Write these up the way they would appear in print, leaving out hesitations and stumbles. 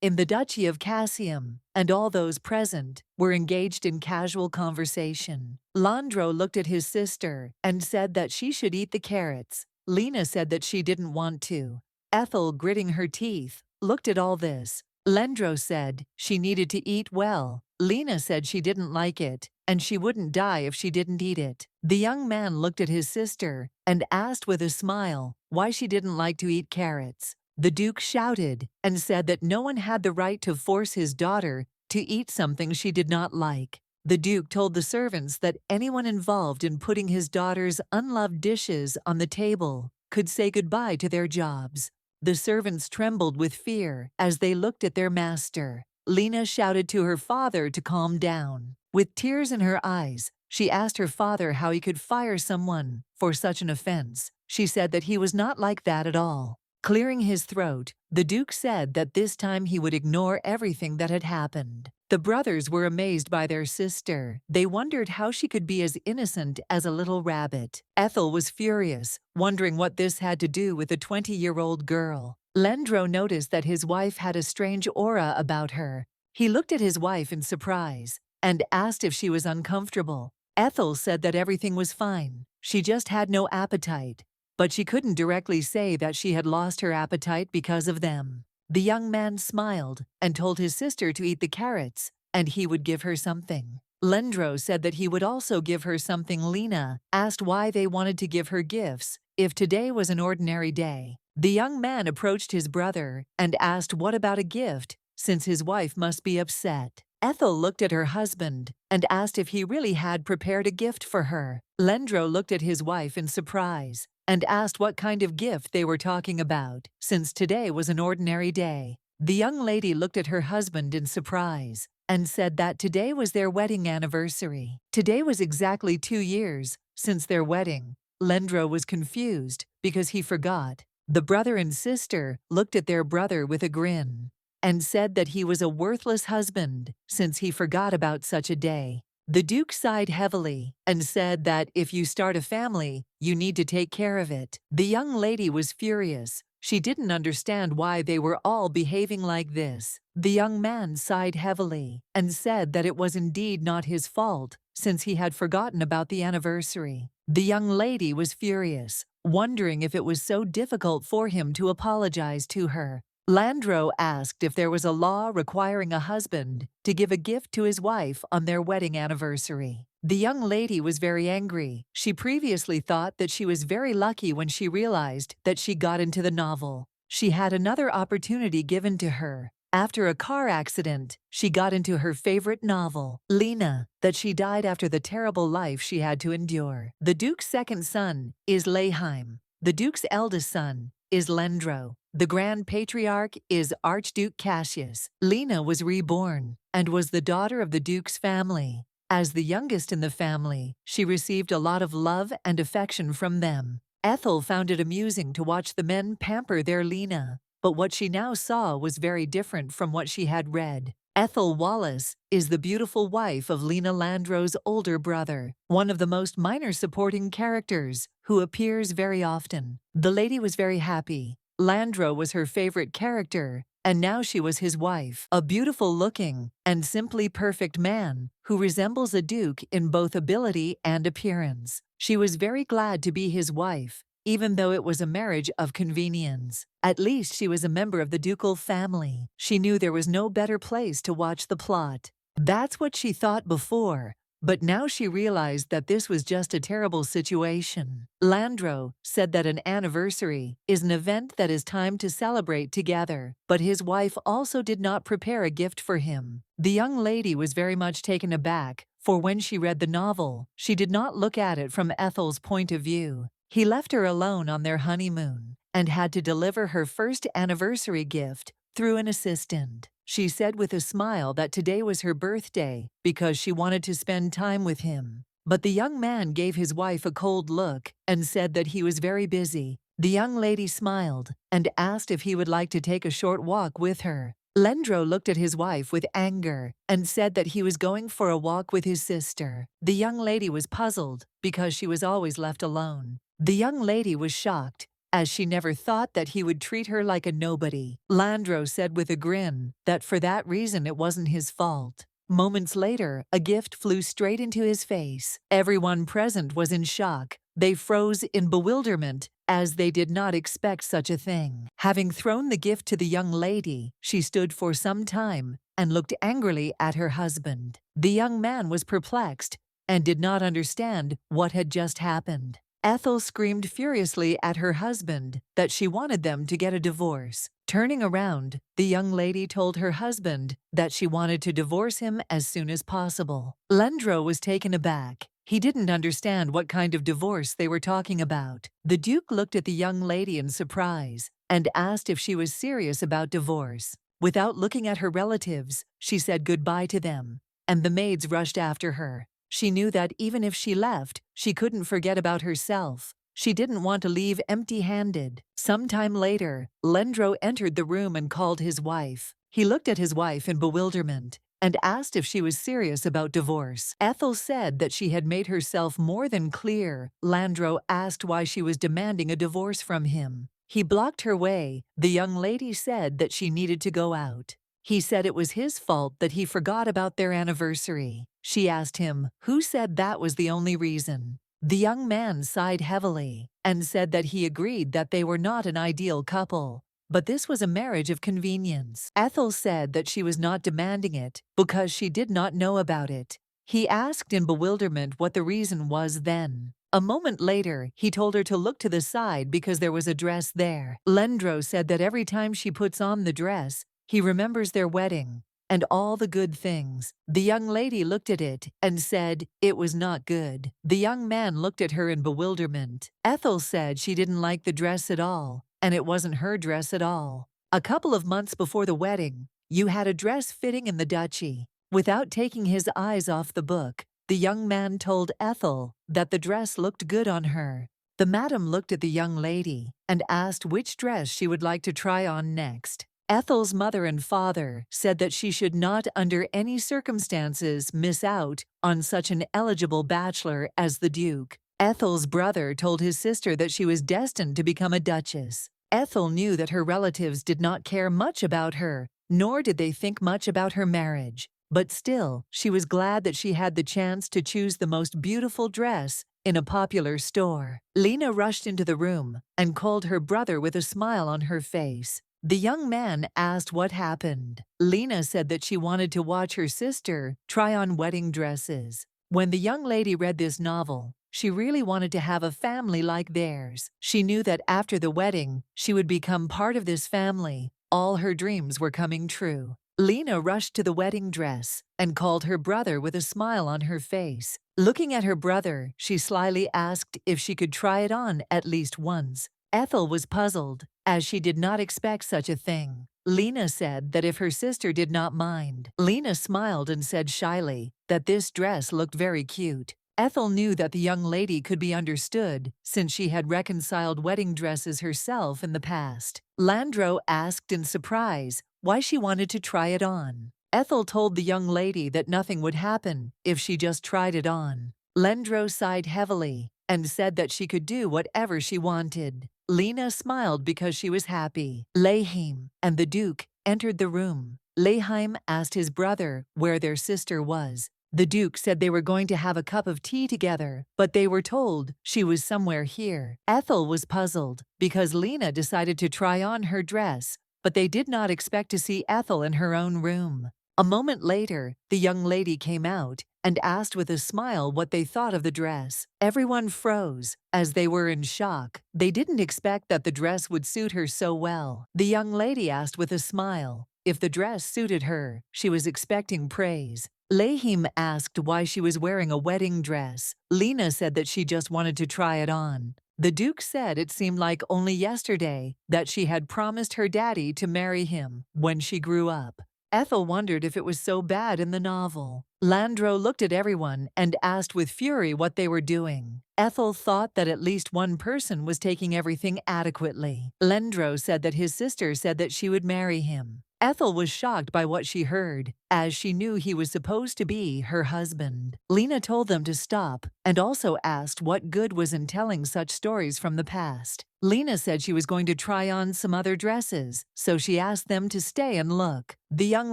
in the Duchy of Cassium, and all those present were engaged in casual conversation. Landro looked at his sister and said that she should eat the carrots. Lena said that she didn't want to. Ethel, gritting her teeth, looked at all this. Landro said she needed to eat well. Lena said she didn't like it, and she wouldn't die if she didn't eat it. The young man looked at his sister and asked with a smile why she didn't like to eat carrots. The Duke shouted and said that no one had the right to force his daughter to eat something she did not like. The Duke told the servants that anyone involved in putting his daughter's unloved dishes on the table could say goodbye to their jobs. The servants trembled with fear as they looked at their master. Lena shouted to her father to calm down. With tears in her eyes, she asked her father how he could fire someone for such an offense. She said that he was not like that at all. Clearing his throat, the Duke said that this time he would ignore everything that had happened. The brothers were amazed by their sister. They wondered how she could be as innocent as a little rabbit. Ethel was furious, wondering what this had to do with a 20-year-old girl. Landro noticed that his wife had a strange aura about her. He looked at his wife in surprise and asked if she was uncomfortable. Ethel said that everything was fine. She just had no appetite, but she couldn't directly say that she had lost her appetite because of them. The young man smiled and told his sister to eat the carrots, and he would give her something. Landro said that he would also give her something. Lena asked why they wanted to give her gifts if today was an ordinary day. The young man approached his brother and asked what about a gift, since his wife must be upset. Ethel looked at her husband and asked if he really had prepared a gift for her. Landro looked at his wife in surprise and asked what kind of gift they were talking about, since today was an ordinary day. The young lady looked at her husband in surprise and said that today was their wedding anniversary. Today was exactly 2 years since their wedding. Landro was confused because he forgot. The brother and sister looked at their brother with a grin and said that he was a worthless husband since he forgot about such a day. The Duke sighed heavily and said that if you start a family, you need to take care of it. The young lady was furious. She didn't understand why they were all behaving like this. The young man sighed heavily and said that it was indeed not his fault since he had forgotten about the anniversary. The young lady was furious, wondering if it was so difficult for him to apologize to her. Landro asked if there was a law requiring a husband to give a gift to his wife on their wedding anniversary. The young lady was very angry. She previously thought that she was very lucky when she realized that she got into the novel. She had another opportunity given to her. After a car accident, she got into her favorite novel, Lena, that she died after the terrible life she had to endure. The Duke's second son is Leheim. The Duke's eldest son is Landro. The Grand Patriarch is Archduke Cassius. Lena was reborn and was the daughter of the Duke's family. As the youngest in the family, she received a lot of love and affection from them. Ethel found it amusing to watch the men pamper their Lena, but what she now saw was very different from what she had read. Ethel Wallace is the beautiful wife of Lena Landro's older brother, one of the most minor supporting characters, who appears very often. The lady was very happy. Landro was her favorite character, and now she was his wife, a beautiful-looking and simply perfect man who resembles a duke in both ability and appearance. She was very glad to be his wife, even though it was a marriage of convenience. At least she was a member of the ducal family. She knew there was no better place to watch the plot. That's what she thought before, but now she realized that this was just a terrible situation. Landro said that an anniversary is an event that is time to celebrate together, but his wife also did not prepare a gift for him. The young lady was very much taken aback, for when she read the novel, she did not look at it from Ethel's point of view. He left her alone on their honeymoon and had to deliver her first anniversary gift through an assistant. She said with a smile that today was her birthday because she wanted to spend time with him. But the young man gave his wife a cold look and said that he was very busy. The young lady smiled and asked if he would like to take a short walk with her. Landro looked at his wife with anger and said that he was going for a walk with his sister. The young lady was puzzled because she was always left alone. The young lady was shocked as she never thought that he would treat her like a nobody. Landro said with a grin that for that reason it wasn't his fault. Moments later, a gift flew straight into his face. Everyone present was in shock. They froze in bewilderment, as they did not expect such a thing. Having thrown the gift to the young lady, she stood for some time and looked angrily at her husband. The young man was perplexed and did not understand what had just happened. Ethel screamed furiously at her husband that she wanted them to get a divorce. Turning around, the young lady told her husband that she wanted to divorce him as soon as possible. Landro was taken aback. He didn't understand what kind of divorce they were talking about. The Duke looked at the young lady in surprise and asked if she was serious about divorce. Without looking at her relatives, she said goodbye to them, and the maids rushed after her. She knew that even if she left, she couldn't forget about herself. She didn't want to leave empty-handed. Sometime later, Landro entered the room and called his wife. He looked at his wife in bewilderment and asked if she was serious about divorce. Ethel said that she had made herself more than clear. Landro asked why she was demanding a divorce from him. He blocked her way. The young lady said that she needed to go out. He said it was his fault that he forgot about their anniversary. She asked him, who said that was the only reason? The young man sighed heavily and said that he agreed that they were not an ideal couple, but this was a marriage of convenience. Ethel said that she was not demanding it because she did not know about it. He asked in bewilderment what the reason was then. A moment later, he told her to look to the side because there was a dress there. Landro said that every time she puts on the dress, he remembers their wedding and all the good things. The young lady looked at it and said it was not good. The young man looked at her in bewilderment. Ethel said she didn't like the dress at all, and it wasn't her dress at all. A couple of months before the wedding, you had a dress fitting in the duchy. Without taking his eyes off the book, the young man told Ethel that the dress looked good on her. The madam looked at the young lady and asked which dress she would like to try on next. Ethel's mother and father said that she should not under any circumstances miss out on such an eligible bachelor as the Duke. Ethel's brother told his sister that she was destined to become a duchess. Ethel knew that her relatives did not care much about her, nor did they think much about her marriage. But still, she was glad that she had the chance to choose the most beautiful dress in a popular store. Lena rushed into the room and called her brother with a smile on her face. The young man asked what happened. Lena said that she wanted to watch her sister try on wedding dresses. When the young lady read this novel, she really wanted to have a family like theirs. She knew that after the wedding, she would become part of this family. All her dreams were coming true. Lena rushed to the wedding dress and called her brother with a smile on her face. Looking at her brother, she slyly asked if she could try it on at least once. Ethel was puzzled, as she did not expect such a thing. Lena said that if her sister did not mind. Lena smiled and said shyly that this dress looked very cute. Ethel knew that the young lady could be understood since she had reconciled wedding dresses herself in the past. Landro asked in surprise why she wanted to try it on. Ethel told the young lady that nothing would happen if she just tried it on. Landro sighed heavily and said that she could do whatever she wanted. Lena smiled because she was happy. Lahim and the Duke entered the room. Lahim asked his brother where their sister was. The Duke said they were going to have a cup of tea together, but they were told she was somewhere here. Ethel was puzzled because Lena decided to try on her dress, but they did not expect to see Ethel in her own room. A moment later, the young lady came out and asked with a smile what they thought of the dress. Everyone froze, as they were in shock. They didn't expect that the dress would suit her so well. The young lady asked with a smile if the dress suited her. She was expecting praise. Lahim asked why she was wearing a wedding dress. Lena said that she just wanted to try it on. The Duke said it seemed like only yesterday that she had promised her daddy to marry him when she grew up. Ethel wondered if it was so bad in the novel. Landro looked at everyone and asked with fury what they were doing. Ethel thought that at least one person was taking everything adequately. Landro said that his sister said that she would marry him. Ethel was shocked by what she heard, as she knew he was supposed to be her husband. Lena told them to stop and also asked what good was in telling such stories from the past. Lena said she was going to try on some other dresses, so she asked them to stay and look. The young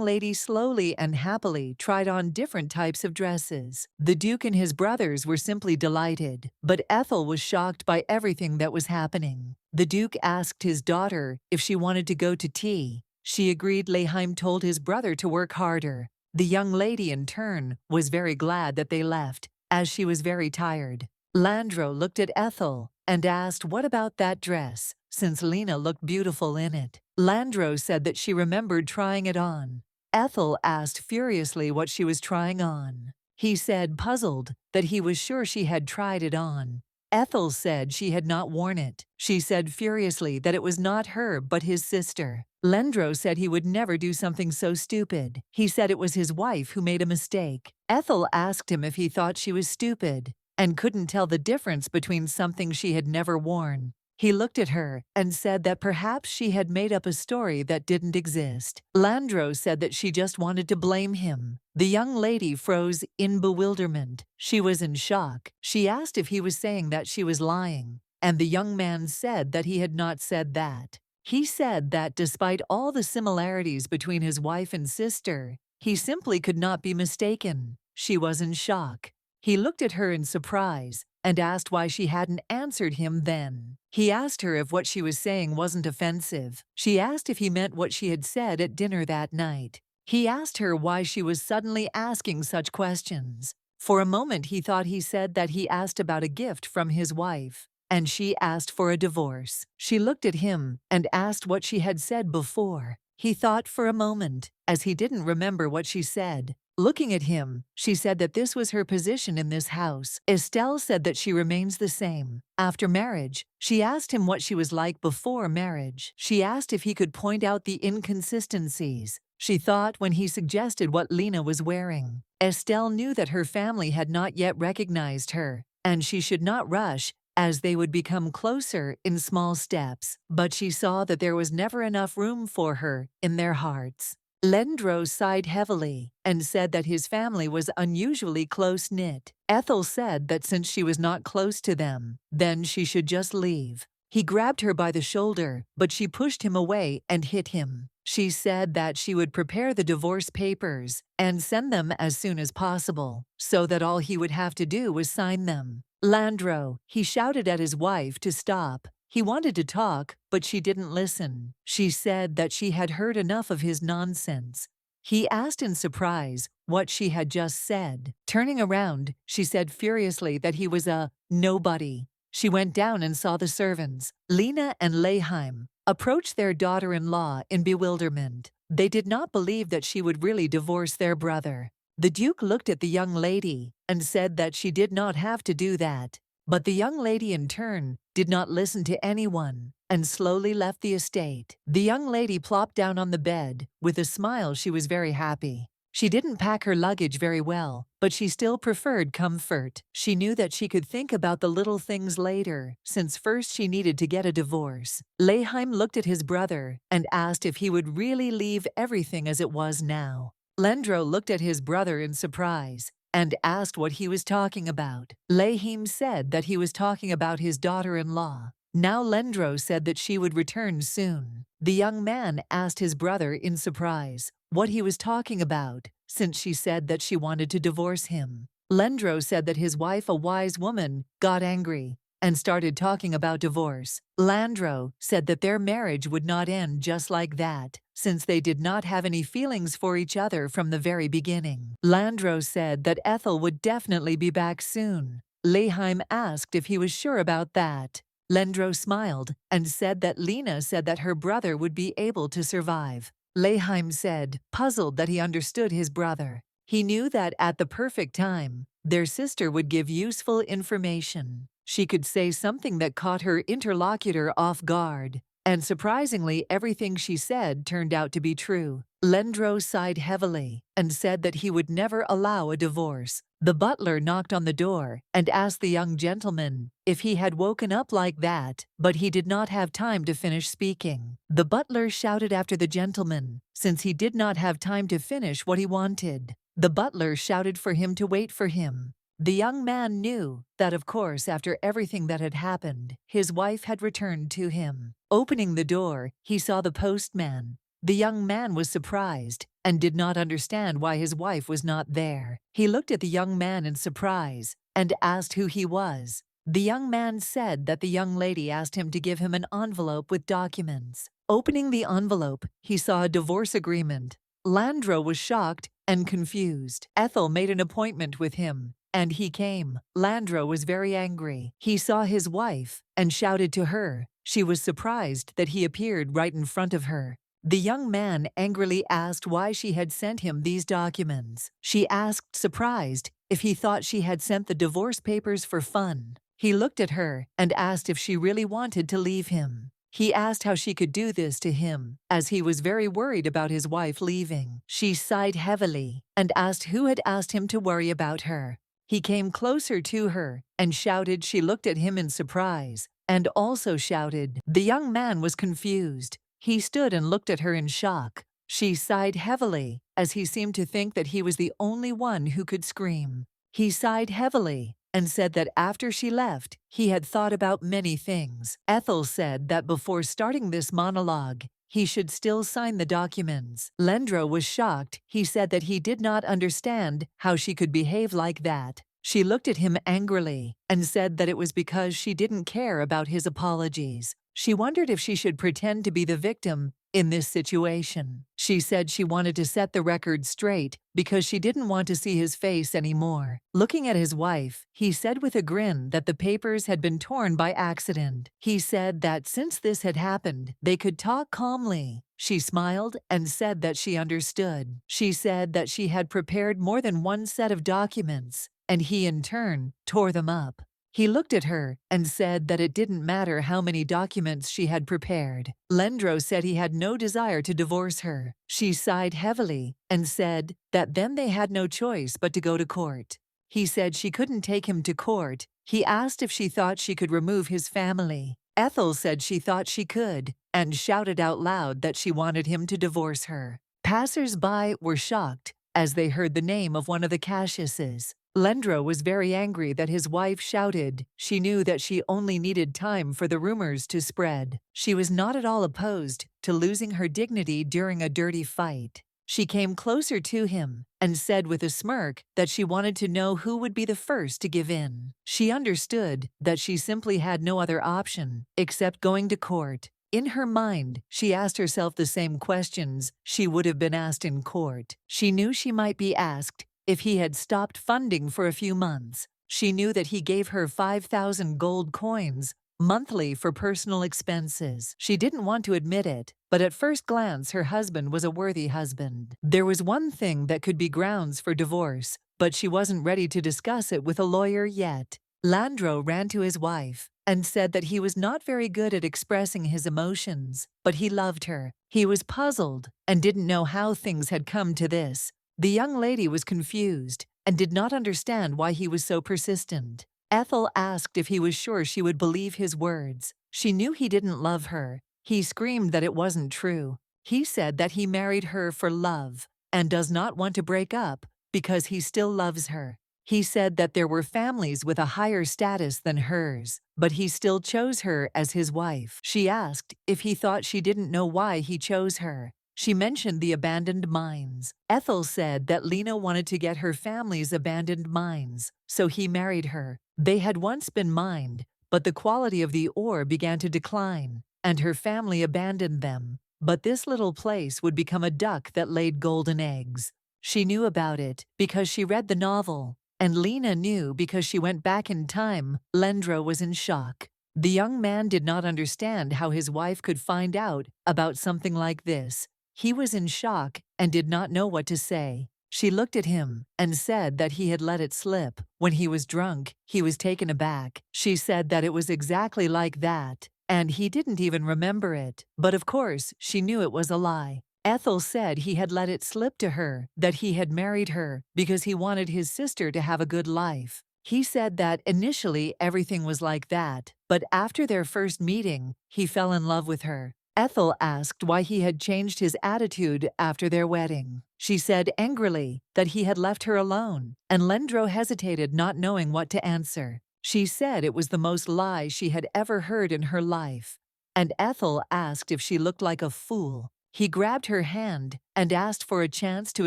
lady slowly and happily tried on different types of dresses. The Duke and his brothers were simply delighted, but Ethel was shocked by everything that was happening. The Duke asked his daughter if she wanted to go to tea. She agreed. Leheim told his brother to work harder. The young lady, in turn, was very glad that they left, as she was very tired. Landro looked at Ethel and asked what about that dress, since Lena looked beautiful in it. Landro said that she remembered trying it on. Ethel asked furiously what she was trying on. He said, puzzled, that he was sure she had tried it on. Ethel said she had not worn it. She said furiously that it was not her but his sister. Landro said he would never do something so stupid. He said it was his wife who made a mistake. Ethel asked him if he thought she was stupid and couldn't tell the difference between something she had never worn. He looked at her and said that perhaps she had made up a story that didn't exist. Landro said that she just wanted to blame him. The young lady froze in bewilderment. She was in shock. She asked if he was saying that she was lying, and the young man said that he had not said that. He said that despite all the similarities between his wife and sister, he simply could not be mistaken. She was in shock. He looked at her in surprise and asked why she hadn't answered him then. He asked her if what she was saying wasn't offensive. She asked if he meant what she had said at dinner that night. He asked her why she was suddenly asking such questions. For a moment he thought he said that he asked about a gift from his wife, and she asked for a divorce. She looked at him and asked what she had said before. He thought for a moment, as he didn't remember what she said. Looking at him, she said that this was her position in this house. Estelle said that she remains the same. After marriage, she asked him what she was like before marriage. She asked if he could point out the inconsistencies. She thought when he suggested what Lena was wearing. Estelle knew that her family had not yet recognized her, and she should not rush, as they would become closer in small steps. But she saw that there was never enough room for her in their hearts. Landro sighed heavily and said that his family was unusually close-knit. Ethel said that since she was not close to them, then she should just leave. He grabbed her by the shoulder, but she pushed him away and hit him. She said that she would prepare the divorce papers and send them as soon as possible, so that all he would have to do was sign them. Landro, he shouted at his wife to stop. He wanted to talk, but she didn't listen. She said that she had heard enough of his nonsense. He asked in surprise what she had just said. Turning around, she said furiously that he was a nobody. She went down and saw the servants, Lena and Leheim, approach their daughter-in-law in bewilderment. They did not believe that she would really divorce their brother. The Duke looked at the young lady and said that she did not have to do that. But the young lady, in turn, did not listen to anyone and slowly left the estate. The young lady plopped down on the bed. With a smile, she was very happy. She didn't pack her luggage very well, but she still preferred comfort. She knew that she could think about the little things later, since first she needed to get a divorce. Leheim looked at his brother and asked if he would really leave everything as it was now. Landro looked at his brother in surprise and asked what he was talking about. Leheim said that he was talking about his daughter-in-law. Now Landro said that she would return soon. The young man asked his brother in surprise what he was talking about, since she said that she wanted to divorce him. Landro said that his wife, a wise woman, got angry and started talking about divorce. Landro said that their marriage would not end just like that, since they did not have any feelings for each other from the very beginning. Landro said that Ethel would definitely be back soon. Leheim asked if he was sure about that. Landro smiled and said that Lena said that her brother would be able to survive. Leheim said, puzzled, that he understood his brother. He knew that at the perfect time, their sister would give useful information. She could say something that caught her interlocutor off guard. And surprisingly, everything she said turned out to be true. Lendro sighed heavily and said that he would never allow a divorce. The butler knocked on the door and asked the young gentleman if he had woken up like that, but he did not have time to finish speaking. The butler shouted after the gentleman, since he did not have time to finish what he wanted. The butler shouted for him to wait for him. The young man knew that, of course, after everything that had happened, his wife had returned to him. Opening the door, he saw the postman. The young man was surprised and did not understand why his wife was not there. He looked at the young man in surprise and asked who he was. The young man said that the young lady asked him to give him an envelope with documents. Opening the envelope, he saw a divorce agreement. Lendro was shocked and confused. Ethel made an appointment with him, and he came. Lendro was very angry. He saw his wife and shouted to her. She was surprised that he appeared right in front of her. The young man angrily asked why she had sent him these documents. She asked, surprised, if he thought she had sent the divorce papers for fun. He looked at her and asked if she really wanted to leave him. He asked how she could do this to him, as he was very worried about his wife leaving. She sighed heavily and asked who had asked him to worry about her. He came closer to her and shouted. She looked at him in surprise and also shouted. The young man was confused. He stood and looked at her in shock. She sighed heavily, as he seemed to think that he was the only one who could scream. He sighed heavily and said that after she left, he had thought about many things. Ethel said that before starting this monologue, he should still sign the documents. Lendro was shocked. He said that he did not understand how she could behave like that. She looked at him angrily and said that it was because she didn't care about his apologies. She wondered if she should pretend to be the victim in this situation. She said she wanted to set the record straight because she didn't want to see his face anymore. Looking at his wife, he said with a grin that the papers had been torn by accident. He said that since this had happened, they could talk calmly. She smiled and said that she understood. She said that she had prepared more than one set of documents, and he in turn tore them up. He looked at her and said that it didn't matter how many documents she had prepared. Lendro said he had no desire to divorce her. She sighed heavily and said that then they had no choice but to go to court. He said she couldn't take him to court. He asked if she thought she could remove his family. Ethel said she thought she could and shouted out loud that she wanted him to divorce her. Passers-by were shocked as they heard the name of one of the Cassiuses. Lendro was very angry that his wife shouted. She knew that she only needed time for the rumors to spread. She was not at all opposed to losing her dignity during a dirty fight. She came closer to him and said with a smirk that she wanted to know who would be the first to give in. She understood that she simply had no other option except going to court. In her mind, she asked herself the same questions she would have been asked in court. She knew she might be asked if he had stopped funding for a few months. She knew that he gave her 5,000 gold coins monthly for personal expenses. She didn't want to admit it, but at first glance her husband was a worthy husband. There was one thing that could be grounds for divorce, but she wasn't ready to discuss it with a lawyer yet. Lendro ran to his wife and said that he was not very good at expressing his emotions, but he loved her. He was puzzled and didn't know how things had come to this. The young lady was confused and did not understand why he was so persistent. Ethel asked if he was sure she would believe his words. She knew he didn't love her. He screamed that it wasn't true. He said that he married her for love and does not want to break up because he still loves her. He said that there were families with a higher status than hers, but he still chose her as his wife. She asked if he thought she didn't know why he chose her. She mentioned the abandoned mines. Ethel said that Lena wanted to get her family's abandoned mines, so he married her. They had once been mined, but the quality of the ore began to decline, and her family abandoned them. But this little place would become a duck that laid golden eggs. She knew about it because she read the novel, and Lena knew because she went back in time. Lendro was in shock. The young man did not understand how his wife could find out about something like this. He was in shock and did not know what to say. She looked at him and said that he had let it slip. When he was drunk, he was taken aback. She said that it was exactly like that, and he didn't even remember it. But of course, she knew it was a lie. Ethel said he had let it slip to her that he had married her because he wanted his sister to have a good life. He said that initially everything was like that, but after their first meeting, he fell in love with her. Ethel asked why he had changed his attitude after their wedding. She said angrily that he had left her alone, and Lendro hesitated, not knowing what to answer. She said it was the most lie she had ever heard in her life, and Ethel asked if she looked like a fool. He grabbed her hand and asked for a chance to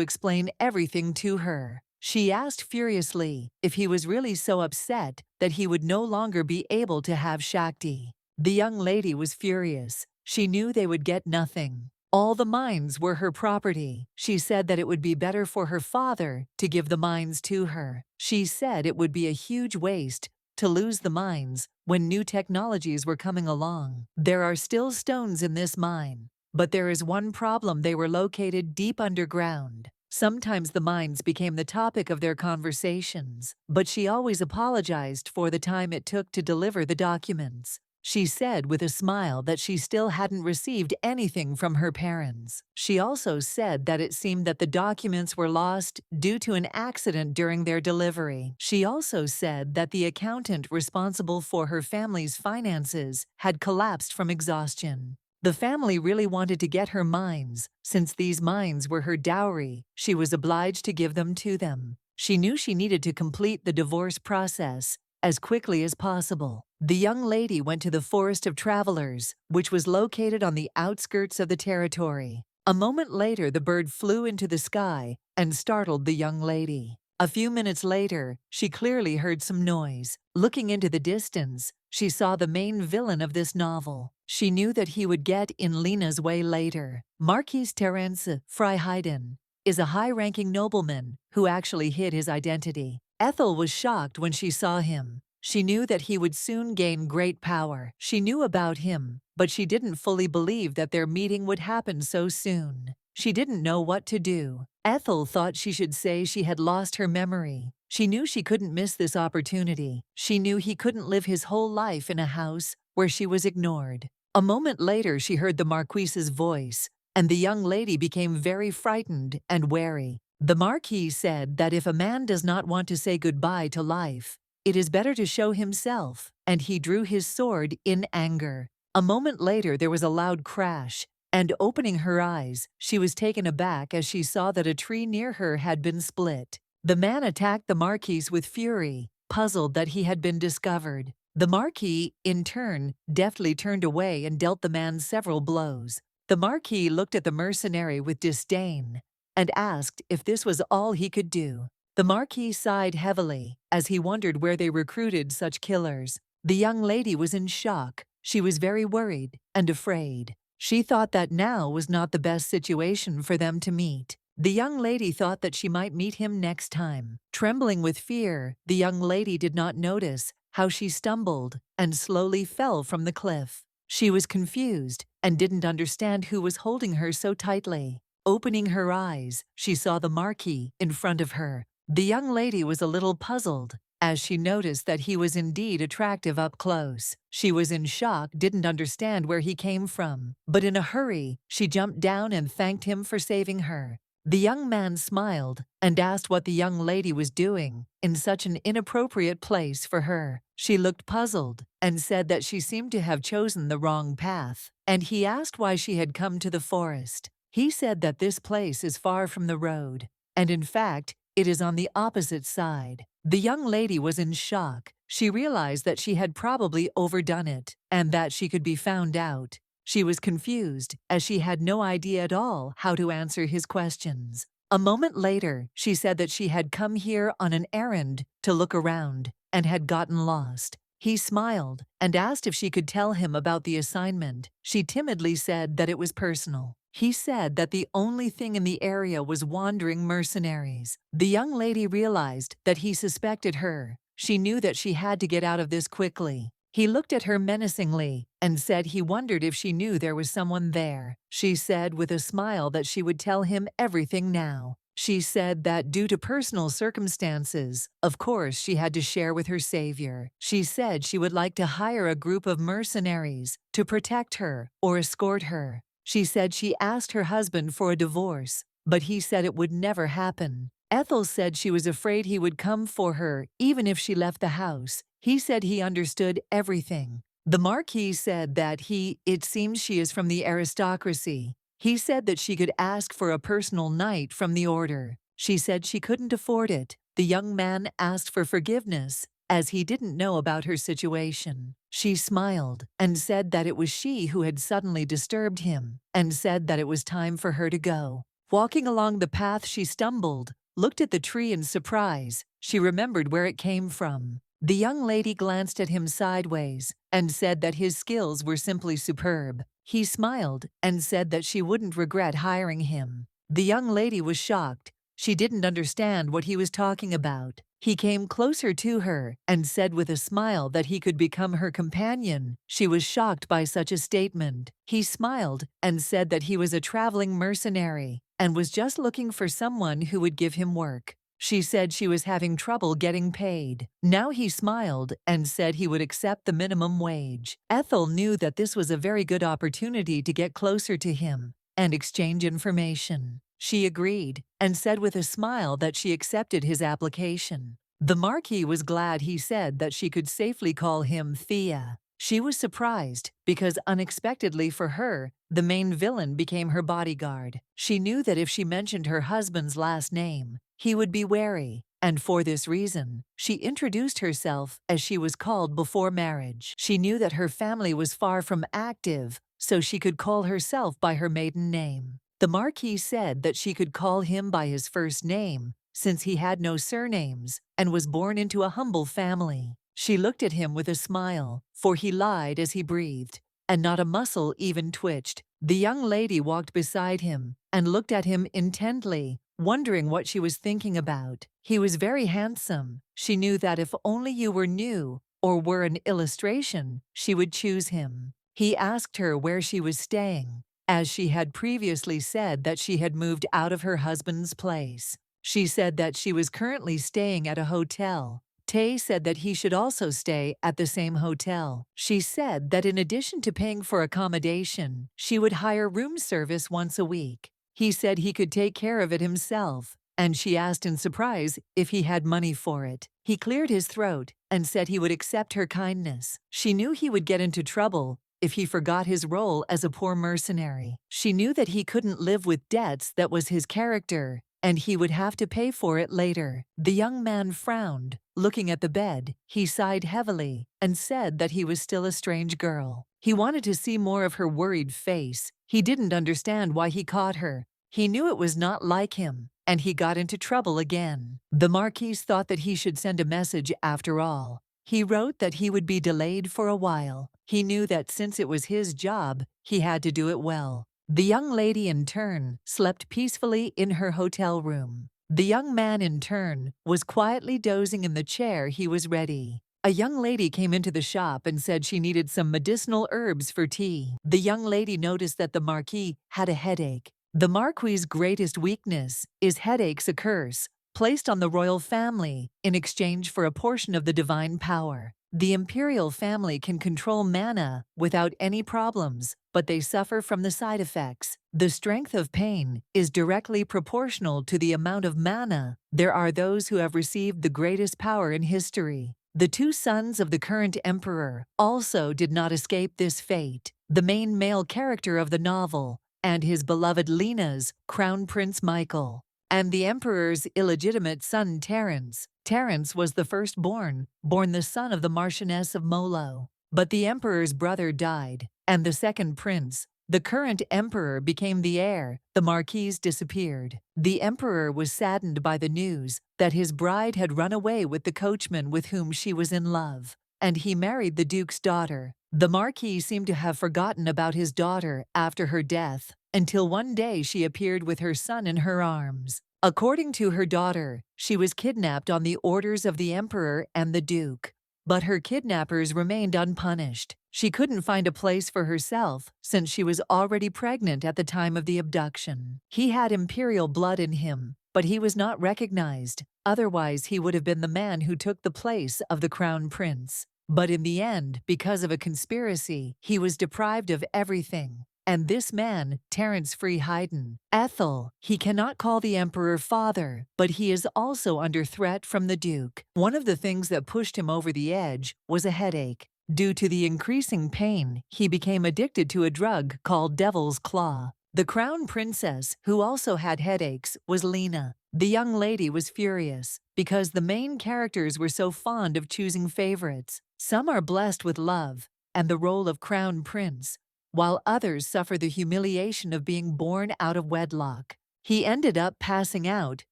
explain everything to her. She asked furiously if he was really so upset that he would no longer be able to have Shakti. The young lady was furious. She knew they would get nothing. All the mines were her property. She said that it would be better for her father to give the mines to her. She said it would be a huge waste to lose the mines when new technologies were coming along. There are still stones in this mine, but there is one problem: they were located deep underground. Sometimes the mines became the topic of their conversations, but she always apologized for the time it took to deliver the documents. She said with a smile that she still hadn't received anything from her parents. She also said that it seemed that the documents were lost due to an accident during their delivery. She also said that the accountant responsible for her family's finances had collapsed from exhaustion. The family really wanted to get her mines. Since these mines were her dowry, she was obliged to give them to them. She knew she needed to complete the divorce process as quickly as possible. The young lady went to the Forest of Travelers, which was located on the outskirts of the territory. A moment later, the bird flew into the sky and startled the young lady. A few minutes later, she clearly heard some noise. Looking into the distance, she saw the main villain of this novel. She knew that he would get in Lena's way later. Marquis Terence Freiheiden is a high-ranking nobleman who actually hid his identity. Ethel was shocked when she saw him. She knew that he would soon gain great power. She knew about him, but she didn't fully believe that their meeting would happen so soon. She didn't know what to do. Ethel thought she should say she had lost her memory. She knew she couldn't miss this opportunity. She knew he couldn't live his whole life in a house where she was ignored. A moment later, she heard the Marquis's voice, and the young lady became very frightened and wary. The Marquis said that if a man does not want to say goodbye to life, it is better to show himself, and he drew his sword in anger. A moment later, there was a loud crash, and opening her eyes, she was taken aback as she saw that a tree near her had been split. The man attacked the Marquis with fury, puzzled that he had been discovered. The Marquis, in turn, deftly turned away and dealt the man several blows. The Marquis looked at the mercenary with disdain and asked if this was all he could do. The Marquis sighed heavily as he wondered where they recruited such killers. The young lady was in shock. She was very worried and afraid. She thought that now was not the best situation for them to meet. The young lady thought that she might meet him next time. Trembling with fear, the young lady did not notice how she stumbled and slowly fell from the cliff. She was confused and didn't understand who was holding her so tightly. Opening her eyes, she saw the Marquis in front of her. The young lady was a little puzzled as she noticed that he was indeed attractive up close. She was in shock, didn't understand where he came from, but in a hurry, she jumped down and thanked him for saving her. The young man smiled and asked what the young lady was doing in such an inappropriate place for her. She looked puzzled and said that she seemed to have chosen the wrong path, and he asked why she had come to the forest. He said that this place is far from the road, and in fact, it is on the opposite side. The young lady was in shock. She realized that she had probably overdone it, and that she could be found out. She was confused, as she had no idea at all how to answer his questions. A moment later, she said that she had come here on an errand to look around, and had gotten lost. He smiled and asked if she could tell him about the assignment. She timidly said that it was personal. He said that the only thing in the area was wandering mercenaries. The young lady realized that he suspected her. She knew that she had to get out of this quickly. He looked at her menacingly and said he wondered if she knew there was someone there. She said with a smile that she would tell him everything now. She said that due to personal circumstances, of course she had to share with her savior. She said she would like to hire a group of mercenaries to protect her or escort her. She said she asked her husband for a divorce, but he said it would never happen. Ethel said she was afraid he would come for her even if she left the house. He said he understood everything. The Marquis said that it seems she is from the aristocracy. He said that she could ask for a personal knight from the order. She said she couldn't afford it. The young man asked for forgiveness, as he didn't know about her situation. She smiled and said that it was she who had suddenly disturbed him, and said that it was time for her to go. Walking along the path, she stumbled, looked at the tree in surprise. She remembered where it came from. The young lady glanced at him sideways and said that his skills were simply superb. He smiled and said that she wouldn't regret hiring him. The young lady was shocked. She didn't understand what he was talking about. He came closer to her and said with a smile that he could become her companion. She was shocked by such a statement. He smiled and said that he was a traveling mercenary and was just looking for someone who would give him work. She said she was having trouble getting paid. Now he smiled and said he would accept the minimum wage. Ethel knew that this was a very good opportunity to get closer to him and exchange information. She agreed and said with a smile that she accepted his application. The Marquis was glad he said that she could safely call him Thea. She was surprised because unexpectedly for her, the main villain became her bodyguard. She knew that if she mentioned her husband's last name, he would be wary, and for this reason, she introduced herself as she was called before marriage. She knew that her family was far from active, so she could call herself by her maiden name. The Marquis said that she could call him by his first name, since he had no surnames and was born into a humble family. She looked at him with a smile, for he lied as he breathed, and not a muscle even twitched. The young lady walked beside him and looked at him intently, wondering what she was thinking about. He was very handsome. She knew that if only you were new or were an illustration, she would choose him. He asked her where she was staying, as she had previously said that she had moved out of her husband's place. She said that she was currently staying at a hotel. Tay said that he should also stay at the same hotel. She said that in addition to paying for accommodation, she would hire room service once a week. He said he could take care of it himself, and she asked in surprise if he had money for it. He cleared his throat and said he would accept her kindness. She knew he would get into trouble if he forgot his role as a poor mercenary. She knew that he couldn't live with debts, that was his character, and he would have to pay for it later. The young man frowned, looking at the bed. He sighed heavily and said that he was still a strange girl. He wanted to see more of her worried face. He didn't understand why he caught her. He knew it was not like him, and he got into trouble again. The Marquis thought that he should send a message after all. He wrote that he would be delayed for a while. He knew that since it was his job, he had to do it well. The young lady, in turn, slept peacefully in her hotel room. The young man, in turn, was quietly dozing in the chair. He was ready. A young lady came into the shop and said she needed some medicinal herbs for tea. The young lady noticed that the Marquis had a headache. The Marquis's greatest weakness is headaches, a curse placed on the royal family in exchange for a portion of the divine power. The imperial family can control mana without any problems, but they suffer from the side effects. The strength of pain is directly proportional to the amount of mana. There are those who have received the greatest power in history. The two sons of the current emperor also did not escape this fate. The main male character of the novel and his beloved Lena's Crown Prince Michael, and the emperor's illegitimate son Terence. Terence was the firstborn, born the son of the Marchioness of Molo. But the emperor's brother died, and the second prince, the current emperor, became the heir. The Marquis disappeared. The emperor was saddened by the news that his bride had run away with the coachman with whom she was in love, and he married the duke's daughter. The Marquis seemed to have forgotten about his daughter after her death, until one day she appeared with her son in her arms. According to her daughter, she was kidnapped on the orders of the emperor and the duke. But her kidnappers remained unpunished. She couldn't find a place for herself since she was already pregnant at the time of the abduction. He had imperial blood in him, but he was not recognized, otherwise he would have been the man who took the place of the crown prince. But in the end, because of a conspiracy, he was deprived of everything. And this man, Terence Hayden, Ethel, he cannot call the emperor father, but he is also under threat from the duke. One of the things that pushed him over the edge was a headache. Due to the increasing pain, he became addicted to a drug called Devil's Claw. The crown princess, who also had headaches, was Lena. The young lady was furious because the main characters were so fond of choosing favorites. Some are blessed with love and the role of crown prince, while others suffer the humiliation of being born out of wedlock. He ended up passing out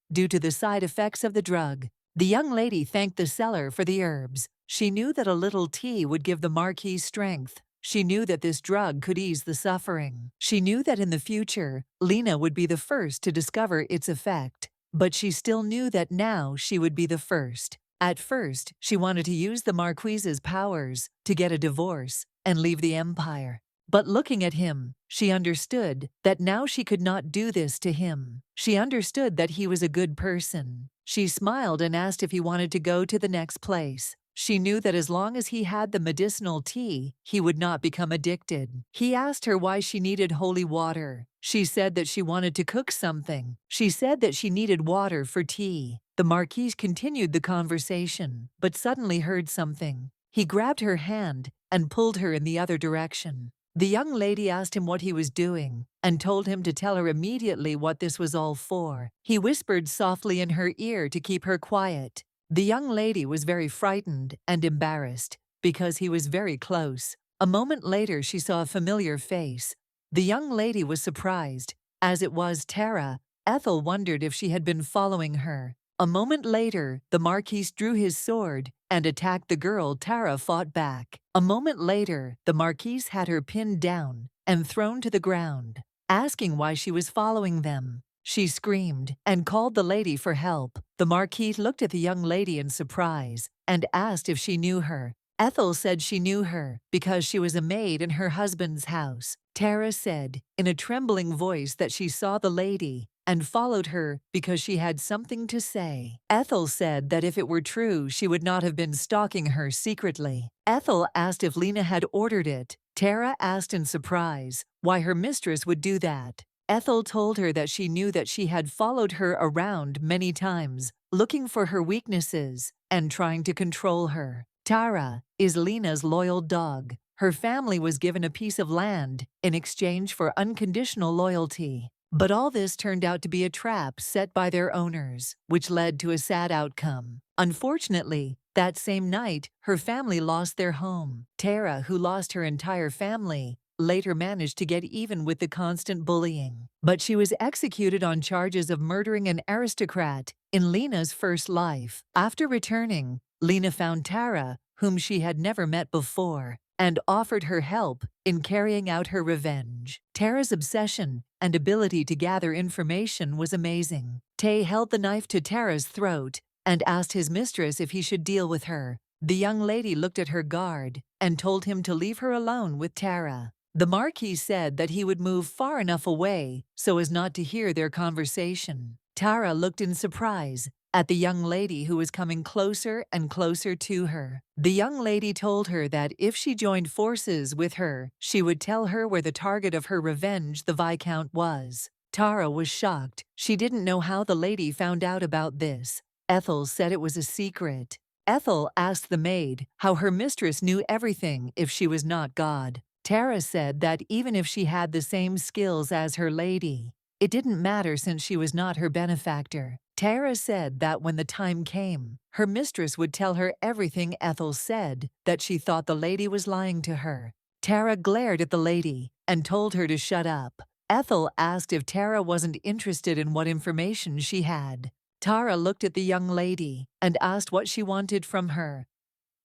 due to the side effects of the drug. The young lady thanked the seller for the herbs. She knew that a little tea would give the Marquis strength. She knew that this drug could ease the suffering. She knew that in the future, Lena would be the first to discover its effect. But she still knew that now she would be the first. At first, she wanted to use the Marquis's powers to get a divorce and leave the empire. But looking at him, she understood that now she could not do this to him. She understood that he was a good person. She smiled and asked if he wanted to go to the next place. She knew that as long as he had the medicinal tea, he would not become addicted. He asked her why she needed holy water. She said that she wanted to cook something. She said that she needed water for tea. The Marquis continued the conversation, but suddenly heard something. He grabbed her hand and pulled her in the other direction. The young lady asked him what he was doing and told him to tell her immediately what this was all for. He whispered softly in her ear to keep her quiet. The young lady was very frightened and embarrassed because he was very close. A moment later, she saw a familiar face. The young lady was surprised. As it was Tara, Ethel wondered if she had been following her. A moment later, the Marquis drew his sword and attacked the girl. Tara fought back. A moment later, the Marquis had her pinned down and thrown to the ground, asking why she was following them. She screamed and called the lady for help. The Marquis looked at the young lady in surprise and asked if she knew her. Ethel said she knew her because she was a maid in her husband's house. Tara said in a trembling voice that she saw the lady and followed her because she had something to say. Ethel said that if it were true, she would not have been stalking her secretly. Ethel asked if Lena had ordered it. Tara asked in surprise why her mistress would do that. Ethel told her that she knew that she had followed her around many times, looking for her weaknesses and trying to control her. Tara is Lena's loyal dog. Her family was given a piece of land in exchange for unconditional loyalty. But all this turned out to be a trap set by their owners, which led to a sad outcome. Unfortunately, that same night, her family lost their home. Tara, who lost her entire family, later managed to get even with the constant bullying. But she was executed on charges of murdering an aristocrat in Lena's first life. After returning, Lena found Tara, whom she had never met before, and offered her help in carrying out her revenge. Tara's obsession and ability to gather information was amazing. Tay held the knife to Tara's throat and asked his mistress if he should deal with her. The young lady looked at her guard and told him to leave her alone with Tara. The Marquis said that he would move far enough away so as not to hear their conversation. Tara looked in surprise at the young lady who was coming closer and closer to her. The young lady told her that if she joined forces with her, she would tell her where the target of her revenge, the Viscount, was. Tara was shocked. She didn't know how the lady found out about this. Ethel said it was a secret. Ethel asked the maid how her mistress knew everything if she was not God. Tara said that even if she had the same skills as her lady, it didn't matter since she was not her benefactor. Tara said that when the time came, her mistress would tell her everything. Ethel said that she thought the lady was lying to her. Tara glared at the lady and told her to shut up. Ethel asked if Tara wasn't interested in what information she had. Tara looked at the young lady and asked what she wanted from her.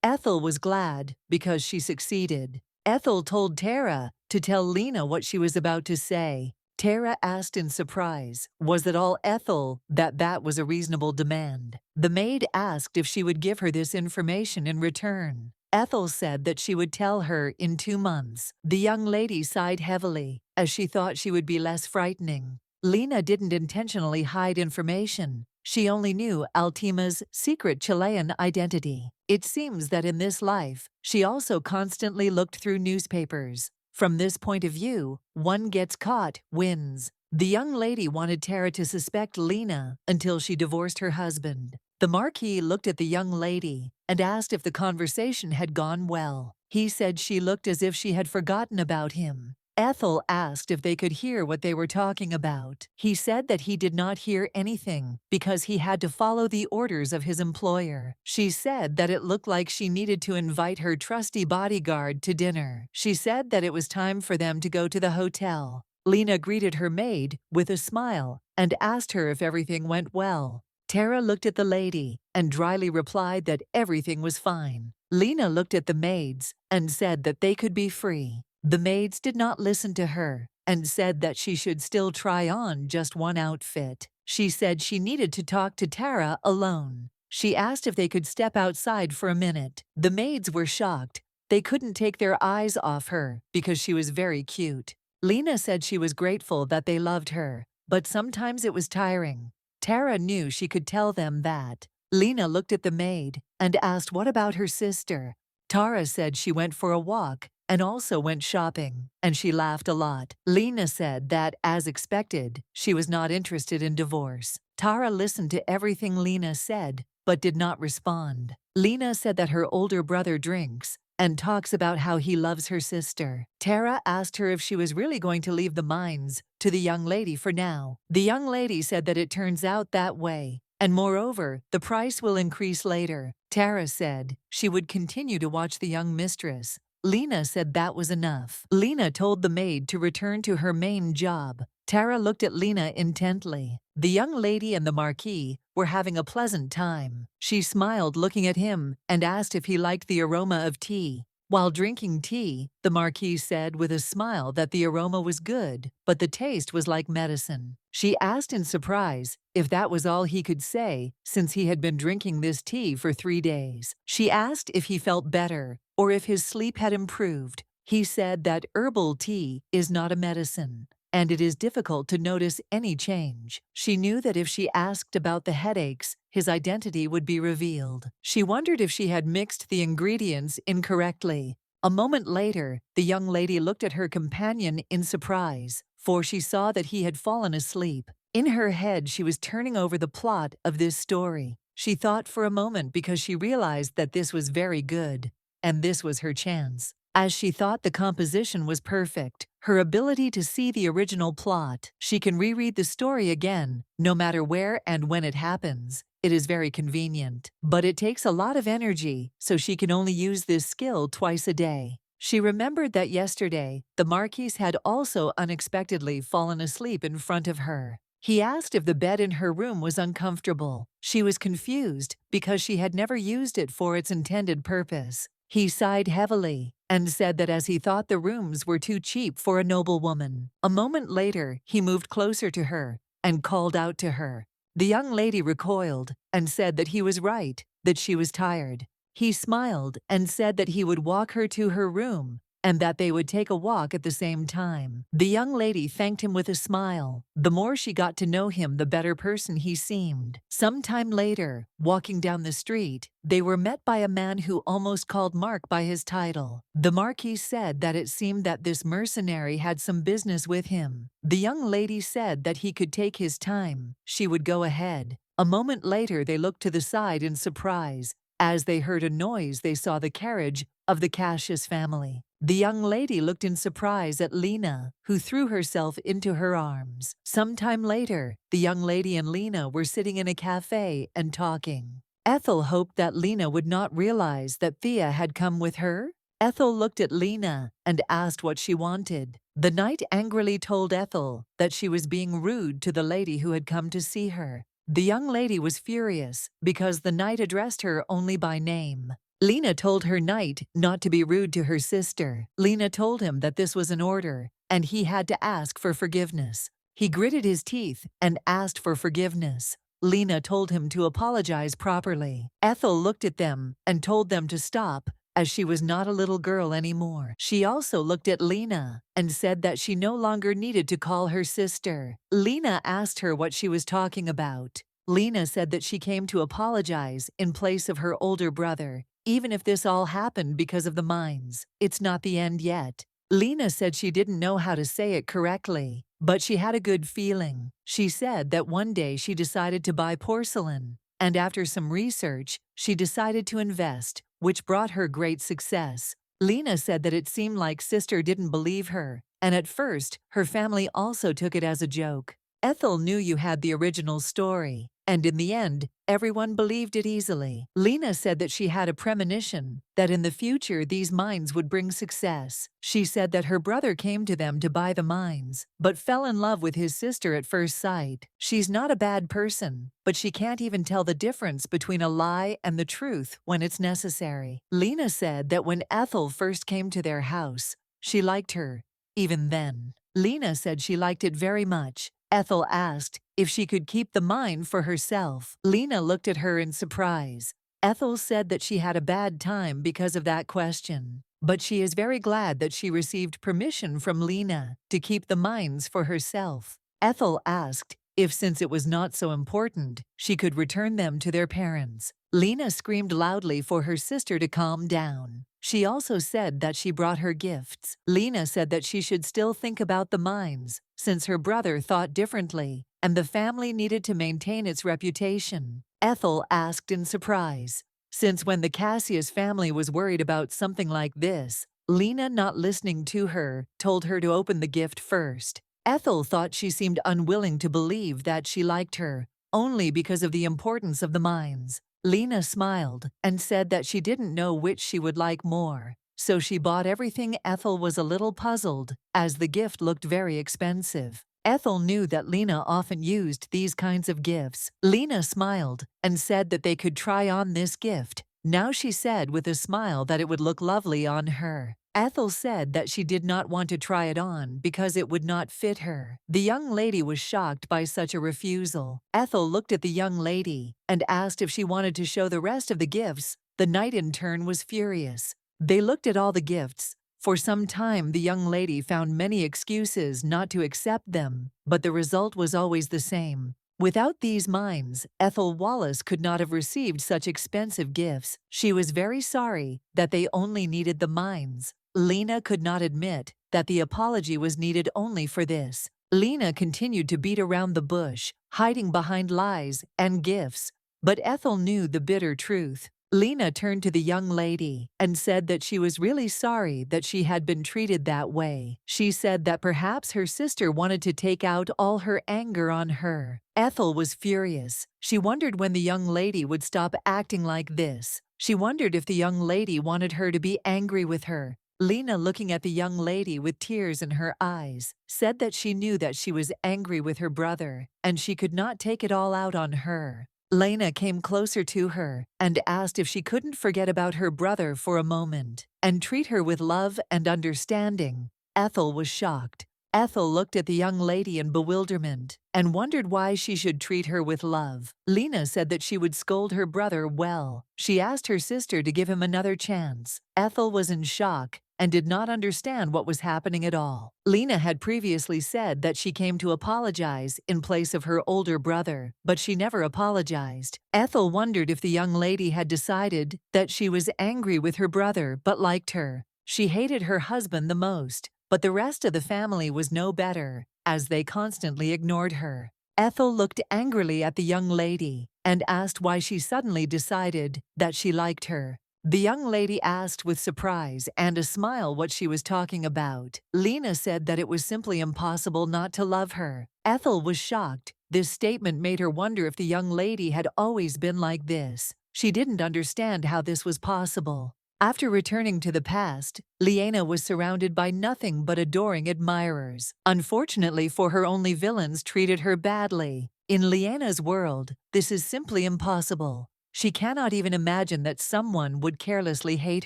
Ethel was glad because she succeeded. Ethel told Tara to tell Lena what she was about to say. Tara asked in surprise, was that all Ethel? That was a reasonable demand. The maid asked if she would give her this information in return. Ethel said that she would tell her in 2 months. The young lady sighed heavily, as she thought she would be less frightening. Lena didn't intentionally hide information. She only knew Altima's secret Chilean identity. It seems that in this life, she also constantly looked through newspapers. From this point of view, one gets caught, wins. The young lady wanted Tara to suspect Lena until she divorced her husband. The Marquis looked at the young lady and asked if the conversation had gone well. He said she looked as if she had forgotten about him. Ethel asked if they could hear what they were talking about. He said that he did not hear anything because he had to follow the orders of his employer. She said that it looked like she needed to invite her trusty bodyguard to dinner. She said that it was time for them to go to the hotel. Lena greeted her maid with a smile and asked her if everything went well. Tara looked at the lady and dryly replied that everything was fine. Lena looked at the maids and said that they could be free. The maids did not listen to her and said that she should still try on just one outfit. She said she needed to talk to Tara alone. She asked if they could step outside for a minute. The maids were shocked. They couldn't take their eyes off her because she was very cute. Lena said she was grateful that they loved her, but sometimes it was tiring. Tara knew she could tell them that. Lena looked at the maid and asked what about her sister. Tara said she went for a walk and also went shopping, and she laughed a lot. Lena said that, as expected, she was not interested in divorce. Tara listened to everything Lena said, but did not respond. Lena said that her older brother drinks and talks about how he loves her sister. Tara asked her if she was really going to leave the mines to the young lady for now. The young lady said that it turns out that way, and moreover, the price will increase later. Tara said she would continue to watch the young mistress. Lena said that was enough. Lena told the maid to return to her main job. Tara looked at Lena intently. The young lady and the Marquis were having a pleasant time. She smiled looking at him and asked if he liked the aroma of tea. While drinking tea, the Marquis said with a smile that the aroma was good, but the taste was like medicine. She asked in surprise if that was all he could say since he had been drinking this tea for 3 days. She asked if he felt better or if his sleep had improved. He said that herbal tea is not a medicine, and it is difficult to notice any change. She knew that if she asked about the headaches, his identity would be revealed. She wondered if she had mixed the ingredients incorrectly. A moment later, the young lady looked at her companion in surprise, for she saw that he had fallen asleep. In her head, she was turning over the plot of this story. She thought for a moment because she realized that this was very good, and this was her chance. As she thought the composition was perfect, her ability to see the original plot, she can reread the story again, no matter where and when it happens. It is very convenient, but it takes a lot of energy, so she can only use this skill twice a day. She remembered that yesterday, the Marquis had also unexpectedly fallen asleep in front of her. He asked if the bed in her room was uncomfortable. She was confused because she had never used it for its intended purpose. He sighed heavily and said that as he thought the rooms were too cheap for a noblewoman. A moment later, he moved closer to her and called out to her. The young lady recoiled and said that he was right, that she was tired. He smiled and said that he would walk her to her room and that they would take a walk at the same time. The young lady thanked him with a smile. The more she got to know him, the better person he seemed. Some time later, walking down the street, they were met by a man who almost called Mark by his title. The Marquis said that it seemed that this mercenary had some business with him. The young lady said that he could take his time. She would go ahead. A moment later, they looked to the side in surprise. As they heard a noise, they saw the carriage of the Cassius family. The young lady looked in surprise at Lena, who threw herself into her arms. Some time later, the young lady and Lena were sitting in a cafe and talking. Ethel hoped that Lena would not realize that Thea had come with her. Ethel looked at Lena and asked what she wanted. The knight angrily told Ethel that she was being rude to the lady who had come to see her. The young lady was furious because the knight addressed her only by name. Lena told her knight not to be rude to her sister. Lena told him that this was an order, and he had to ask for forgiveness. He gritted his teeth and asked for forgiveness. Lena told him to apologize properly. Ethel looked at them and told them to stop as she was not a little girl anymore. She also looked at Lena and said that she no longer needed to call her sister. Lena asked her what she was talking about. Lena said that she came to apologize in place of her older brother, even if this all happened because of the mines. It's not the end yet. Lena said she didn't know how to say it correctly, but she had a good feeling. She said that one day she decided to buy porcelain, and after some research, she decided to invest, which brought her great success. Lena said that it seemed like sister didn't believe her, and at first, her family also took it as a joke. Ethel knew you had the original story, and in the end, everyone believed it easily. Lena said that she had a premonition that in the future these mines would bring success. She said that her brother came to them to buy the mines, but fell in love with his sister at first sight. She's not a bad person, but she can't even tell the difference between a lie and the truth when it's necessary. Lena said that when Ethel first came to their house, she liked her, even then. Lena said she liked it very much. Ethel asked if she could keep the mine for herself. Lena looked at her in surprise. Ethel said that she had a bad time because of that question, but she is very glad that she received permission from Lena to keep the mines for herself. Ethel asked if, since it was not so important, she could return them to their parents. Lena screamed loudly for her sister to calm down. She also said that she brought her gifts. Lena said that she should still think about the mines, since her brother thought differently, and the family needed to maintain its reputation. Ethel asked in surprise, since when the Cassius family was worried about something like this, Lena, not listening to her, told her to open the gift first. Ethel thought she seemed unwilling to believe that she liked her, only because of the importance of the mines. Lena smiled and said that she didn't know which she would like more, so she bought everything. Ethel was a little puzzled, as the gift looked very expensive. Ethel knew that Lena often used these kinds of gifts. Lena smiled and said that they could try on this gift. Now she said with a smile that it would look lovely on her. Ethel said that she did not want to try it on because it would not fit her. The young lady was shocked by such a refusal. Ethel looked at the young lady and asked if she wanted to show the rest of the gifts. The knight in turn was furious. They looked at all the gifts. For some time, the young lady found many excuses not to accept them, but the result was always the same. Without these mines, Ethel Wallace could not have received such expensive gifts. She was very sorry that they only needed the mines. Lena could not admit that the apology was needed only for this. Lena continued to beat around the bush, hiding behind lies and gifts, but Ethel knew the bitter truth. Lena turned to the young lady and said that she was really sorry that she had been treated that way. She said that perhaps her sister wanted to take out all her anger on her. Ethel was furious. She wondered when the young lady would stop acting like this. She wondered if the young lady wanted her to be angry with her. Lena, looking at the young lady with tears in her eyes, said that she knew that she was angry with her brother, and she could not take it all out on her. Lena came closer to her and asked if she couldn't forget about her brother for a moment and treat her with love and understanding. Ethel was shocked. Ethel looked at the young lady in bewilderment and wondered why she should treat her with love. Lena said that she would scold her brother well. She asked her sister to give him another chance. Ethel was in shock and did not understand what was happening at all. Lena had previously said that she came to apologize in place of her older brother, but she never apologized. Ethel wondered if the young lady had decided that she was angry with her brother but liked her. She hated her husband the most, but the rest of the family was no better, as they constantly ignored her. Ethel looked angrily at the young lady and asked why she suddenly decided that she liked her. The young lady asked with surprise and a smile what she was talking about. Lena said that it was simply impossible not to love her. Ethel was shocked. This statement made her wonder if the young lady had always been like this. She didn't understand how this was possible. After returning to the past, Lena was surrounded by nothing but adoring admirers. Unfortunately for her, only villains treated her badly. In Lena's world, this is simply impossible. She cannot even imagine that someone would carelessly hate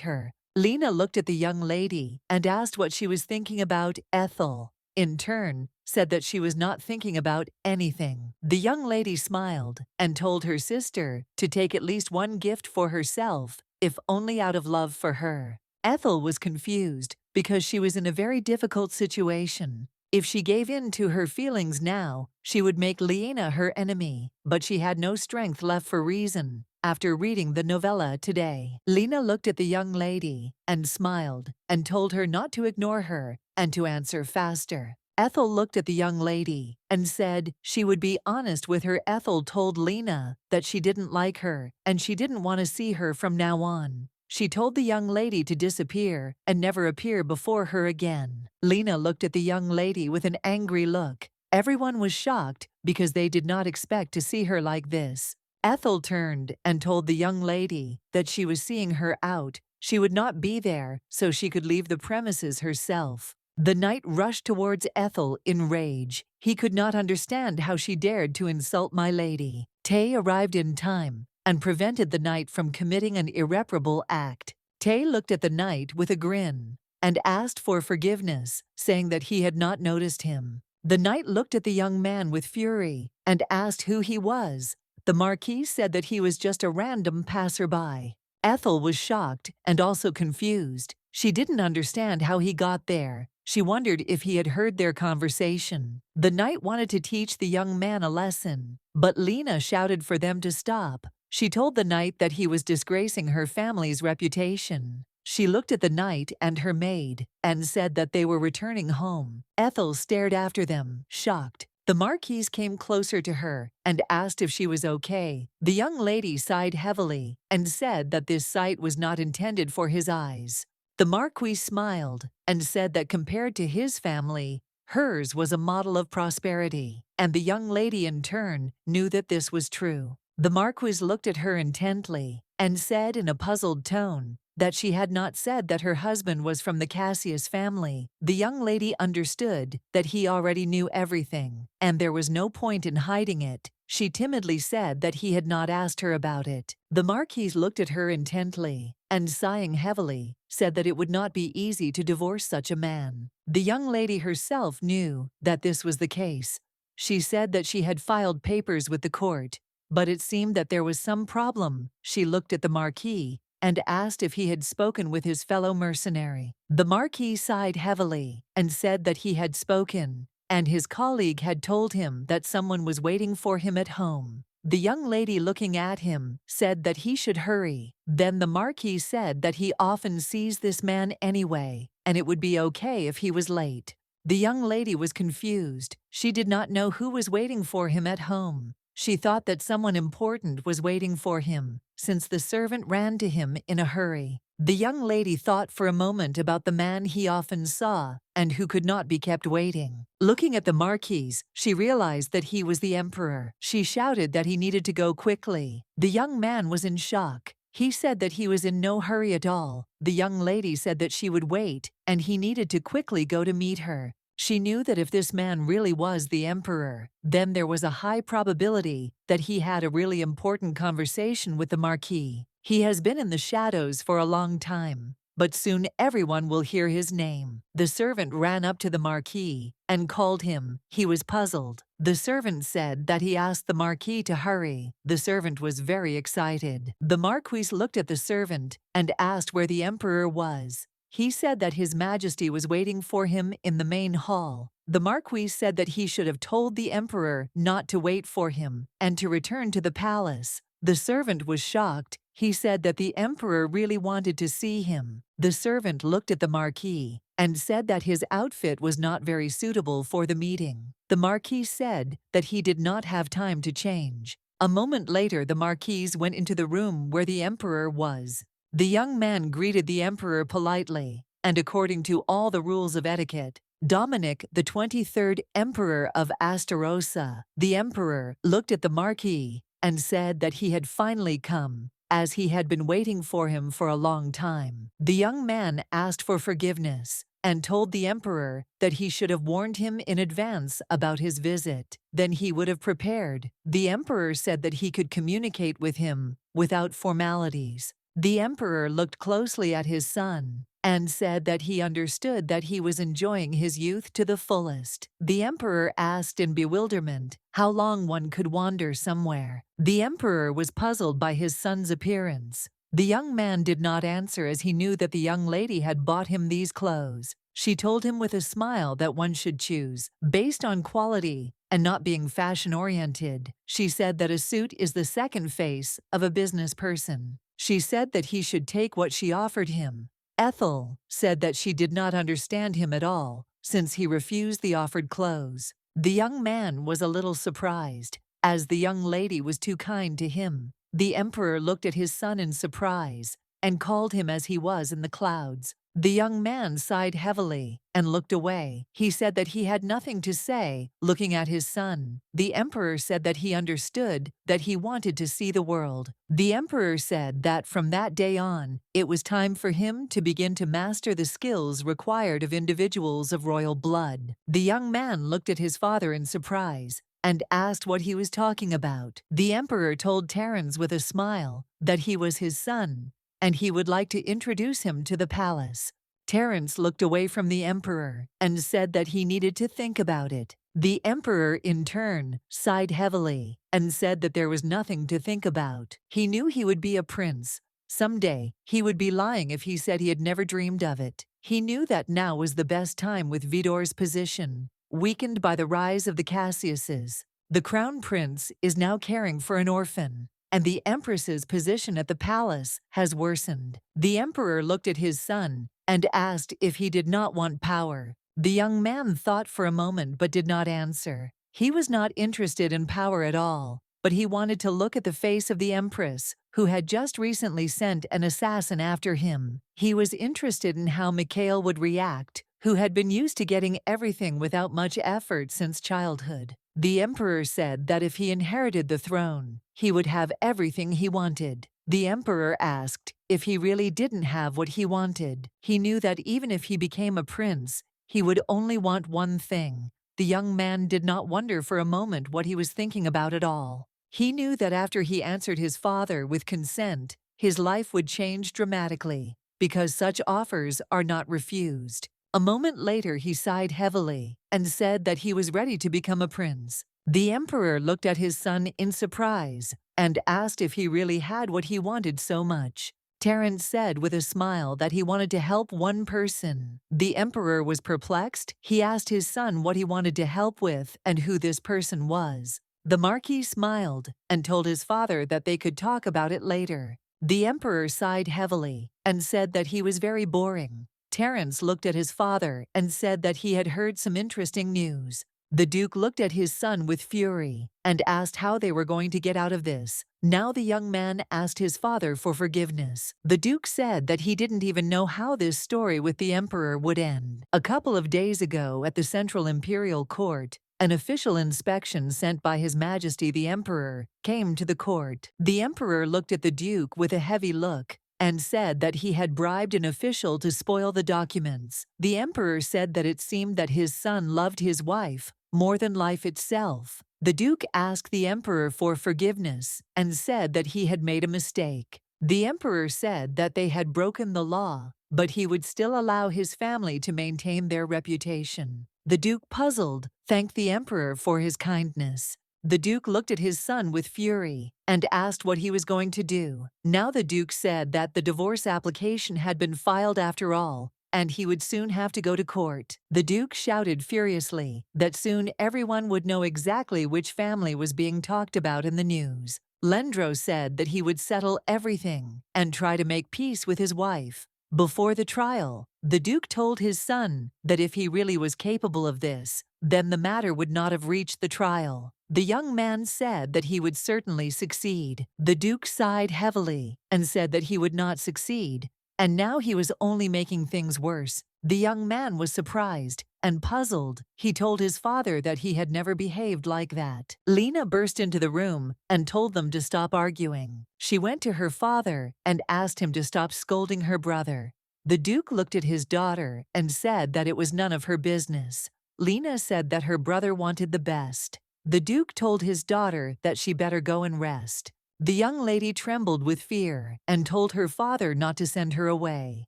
her. Lena looked at the young lady and asked what she was thinking about Ethel. in turn, said that she was not thinking about anything. The young lady smiled and told her sister to take at least one gift for herself, if only out of love for her. Ethel was confused because she was in a very difficult situation. If she gave in to her feelings now, she would make Lena her enemy, but she had no strength left for reason. After reading the novella today, Lena looked at the young lady and smiled and told her not to ignore her and to answer faster. Ethel looked at the young lady and said she would be honest with her. Ethel told Lena that she didn't like her and she didn't want to see her from now on. She told the young lady to disappear and never appear before her again. Lena looked at the young lady with an angry look. Everyone was shocked because they did not expect to see her like this. Ethel turned and told the young lady that she was seeing her out. She would not be there, so she could leave the premises herself. The knight rushed towards Ethel in rage. He could not understand how she dared to insult my lady. Tay arrived in time and prevented the knight from committing an irreparable act. Tay looked at the knight with a grin and asked for forgiveness, saying that he had not noticed him. The knight looked at the young man with fury and asked who he was. The Marquis said that he was just a random passerby. Ethel was shocked and also confused. She didn't understand how he got there. She wondered if he had heard their conversation. The knight wanted to teach the young man a lesson, but Lena shouted for them to stop. She told the knight that he was disgracing her family's reputation. She looked at the knight and her maid and said that they were returning home. Ethel stared after them, shocked. The Marquise came closer to her and asked if she was okay. The young lady sighed heavily and said that this sight was not intended for his eyes. The Marquis smiled and said that compared to his family, hers was a model of prosperity, and the young lady in turn knew that this was true. The Marquis looked at her intently and said in a puzzled tone that she had not said that her husband was from the Cassius family. The young lady understood that he already knew everything, and there was no point in hiding it. She timidly said that he had not asked her about it. The Marquis looked at her intently and, sighing heavily, said that it would not be easy to divorce such a man. The young lady herself knew that this was the case. She said that she had filed papers with the court, but it seemed that there was some problem. She looked at the Marquis and asked if he had spoken with his fellow mercenary. The Marquis sighed heavily and said that he had spoken, and his colleague had told him that someone was waiting for him at home. The young lady, looking at him, said that he should hurry. Then the Marquis said that he often sees this man anyway, and it would be okay if he was late. The young lady was confused. She did not know who was waiting for him at home. She thought that someone important was waiting for him, since the servant ran to him in a hurry. The young lady thought for a moment about the man he often saw and who could not be kept waiting. Looking at the Marquis, she realized that he was the Emperor. She shouted that he needed to go quickly. The young man was in shock. He said that he was in no hurry at all. The young lady said that she would wait, and he needed to quickly go to meet her. She knew that if this man really was the Emperor, then there was a high probability that he had a really important conversation with the Marquis. He has been in the shadows for a long time, but soon everyone will hear his name. The servant ran up to the Marquis and called him. He was puzzled. The servant said that he asked the Marquis to hurry. The servant was very excited. The Marquis looked at the servant and asked where the Emperor was. He said that His Majesty was waiting for him in the main hall. The Marquis said that he should have told the Emperor not to wait for him and to return to the palace. The servant was shocked. He said that the Emperor really wanted to see him. The servant looked at the Marquis and said that his outfit was not very suitable for the meeting. The Marquis said that he did not have time to change. A moment later, the Marquis went into the room where the Emperor was. The young man greeted the Emperor politely, and according to all the rules of etiquette, Dominic, the 23rd Emperor of Astarossa, the Emperor, looked at the Marquis and said that he had finally come, as he had been waiting for him for a long time. The young man asked for forgiveness and told the Emperor that he should have warned him in advance about his visit. Then he would have prepared. The Emperor said that he could communicate with him without formalities. The Emperor looked closely at his son and said that he understood that he was enjoying his youth to the fullest. The emperor asked in bewilderment how long one could wander somewhere. The emperor was puzzled by his son's appearance. The young man did not answer as he knew that the young lady had bought him these clothes. She told him with a smile that one should choose based on quality and not being fashion-oriented. She said that a suit is the second face of a business person. She said that he should take what she offered him. Ethel said that she did not understand him at all, since he refused the offered clothes. The young man was a little surprised, as the young lady was too kind to him. The emperor looked at his son in surprise and called him as he was in the clouds. The young man sighed heavily and looked away. He said that he had nothing to say, looking at his son. The emperor said that he understood that he wanted to see the world. The emperor said that from that day on, it was time for him to begin to master the skills required of individuals of royal blood. The young man looked at his father in surprise and asked what he was talking about. The emperor told Terence with a smile that he was his son, and he would like to introduce him to the palace. Terence looked away from the emperor and said that he needed to think about it. The emperor, in turn, sighed heavily and said that there was nothing to think about. He knew he would be a prince. Someday, he would be lying if he said he had never dreamed of it. He knew that now was the best time with Vidor's position, weakened by the rise of the Cassiuses. The crown prince is now caring for an orphan, and the empress's position at the palace has worsened. The emperor looked at his son and asked if he did not want power. The young man thought for a moment but did not answer. He was not interested in power at all, but he wanted to look at the face of the empress, who had just recently sent an assassin after him. He was interested in how Mikhail would react, who had been used to getting everything without much effort since childhood. The emperor said that if he inherited the throne, he would have everything he wanted. The emperor asked if he really didn't have what he wanted. He knew that even if he became a prince, he would only want one thing. The young man did not wonder for a moment what he was thinking about at all. He knew that after he answered his father with consent, his life would change dramatically, because such offers are not refused. A moment later he sighed heavily and said that he was ready to become a prince. The emperor looked at his son in surprise and asked if he really had what he wanted so much. Terence said with a smile that he wanted to help one person. The emperor was perplexed. He asked his son what he wanted to help with and who this person was. The Marquis smiled and told his father that they could talk about it later. The emperor sighed heavily and said that he was very boring. Terence looked at his father and said that he had heard some interesting news. The Duke looked at his son with fury and asked how they were going to get out of this. Now the young man asked his father for forgiveness. The Duke said that he didn't even know how this story with the Emperor would end. A couple of days ago at the Central Imperial Court, an official inspection sent by His Majesty the Emperor came to the court. The Emperor looked at the Duke with a heavy look and said that he had bribed an official to spoil the documents. The emperor said that it seemed that his son loved his wife more than life itself. The Duke asked the emperor for forgiveness and said that he had made a mistake. The emperor said that they had broken the law, but he would still allow his family to maintain their reputation. The Duke, puzzled, thanked the emperor for his kindness. The Duke looked at his son with fury and asked what he was going to do. Now the Duke said that the divorce application had been filed after all, and he would soon have to go to court. The Duke shouted furiously that soon everyone would know exactly which family was being talked about in the news. Lendro said that he would settle everything and try to make peace with his wife. Before the trial, the Duke told his son that if he really was capable of this, then the matter would not have reached the trial. The young man said that he would certainly succeed. The Duke sighed heavily and said that he would not succeed, and now he was only making things worse. The young man was surprised and puzzled. He told his father that he had never behaved like that. Lena burst into the room and told them to stop arguing. She went to her father and asked him to stop scolding her brother. The Duke looked at his daughter and said that it was none of her business. Lena said that her brother wanted the best. The Duke told his daughter that she better go and rest. The young lady trembled with fear and told her father not to send her away.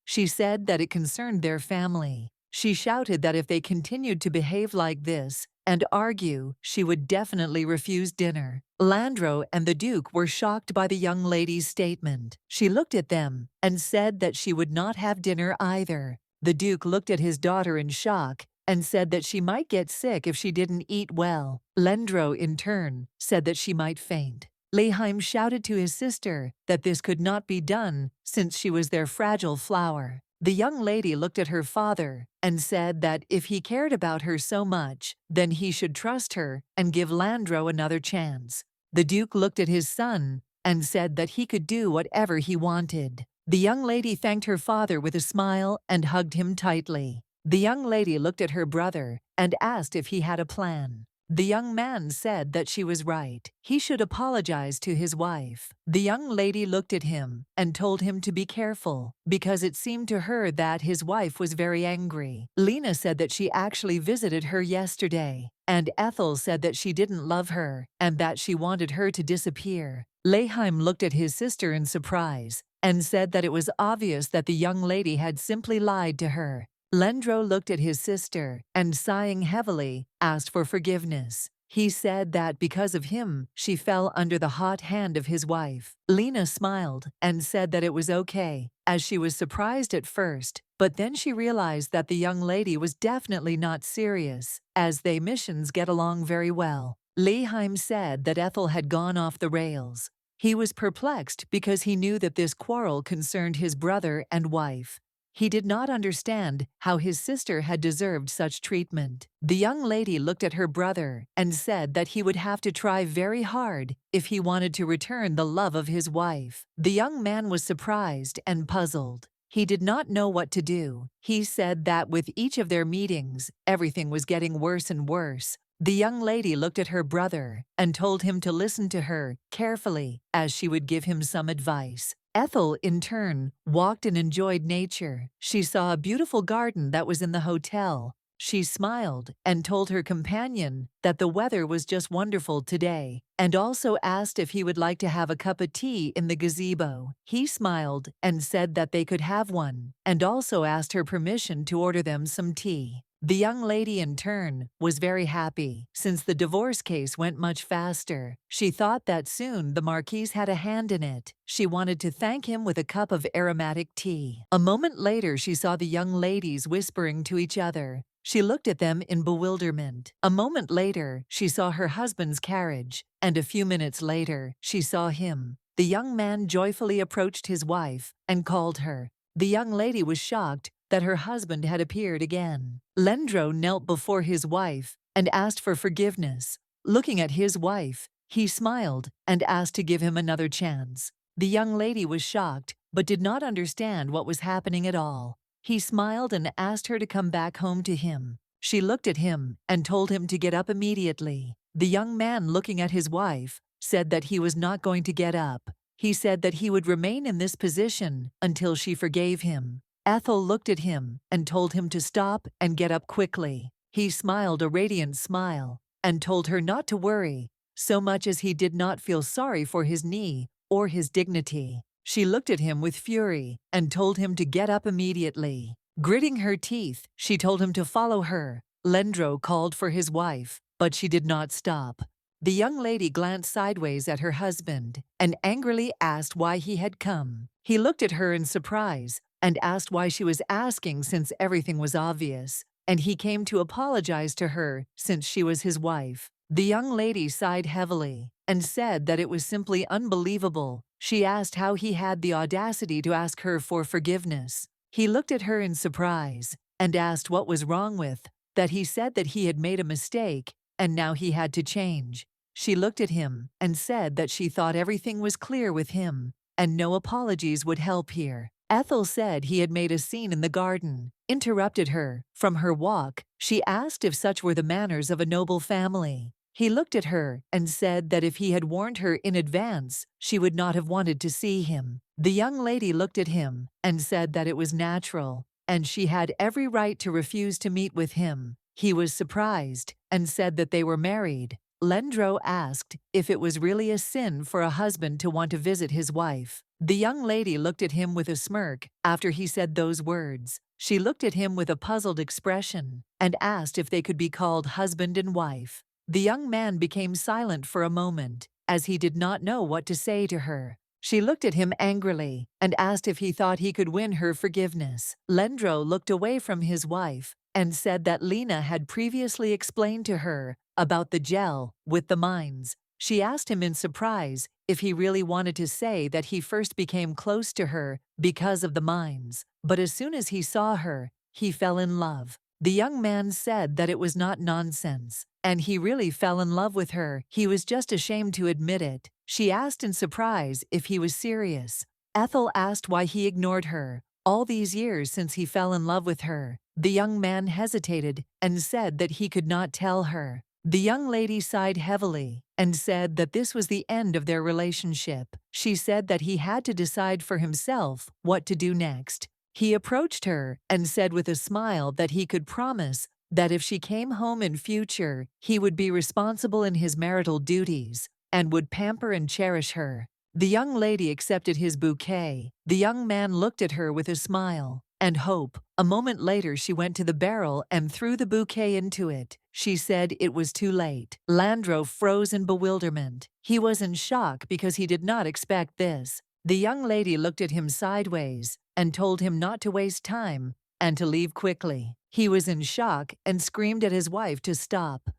She said that it concerned their family. She shouted that if they continued to behave like this and argue, she would definitely refuse dinner. Landro and the Duke were shocked by the young lady's statement. She looked at them and said that she would not have dinner either. The Duke looked at his daughter in shock and said that she might get sick if she didn't eat well. Landro, in turn, said that she might faint. Leheim shouted to his sister that this could not be done since she was their fragile flower. The young lady looked at her father and said that if he cared about her so much, then he should trust her and give Landro another chance. The Duke looked at his son and said that he could do whatever he wanted. The young lady thanked her father with a smile and hugged him tightly. The young lady looked at her brother and asked if he had a plan. The young man said that she was right. He should apologize to his wife. The young lady looked at him and told him to be careful because it seemed to her that his wife was very angry. Lena said that she actually visited her yesterday, and Ethel said that she didn't love her and that she wanted her to disappear. Leheim looked at his sister in surprise and said that it was obvious that the young lady had simply lied to her. Landro looked at his sister and, sighing heavily, asked for forgiveness. He said that because of him, she fell under the hot hand of his wife. Lena smiled and said that it was okay, as she was surprised at first, but then she realized that the young lady was definitely not serious, as they missions get along very well. Leheim said that Ethel had gone off the rails. He was perplexed because he knew that this quarrel concerned his brother and wife. He did not understand how his sister had deserved such treatment. The young lady looked at her brother and said that he would have to try very hard if he wanted to return the love of his wife. The young man was surprised and puzzled. He did not know what to do. He said that with each of their meetings, everything was getting worse and worse. The young lady looked at her brother and told him to listen to her carefully as she would give him some advice. Ethel, in turn, walked and enjoyed nature. She saw a beautiful garden that was in the hotel. She smiled and told her companion that the weather was just wonderful today, and also asked if he would like to have a cup of tea in the gazebo. He smiled and said that they could have one, and also asked her permission to order them some tea. The young lady, in turn, was very happy, since the divorce case went much faster. She thought that soon the Marquise had a hand in it. She wanted to thank him with a cup of aromatic tea. A moment later, she saw the young ladies whispering to each other. She looked at them in bewilderment. A moment later, she saw her husband's carriage, and a few minutes later, she saw him. The young man joyfully approached his wife and called her. The young lady was shocked that her husband had appeared again. Landro knelt before his wife and asked for forgiveness. Looking at his wife, he smiled and asked to give him another chance. The young lady was shocked but did not understand what was happening at all. He smiled and asked her to come back home to him. She looked at him and told him to get up immediately. The young man, looking at his wife, said that he was not going to get up. He said that he would remain in this position until she forgave him. Ethel looked at him and told him to stop and get up quickly. He smiled a radiant smile and told her not to worry, so much as he did not feel sorry for his knee or his dignity. She looked at him with fury and told him to get up immediately. Gritting her teeth, she told him to follow her. Landro called for his wife, but she did not stop. The young lady glanced sideways at her husband and angrily asked why he had come. He looked at her in surprise and asked why she was asking since everything was obvious, and he came to apologize to her since she was his wife. The young lady sighed heavily and said that it was simply unbelievable. She asked how he had the audacity to ask her for forgiveness. He looked at her in surprise and asked what was wrong with that. He said that he had made a mistake and now he had to change. She looked at him and said that she thought everything was clear with him and no apologies would help here. Ethel said he had made a scene in the garden, interrupted her from her walk. She asked if such were the manners of a noble family. He looked at her and said that if he had warned her in advance, she would not have wanted to see him. The young lady looked at him and said that it was natural, and she had every right to refuse to meet with him. He was surprised and said that they were married. Landro asked if it was really a sin for a husband to want to visit his wife. The young lady looked at him with a smirk after he said those words. She looked at him with a puzzled expression and asked if they could be called husband and wife. The young man became silent for a moment, as he did not know what to say to her. She looked at him angrily and asked if he thought he could win her forgiveness. Landro looked away from his wife and said that Lena had previously explained to her about the gel with the mines. She asked him in surprise if he really wanted to say that he first became close to her because of the mines. But as soon as he saw her, he fell in love. The young man said that it was not nonsense, and he really fell in love with her. He was just ashamed to admit it. She asked in surprise if he was serious. Ethel asked why he ignored her all these years since he fell in love with her. The young man hesitated and said that he could not tell her. The young lady sighed heavily and said that this was the end of their relationship. She said that he had to decide for himself what to do next. He approached her and said with a smile that he could promise that if she came home in future, he would be responsible in his marital duties and would pamper and cherish her. The young lady accepted his bouquet. The young man looked at her with a smile and hope. A moment later, she went to the barrel and threw the bouquet into it. She said it was too late. Landro froze in bewilderment. He was in shock because he did not expect this. The young lady looked at him sideways and told him not to waste time and to leave quickly. He was in shock and screamed at his wife to stop.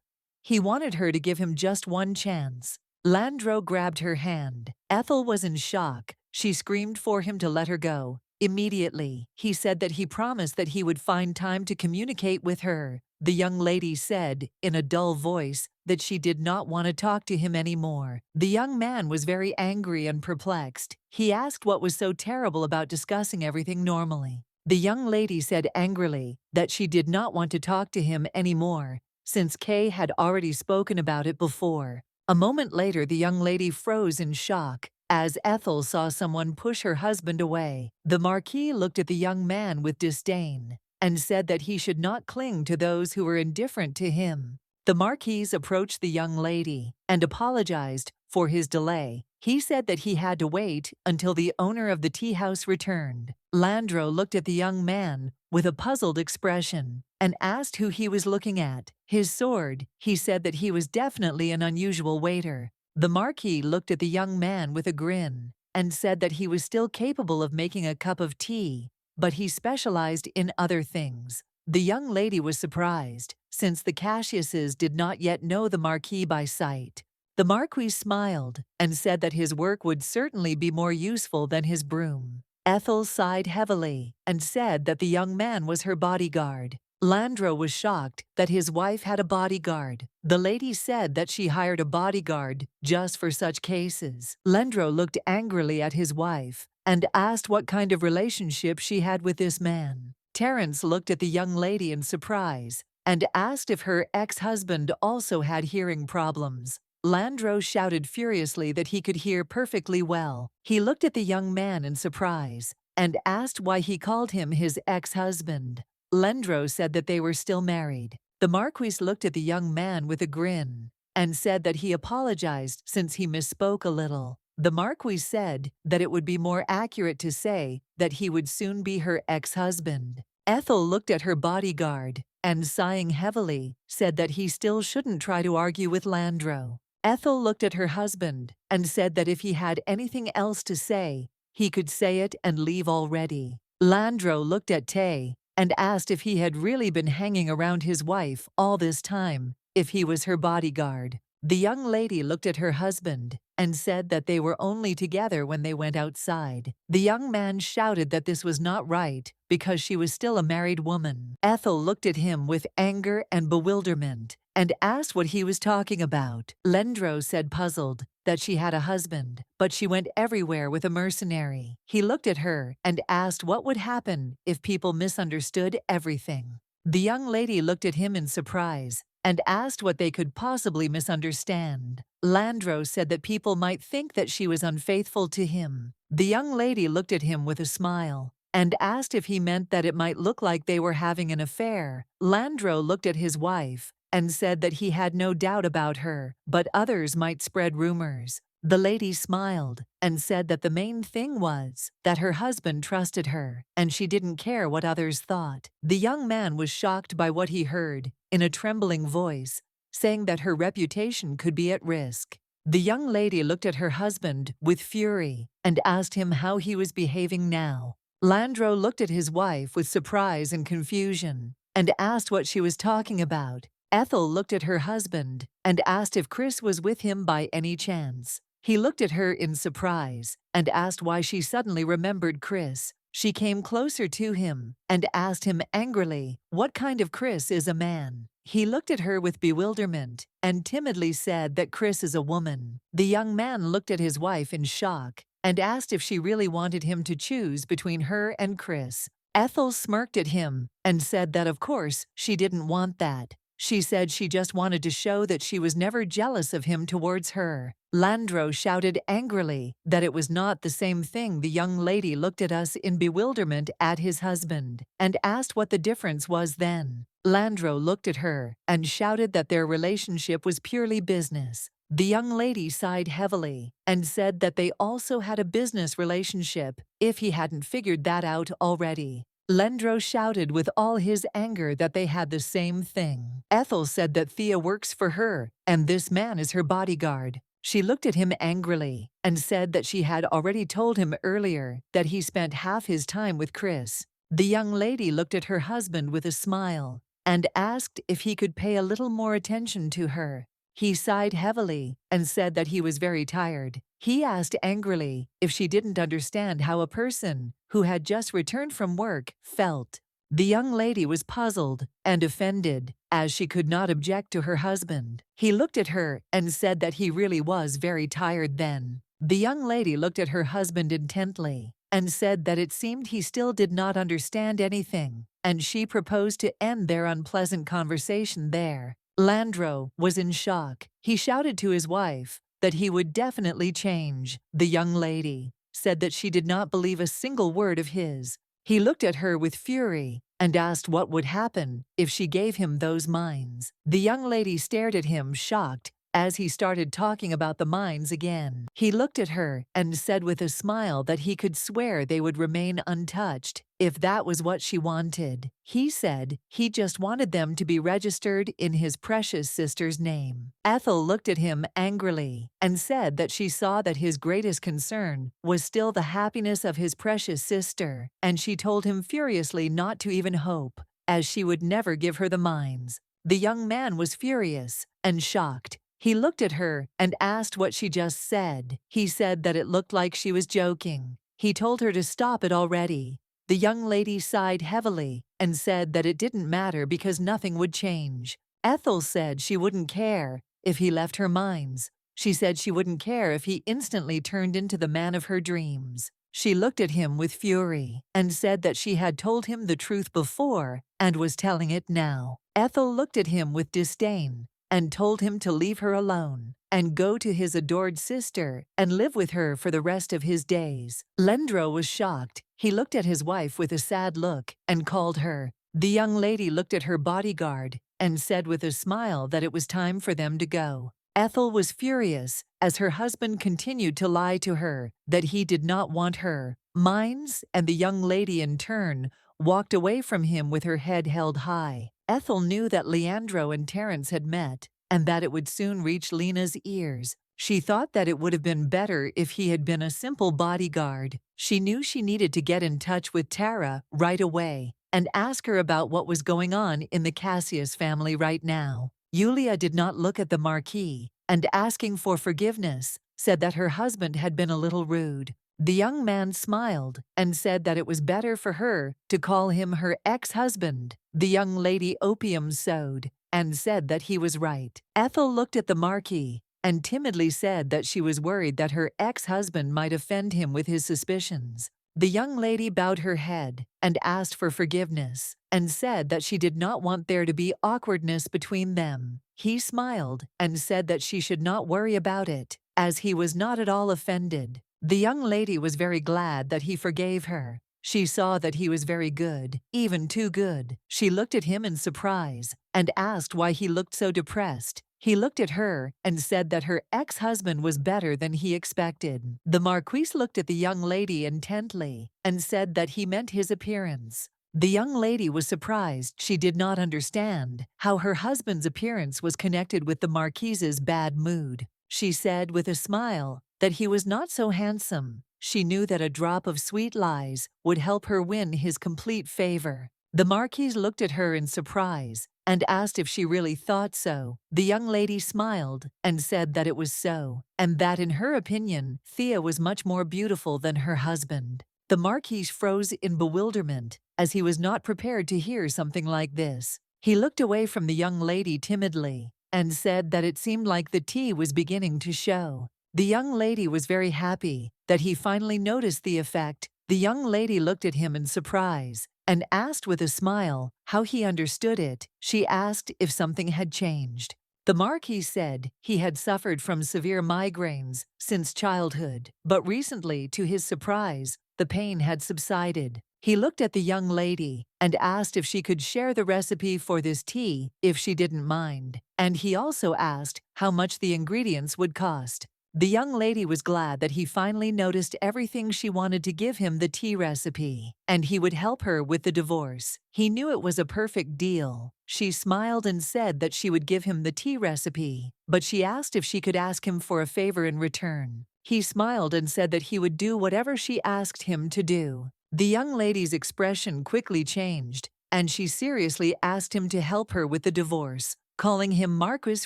He wanted her to give him just one chance. Landro grabbed her hand. Ethel was in shock. She screamed for him to let her go. Immediately, he said that he promised that he would find time to communicate with her. The young lady said, in a dull voice, that she did not want to talk to him anymore. The young man was very angry and perplexed. He asked what was so terrible about discussing everything normally. The young lady said angrily that she did not want to talk to him anymore, since Kay had already spoken about it before. A moment later, the young lady froze in shock as Ethel saw someone push her husband away. The Marquis looked at the young man with disdain and said that he should not cling to those who were indifferent to him. The Marquis approached the young lady and apologized for his delay. He said that he had to wait until the owner of the tea house returned. Landro looked at the young man with a puzzled expression and asked who he was looking at. His sword. He said that he was definitely an unusual waiter. The Marquis looked at the young man with a grin and said that he was still capable of making a cup of tea, but he specialized in other things. The young lady was surprised, since the Cassiuses did not yet know the Marquis by sight. The Marquis smiled and said that his work would certainly be more useful than his broom. Ethel sighed heavily and said that the young man was her bodyguard. Landro was shocked that his wife had a bodyguard. The lady said that she hired a bodyguard just for such cases. Landro looked angrily at his wife and asked what kind of relationship she had with this man. Terence looked at the young lady in surprise and asked if her ex-husband also had hearing problems. Landro shouted furiously that he could hear perfectly well. He looked at the young man in surprise and asked why he called him his ex-husband. Landro said that they were still married. The Marquis looked at the young man with a grin and said that he apologized since he misspoke a little. The Marquis said that it would be more accurate to say that he would soon be her ex-husband. Ethel looked at her bodyguard and, sighing heavily, said that he still shouldn't try to argue with Landro. Ethel looked at her husband and said that if he had anything else to say, he could say it and leave already. Landro looked at Tay and asked if he had really been hanging around his wife all this time, if he was her bodyguard. The young lady looked at her husband and said that they were only together when they went outside. The young man shouted that this was not right because she was still a married woman. Ethel looked at him with anger and bewilderment and asked what he was talking about. Landro said, puzzled, that she had a husband, but she went everywhere with a mercenary. He looked at her and asked what would happen if people misunderstood everything. The young lady looked at him in surprise and asked what they could possibly misunderstand. Landro said that people might think that she was unfaithful to him. The young lady looked at him with a smile and asked if he meant that it might look like they were having an affair. Landro looked at his wife and said that he had no doubt about her, but others might spread rumors. The lady smiled and said that the main thing was that her husband trusted her and she didn't care what others thought. The young man was shocked by what he heard, in a trembling voice, saying that her reputation could be at risk. The young lady looked at her husband with fury and asked him how he was behaving now. Landro looked at his wife with surprise and confusion and asked what she was talking about. Ethel looked at her husband and asked if Chris was with him by any chance. He looked at her in surprise and asked why she suddenly remembered Chris. She came closer to him and asked him angrily, "What kind of Chris is a man?" He looked at her with bewilderment and timidly said that Chris is a woman. The young man looked at his wife in shock and asked if she really wanted him to choose between her and Chris. Ethel smirked at him and said that of course she didn't want that. She said she just wanted to show that she was never jealous of him towards her. Landro shouted angrily that it was not the same thing. The young lady looked at us in bewilderment at his husband and asked what the difference was then. Landro looked at her and shouted that their relationship was purely business. The young lady sighed heavily and said that they also had a business relationship, if he hadn't figured that out already. Landro shouted with all his anger that they had the same thing. Ethel said that Thea works for her and this man is her bodyguard. She looked at him angrily and said that she had already told him earlier that he spent half his time with Chris. The young lady looked at her husband with a smile and asked if he could pay a little more attention to her. He sighed heavily and said that he was very tired. He asked angrily if she didn't understand how a person who had just returned from work felt. The young lady was puzzled and offended, as she could not object to her husband. He looked at her and said that he really was very tired then. The young lady looked at her husband intently and said that it seemed he still did not understand anything, and she proposed to end their unpleasant conversation there. Landro was in shock. He shouted to his wife that he would definitely change. The young lady said that she did not believe a single word of his. He looked at her with fury and asked what would happen if she gave him those mines. The young lady stared at him, shocked, as he started talking about the mines again. He looked at her and said with a smile that he could swear they would remain untouched if that was what she wanted. He said he just wanted them to be registered in his precious sister's name. Ethel looked at him angrily and said that she saw that his greatest concern was still the happiness of his precious sister, and she told him furiously not to even hope, as she would never give her the mines. The young man was furious and shocked. He looked at her and asked what she just said. He said that it looked like she was joking. He told her to stop it already. The young lady sighed heavily and said that it didn't matter because nothing would change. Ethel said she wouldn't care if he left her mines. She said she wouldn't care if he instantly turned into the man of her dreams. She looked at him with fury and said that she had told him the truth before and was telling it now. Ethel looked at him with disdain and told him to leave her alone and go to his adored sister and live with her for the rest of his days. Landro was shocked. He looked at his wife with a sad look and called her. The young lady looked at her bodyguard and said with a smile that it was time for them to go. Ethel was furious as her husband continued to lie to her that he did not want her mines, and the young lady in turn walked away from him with her head held high. Ethel knew that Leandro and Terence had met and that it would soon reach Lena's ears. She thought that it would have been better if he had been a simple bodyguard. She knew she needed to get in touch with Tara right away and ask her about what was going on in the Cassius family right now. Yulia did not look at the marquee and, asking for forgiveness, said that her husband had been a little rude. The young man smiled and said that it was better for her to call him her ex-husband. The young lady opium sewed and said that he was right. Ethel looked at the marquis and timidly said that she was worried that her ex-husband might offend him with his suspicions. The young lady bowed her head and asked for forgiveness and said that she did not want there to be awkwardness between them. He smiled and said that she should not worry about it, as he was not at all offended. The young lady was very glad that he forgave her She saw that he was very good, even too good. She looked at him in surprise and asked why he looked so depressed. He looked at her and said that her ex-husband was better than he expected. The Marquise looked at the young lady intently and said that he meant his appearance. The young lady was surprised. She did not understand how her husband's appearance was connected with the Marquise's bad mood. She said with a smile that he was not so handsome. She knew that a drop of sweet lies would help her win his complete favor. The Marquise looked at her in surprise and asked if she really thought so. The young lady smiled and said that it was so, and that in her opinion, Thea was much more beautiful than her husband. The Marquise froze in bewilderment, as he was not prepared to hear something like this. He looked away from the young lady timidly and said that it seemed like the tea was beginning to show. The young lady was very happy that he finally noticed the effect. The young lady looked at him in surprise and asked with a smile how he understood it. She asked if something had changed. The Marquis said he had suffered from severe migraines since childhood, but recently, to his surprise, the pain had subsided. He looked at the young lady and asked if she could share the recipe for this tea if she didn't mind, and he also asked how much the ingredients would cost. The young lady was glad that he finally noticed everything. She wanted to give him the tea recipe, and he would help her with the divorce. He knew it was a perfect deal. She smiled and said that she would give him the tea recipe, but she asked if she could ask him for a favor in return. He smiled and said that he would do whatever she asked him to do. The young lady's expression quickly changed, and she seriously asked him to help her with the divorce, calling him Marquis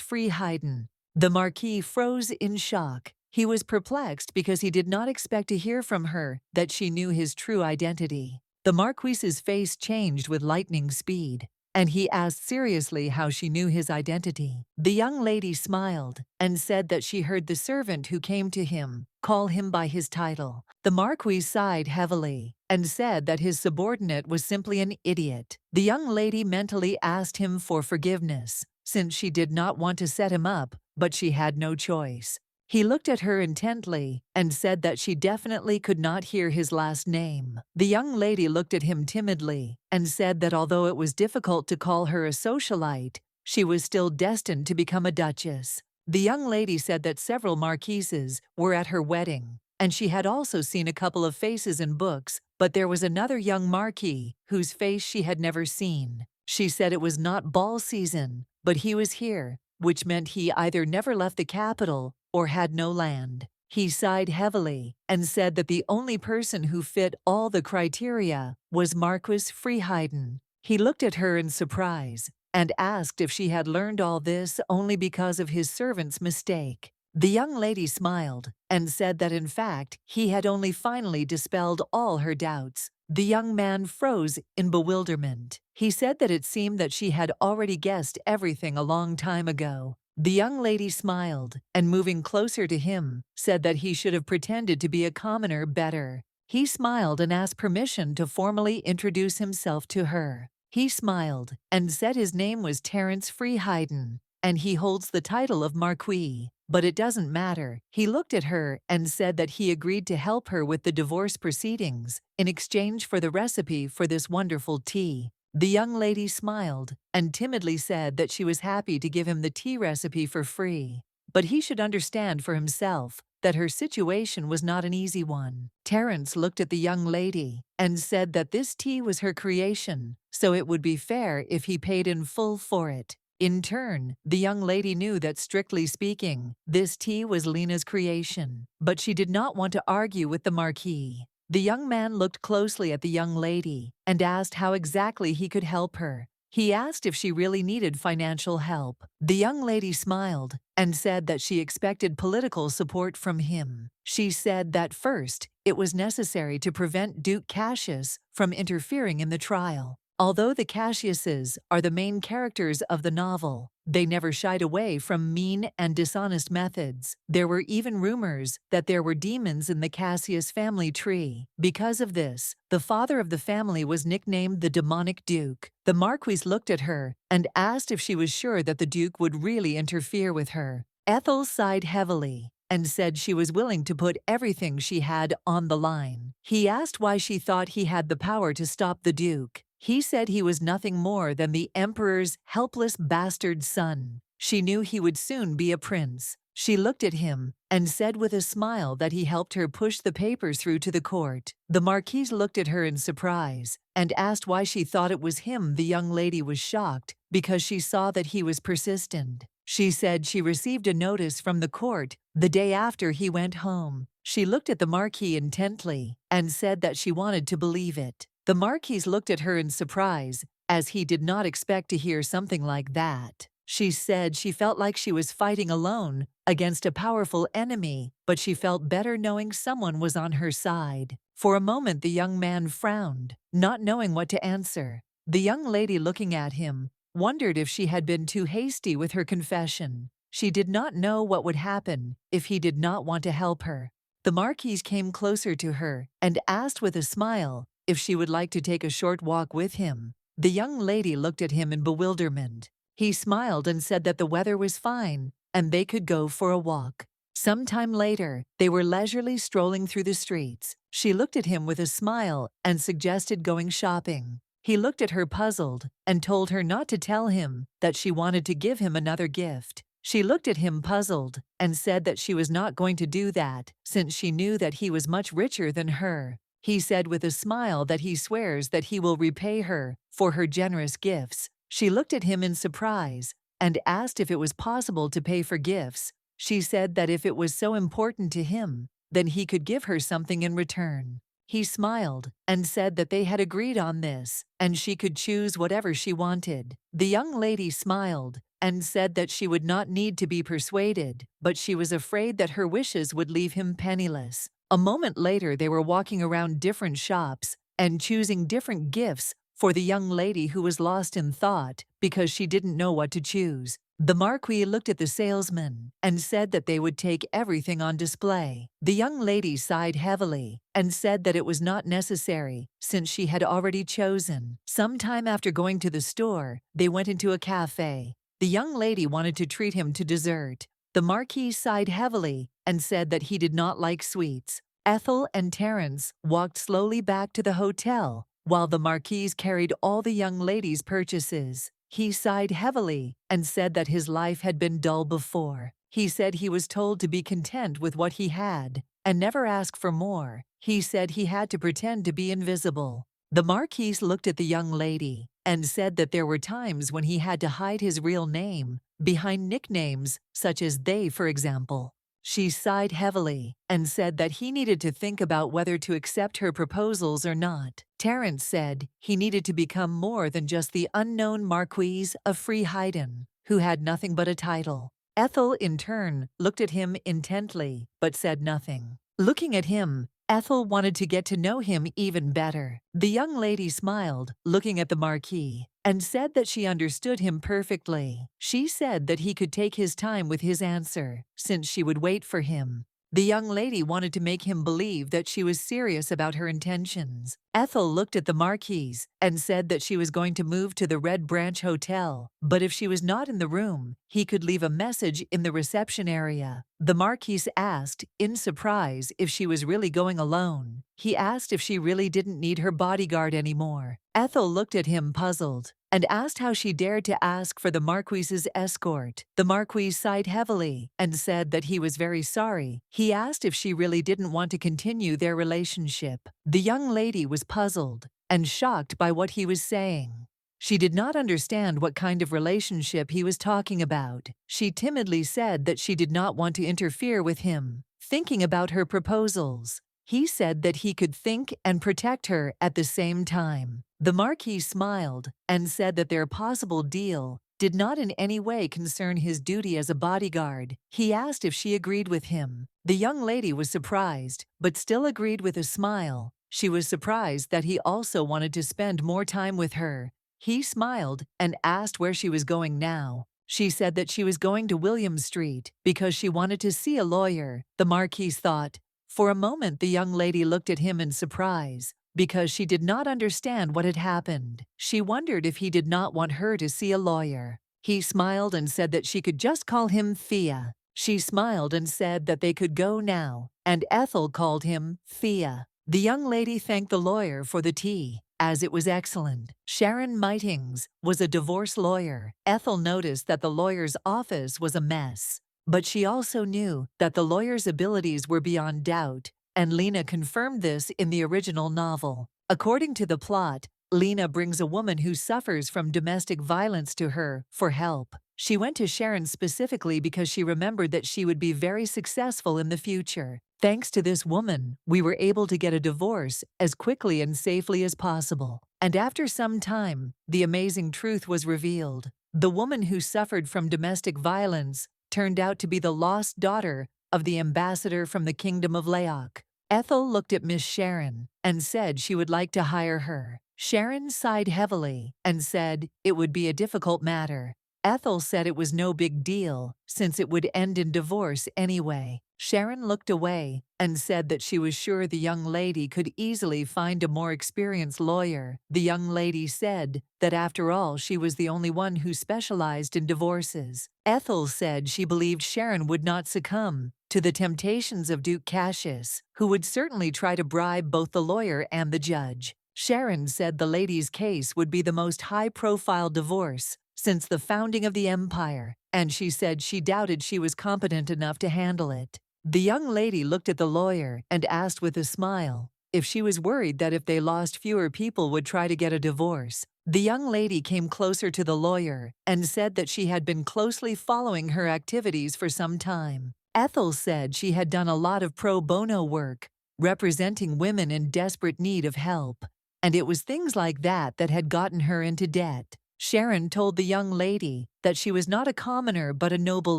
Friedheiden. The Marquis froze in shock. He was perplexed because he did not expect to hear from her that she knew his true identity. The Marquis's face changed with lightning speed, and he asked seriously how she knew his identity. The young lady smiled and said that she heard the servant who came to him call him by his title. The Marquis sighed heavily and said that his subordinate was simply an idiot. The young lady mentally asked him for forgiveness, since she did not want to set him up, but she had no choice. He looked at her intently and said that she definitely could not hear his last name. The young lady looked at him timidly and said that although it was difficult to call her a socialite, she was still destined to become a duchess. The young lady said that several marquises were at her wedding, and she had also seen a couple of faces in books, but there was another young marquis whose face she had never seen. She said it was not ball season, but he was here, which meant he either never left the capital or had no land. He sighed heavily and said that the only person who fit all the criteria was Marquis Friedheiden. He looked at her in surprise and asked if she had learned all this only because of his servant's mistake. The young lady smiled and said that in fact he had only finally dispelled all her doubts. The young man froze in bewilderment. He said that it seemed that she had already guessed everything a long time ago. The young lady smiled and, moving closer to him, said that he should have pretended to be a commoner better. He smiled and asked permission to formally introduce himself to her. He smiled and said his name was Terence Friedheiden, and he holds the title of Marquis. But it doesn't matter. He looked at her and said that he agreed to help her with the divorce proceedings in exchange for the recipe for this wonderful tea. The young lady smiled and timidly said that she was happy to give him the tea recipe for free, but he should understand for himself that her situation was not an easy one. Terence looked at the young lady and said that this tea was her creation, so it would be fair if he paid in full for it. In turn, the young lady knew that, strictly speaking, this tea was Lena's creation, but she did not want to argue with the Marquis. The young man looked closely at the young lady and asked how exactly he could help her. He asked if she really needed financial help. The young lady smiled and said that she expected political support from him. She said that first, it was necessary to prevent Duke Cassius from interfering in the trial. Although the Cassiuses are the main characters of the novel, they never shied away from mean and dishonest methods. There were even rumors that there were demons in the Cassius family tree. Because of this, the father of the family was nicknamed the Demonic Duke. The Marquis looked at her and asked if she was sure that the Duke would really interfere with her. Ethel sighed heavily and said she was willing to put everything she had on the line. He asked why she thought he had the power to stop the Duke. He said he was nothing more than the Emperor's helpless bastard son. She knew he would soon be a prince. She looked at him and said with a smile that he helped her push the papers through to the court. The Marquise looked at her in surprise and asked why she thought it was him. The young lady was shocked because she saw that he was persistent. She said she received a notice from the court the day after he went home. She looked at the Marquis intently and said that she wanted to believe it. The Marquise looked at her in surprise, as he did not expect to hear something like that. She said she felt like she was fighting alone against a powerful enemy, but she felt better knowing someone was on her side. For a moment the young man frowned, not knowing what to answer. The young lady, looking at him, wondered if she had been too hasty with her confession. She did not know what would happen if he did not want to help her. The Marquise came closer to her and asked with a smile if she would like to take a short walk with him. The young lady looked at him in bewilderment. He smiled and said that the weather was fine and they could go for a walk. Some time later, they were leisurely strolling through the streets. She looked at him with a smile and suggested going shopping. He looked at her puzzled and told her not to tell him that she wanted to give him another gift. She looked at him puzzled and said that she was not going to do that since she knew that he was much richer than her. He said with a smile that he swears that he will repay her for her generous gifts. She looked at him in surprise and asked if it was possible to pay for gifts. She said that if it was so important to him, then he could give her something in return. He smiled and said that they had agreed on this and she could choose whatever she wanted. The young lady smiled and said that she would not need to be persuaded, but she was afraid that her wishes would leave him penniless. A moment later they were walking around different shops and choosing different gifts for the young lady, who was lost in thought because she didn't know what to choose. The Marquis looked at the salesman and said that they would take everything on display. The young lady sighed heavily and said that it was not necessary since she had already chosen. Some time after going to the store, they went into a cafe. The young lady wanted to treat him to dessert. The Marquis sighed heavily and said that he did not like sweets. Ethel and Terence walked slowly back to the hotel while the Marquis carried all the young lady's purchases. He sighed heavily and said that his life had been dull before. He said he was told to be content with what he had and never ask for more. He said he had to pretend to be invisible. The Marquis looked at the young lady and said that there were times when he had to hide his real name behind nicknames, such as they, for example. She sighed heavily and said that he needed to think about whether to accept her proposals or not. Terence said he needed to become more than just the unknown Marquis of Freeheiden, who had nothing but a title. Ethel, in turn, looked at him intently, but said nothing. Looking at him, Ethel wanted to get to know him even better. The young lady smiled, looking at the Marquis, and said that she understood him perfectly. She said that he could take his time with his answer, since she would wait for him. The young lady wanted to make him believe that she was serious about her intentions. Ethel looked at the Marquise and said that she was going to move to the Red Branch Hotel, but if she was not in the room, he could leave a message in the reception area. The Marquise asked, in surprise, if she was really going alone. He asked if she really didn't need her bodyguard anymore. Ethel looked at him puzzled and asked how she dared to ask for the Marquise's escort. The Marquis sighed heavily and said that he was very sorry. He asked if she really didn't want to continue their relationship. The young lady was puzzled and shocked by what he was saying. She did not understand what kind of relationship he was talking about. She timidly said that she did not want to interfere with him, thinking about her proposals. He said that he could think and protect her at the same time. The Marquis smiled and said that their possible deal did not in any way concern his duty as a bodyguard. He asked if she agreed with him. The young lady was surprised, but still agreed with a smile. She was surprised that he also wanted to spend more time with her. He smiled and asked where she was going now. She said that she was going to William Street because she wanted to see a lawyer. The Marquis thought. For a moment the young lady looked at him in surprise, because she did not understand what had happened. She wondered if he did not want her to see a lawyer. He smiled and said that she could just call him Thea. She smiled and said that they could go now, and Ethel called him Thea. The young lady thanked the lawyer for the tea, as it was excellent. Sharon Meitings was a divorce lawyer. Ethel noticed that the lawyer's office was a mess, but she also knew that the lawyer's abilities were beyond doubt, and Lena confirmed this in the original novel. According to the plot, Lena brings a woman who suffers from domestic violence to her for help. She went to Sharon specifically because she remembered that she would be very successful in the future. Thanks to this woman, we were able to get a divorce as quickly and safely as possible. And after some time, the amazing truth was revealed. The woman who suffered from domestic violence turned out to be the lost daughter of the ambassador from the Kingdom of Laok. Ethel looked at Miss Sharon and said she would like to hire her. Sharon sighed heavily and said it would be a difficult matter. Ethel said it was no big deal, since it would end in divorce anyway. Sharon looked away and said that she was sure the young lady could easily find a more experienced lawyer. The young lady said that after all she was the only one who specialized in divorces. Ethel said she believed Sharon would not succumb to the temptations of Duke Cassius, who would certainly try to bribe both the lawyer and the judge. Sharon said the lady's case would be the most high-profile divorce since the founding of the empire, and she said she doubted she was competent enough to handle it. The young lady looked at the lawyer and asked with a smile if she was worried that if they lost, fewer people would try to get a divorce. The young lady came closer to the lawyer and said that she had been closely following her activities for some time. Ethel said she had done a lot of pro bono work, representing women in desperate need of help, and it was things like that that had gotten her into debt. Sharon told the young lady that she was not a commoner but a noble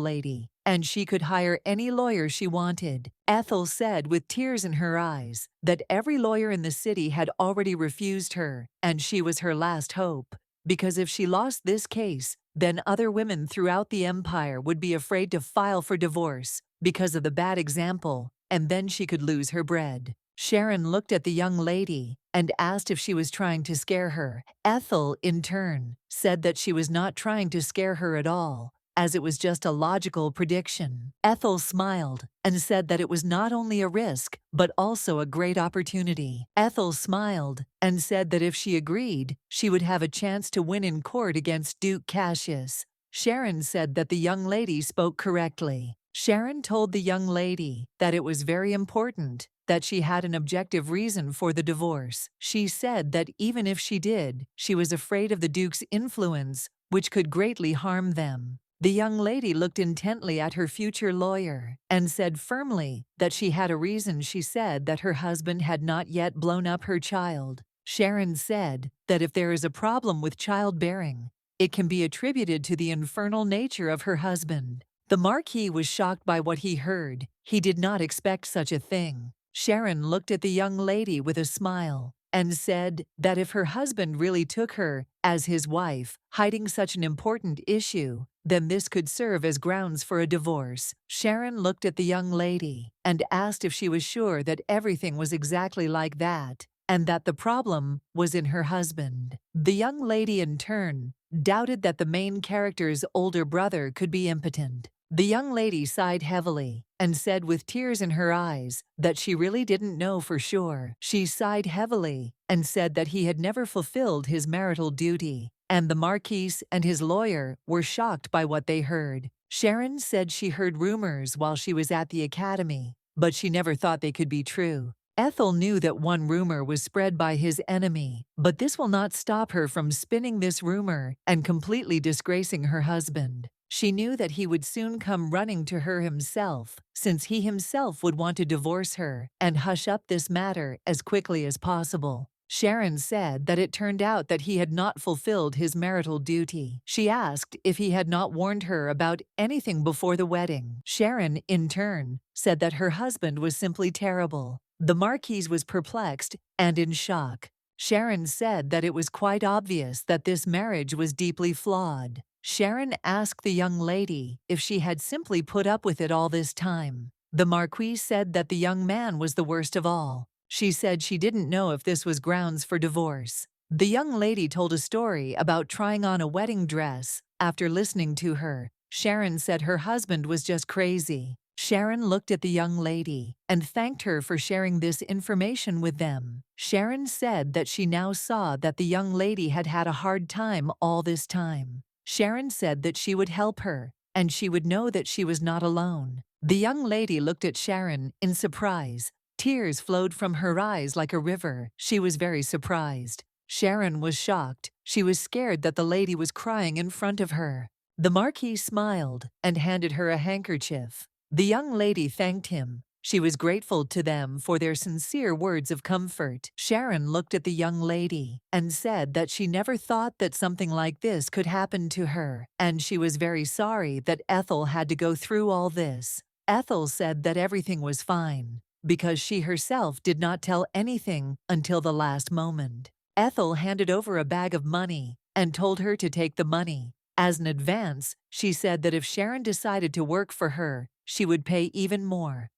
lady, and she could hire any lawyer she wanted. Ethel said with tears in her eyes that every lawyer in the city had already refused her, and she was her last hope, because if she lost this case, then other women throughout the empire would be afraid to file for divorce because of the bad example, and then she could lose her bread. Sharon looked at the young lady and asked if she was trying to scare her. Ethel, in turn, said that she was not trying to scare her at all, as it was just a logical prediction. Ethel smiled and said that it was not only a risk, but also a great opportunity. Ethel smiled and said that if she agreed, she would have a chance to win in court against Duke Cassius. Sharon said that the young lady spoke correctly. Sharon told the young lady that it was very important that she had an objective reason for the divorce. She said that even if she did, she was afraid of the Duke's influence, which could greatly harm them. The young lady looked intently at her future lawyer and said firmly that she had a reason. She said that her husband had not yet blown up her child. Sharon said that if there is a problem with childbearing, it can be attributed to the infernal nature of her husband. The Marquis was shocked by what he heard. He did not expect such a thing. Sharon looked at the young lady with a smile and said that if her husband really took her as his wife, hiding such an important issue, then this could serve as grounds for a divorce. Sharon looked at the young lady and asked if she was sure that everything was exactly like that, and that the problem was in her husband. The young lady, in turn, doubted that the main character's older brother could be impotent. The young lady sighed heavily and said with tears in her eyes that she really didn't know for sure. She sighed heavily and said that he had never fulfilled his marital duty, and the Marquis and his lawyer were shocked by what they heard. Sharon said she heard rumors while she was at the academy, but she never thought they could be true. Ethel knew that one rumor was spread by his enemy, but this will not stop her from spinning this rumor and completely disgracing her husband. She knew that he would soon come running to her himself, since he himself would want to divorce her and hush up this matter as quickly as possible. Sharon said that it turned out that he had not fulfilled his marital duty. She asked if he had not warned her about anything before the wedding. Sharon, in turn, said that her husband was simply terrible. The Marquis was perplexed and in shock. Sharon said that it was quite obvious that this marriage was deeply flawed. Sharon asked the young lady if she had simply put up with it all this time. The Marquis said that the young man was the worst of all. She said she didn't know if this was grounds for divorce. The young lady told a story about trying on a wedding dress after listening to her. Sharon said her husband was just crazy. Sharon looked at the young lady and thanked her for sharing this information with them. Sharon said that she now saw that the young lady had had a hard time all this time. Sharon said that she would help her, and she would know that she was not alone. The young lady looked at Sharon in surprise. Tears flowed from her eyes like a river. She was very surprised. Sharon was shocked. She was scared that the lady was crying in front of her. The Marquis smiled and handed her a handkerchief. The young lady thanked him. She was grateful to them for their sincere words of comfort. Sharon looked at the young lady and said that she never thought that something like this could happen to her, and she was very sorry that Ethel had to go through all this. Ethel said that everything was fine, because she herself did not tell anything until the last moment. Ethel handed over a bag of money and told her to take the money. As an advance, she said that if Sharon decided to work for her, she would pay even more.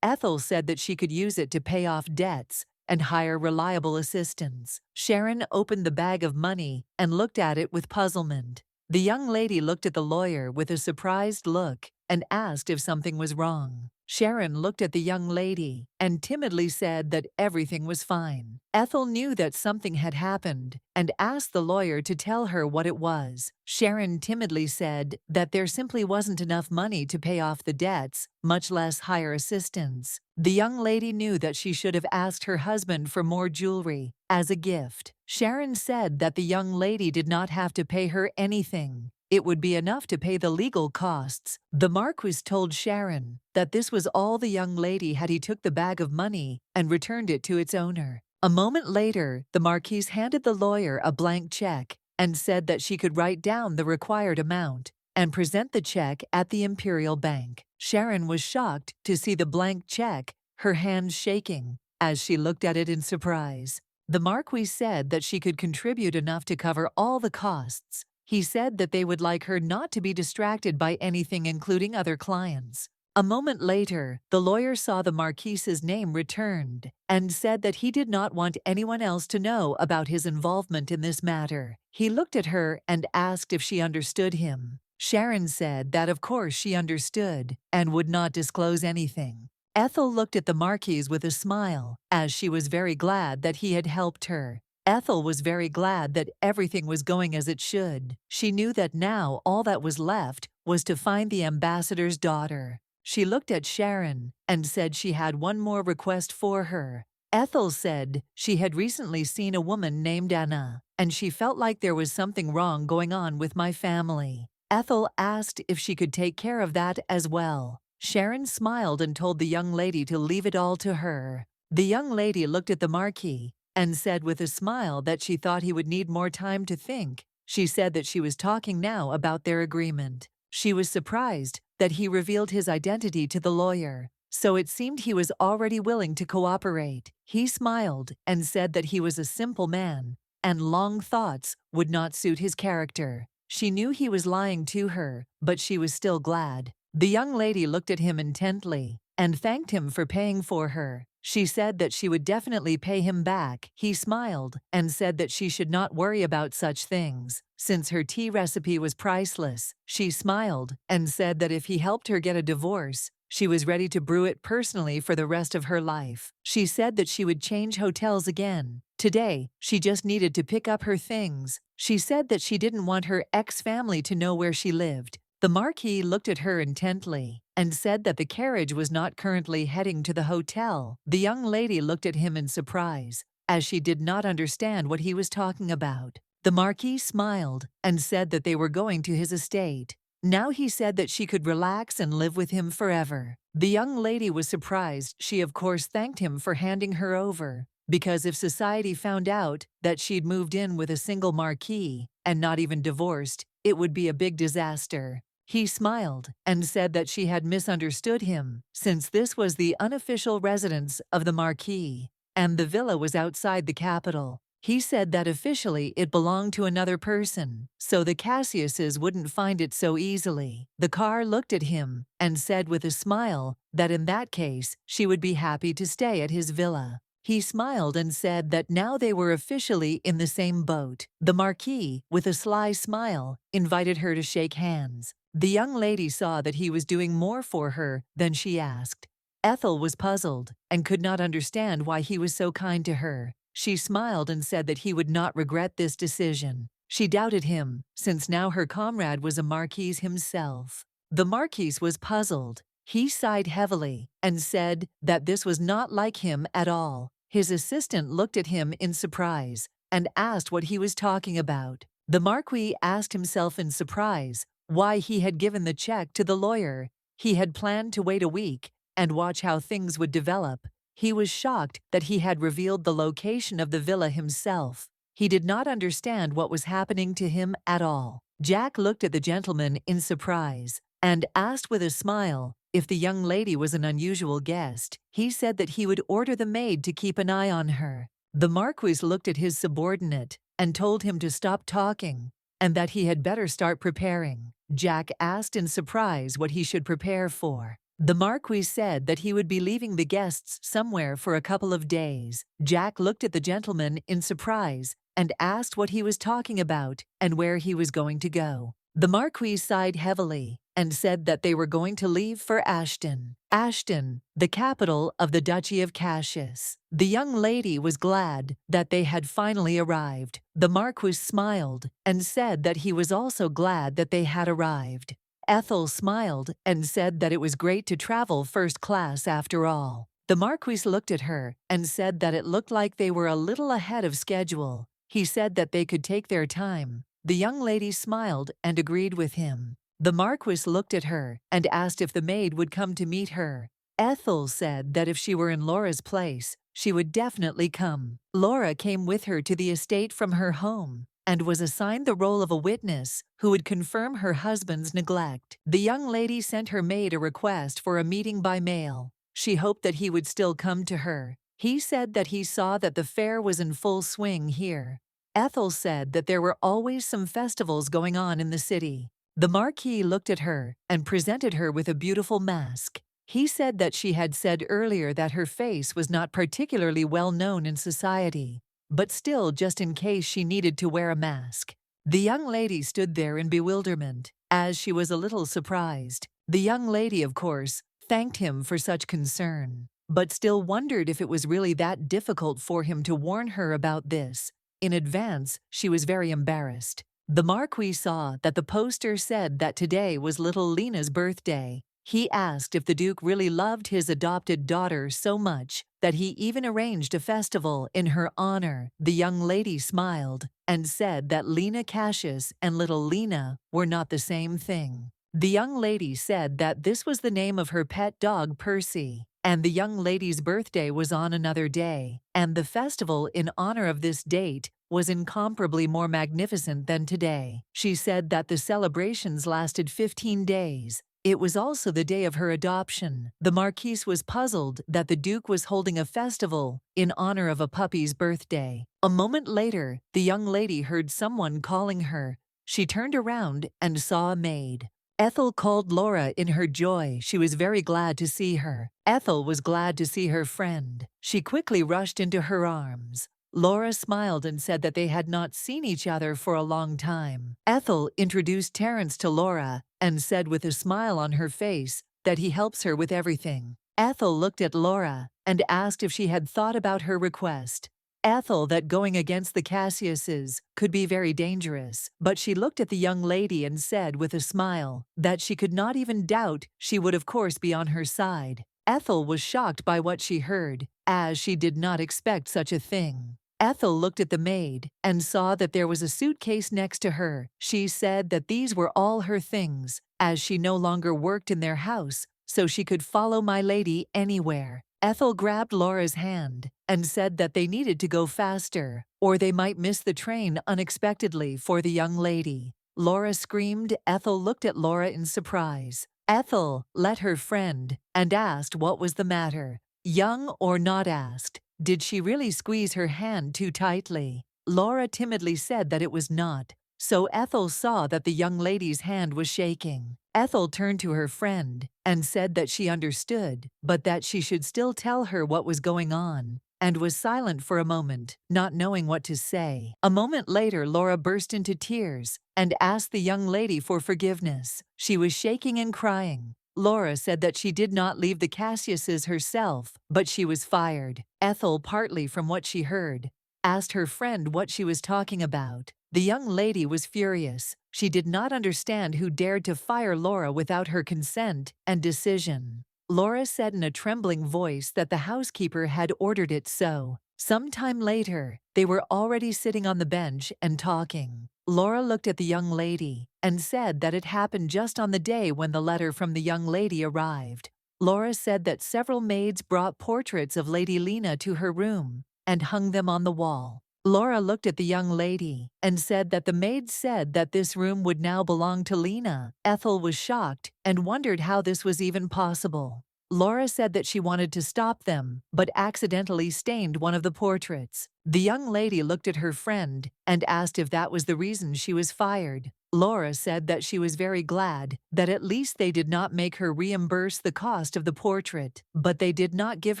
Ethel said that she could use it to pay off debts and hire reliable assistants. Sharon opened the bag of money and looked at it with puzzlement. The young lady looked at the lawyer with a surprised look and asked if something was wrong. Sharon looked at the young lady and timidly said that everything was fine. Ethel knew that something had happened and asked the lawyer to tell her what it was. Sharon timidly said that there simply wasn't enough money to pay off the debts, much less hire assistants. The young lady knew that she should have asked her husband for more jewelry as a gift. Sharon said that the young lady did not have to pay her anything. It would be enough to pay the legal costs. The Marquis told Sharon that this was all the young lady had. He took the bag of money and returned it to its owner. A moment later, the Marquis handed the lawyer a blank check and said that she could write down the required amount and present the check at the Imperial Bank. Sharon was shocked to see the blank check, her hands shaking, as she looked at it in surprise. The Marquis said that she could contribute enough to cover all the costs. He said that they would like her not to be distracted by anything, including other clients. A moment later, the lawyer saw the Marquis's name returned and said that he did not want anyone else to know about his involvement in this matter. He looked at her and asked if she understood him. Sharon said that of course she understood and would not disclose anything. Ethel looked at the Marquis with a smile, as she was very glad that he had helped her. Ethel was very glad that everything was going as it should. She knew that now all that was left was to find the ambassador's daughter. She looked at Sharon and said she had one more request for her. Ethel said she had recently seen a woman named Anna, and she felt like there was something wrong going on with my family. Ethel asked if she could take care of that as well. Sharon smiled and told the young lady to leave it all to her. The young lady looked at the Marquis and said with a smile that she thought he would need more time to think. She said that she was talking now about their agreement. She was surprised that he revealed his identity to the lawyer, so it seemed he was already willing to cooperate. He smiled and said that he was a simple man, and long thoughts would not suit his character. She knew he was lying to her, but she was still glad. The young lady looked at him intently and thanked him for paying for her. She said that she would definitely pay him back. He smiled and said that she should not worry about such things, since her tea recipe was priceless. She smiled and said that if he helped her get a divorce, she was ready to brew it personally for the rest of her life. She said that she would change hotels again. Today, she just needed to pick up her things. She said that she didn't want her ex-family to know where she lived. The Marquis looked at her intently and said that the carriage was not currently heading to the hotel. The young lady looked at him in surprise, as she did not understand what he was talking about. The Marquis smiled and said that they were going to his estate. Now he said that she could relax and live with him forever. The young lady was surprised. She of course thanked him for handing her over, because if society found out that she'd moved in with a single Marquis and not even divorced, it would be a big disaster. He smiled and said that she had misunderstood him, since this was the unofficial residence of the Marquis, and the villa was outside the capital. He said that officially it belonged to another person, so the Cassiuses wouldn't find it so easily. The car looked at him and said with a smile that in that case she would be happy to stay at his villa. He smiled and said that now they were officially in the same boat. The Marquis, with a sly smile, invited her to shake hands. The young lady saw that he was doing more for her than she asked. Ethel was puzzled and could not understand why he was so kind to her. She smiled and said that he would not regret this decision. She doubted him, since now her comrade was a marquis himself. The marquis was puzzled. He sighed heavily and said that this was not like him at all. His assistant looked at him in surprise and asked what he was talking about. The marquis asked himself in surprise why he had given the check to the lawyer. He had planned to wait a week and watch how things would develop. He was shocked that he had revealed the location of the villa himself. He did not understand what was happening to him at all. Jack looked at the gentleman in surprise and asked with a smile if the young lady was an unusual guest. He said that he would order the maid to keep an eye on her. The marquis looked at his subordinate and told him to stop talking and that he had better start preparing. Jack asked in surprise what he should prepare for. The marquis said that he would be leaving the guests somewhere for a couple of days. Jack looked at the gentleman in surprise and asked what he was talking about and where he was going to go. The marquis sighed heavily and said that they were going to leave for Ashton. Ashton, the capital of the Duchy of Cassius. The young lady was glad that they had finally arrived. The marquis smiled and said that he was also glad that they had arrived. Ethel smiled and said that it was great to travel first class after all. The marquis looked at her and said that it looked like they were a little ahead of schedule. He said that they could take their time. The young lady smiled and agreed with him. The marquis looked at her and asked if the maid would come to meet her. Ethel said that if she were in Laura's place, she would definitely come. Laura came with her to the estate from her home and was assigned the role of a witness who would confirm her husband's neglect. The young lady sent her maid a request for a meeting by mail. She hoped that he would still come to her. He said that he saw that the fair was in full swing here. Ethel said that there were always some festivals going on in the city. The marquis looked at her and presented her with a beautiful mask. He said that she had said earlier that her face was not particularly well known in society, but still just in case she needed to wear a mask. The young lady stood there in bewilderment, as she was a little surprised. The young lady, of course, thanked him for such concern, but still wondered if it was really that difficult for him to warn her about this. In advance, she was very embarrassed. The marquis saw that the poster said that today was little Lena's birthday. He asked if the Duke really loved his adopted daughter so much that he even arranged a festival in her honor. The young lady smiled and said that Lena Cassius and little Lena were not the same thing. The young lady said that this was the name of her pet dog Percy, and the young lady's birthday was on another day, and the festival in honor of this date was incomparably more magnificent than today. She said that the celebrations lasted 15 days. It was also the day of her adoption. The marquise was puzzled that the Duke was holding a festival in honor of a puppy's birthday. A moment later, the young lady heard someone calling her. She turned around and saw a maid. Ethel called Laura in her joy. She was very glad to see her. Ethel was glad to see her friend. She quickly rushed into her arms. Laura smiled and said that they had not seen each other for a long time. Ethel introduced Terence to Laura and said with a smile on her face that he helps her with everything. Ethel looked at Laura and asked if she had thought about her request. Ethel that going against the Cassiuses could be very dangerous, but she looked at the young lady and said with a smile that she could not even doubt she would of course be on her side. Ethel was shocked by what she heard, as she did not expect such a thing. Ethel looked at the maid and saw that there was a suitcase next to her. She said that these were all her things, as she no longer worked in their house, so she could follow my lady anywhere. Ethel grabbed Laura's hand and said that they needed to go faster, or they might miss the train unexpectedly for the young lady. Laura screamed. Ethel looked at Laura in surprise. Ethel let her friend and asked what was the matter. Young or not asked, did she really squeeze her hand too tightly? Laura timidly said that it was not, so Ethel saw that the young lady's hand was shaking. Ethel turned to her friend and said that she understood, but that she should still tell her what was going on. and was silent for a moment, not knowing what to say. A moment later, Laura burst into tears and asked the young lady for forgiveness. She was shaking and crying. Laura said that she did not leave the Cassiuses herself, but she was fired. Ethel, partly from what she heard, asked her friend what she was talking about. The young lady was furious. She did not understand who dared to fire Laura without her consent and decision. Laura said in a trembling voice that the housekeeper had ordered it so. Some time later, they were already sitting on the bench and talking. Laura looked at the young lady and said that it happened just on the day when the letter from the young lady arrived. Laura said that several maids brought portraits of Lady Lena to her room and hung them on the wall. Laura looked at the young lady and said that the maids said that this room would now belong to Lena. Ethel was shocked and wondered how this was even possible. Laura said that she wanted to stop them, but accidentally stained one of the portraits. The young lady looked at her friend and asked if that was the reason she was fired. Laura said that she was very glad that at least they did not make her reimburse the cost of the portrait, but they did not give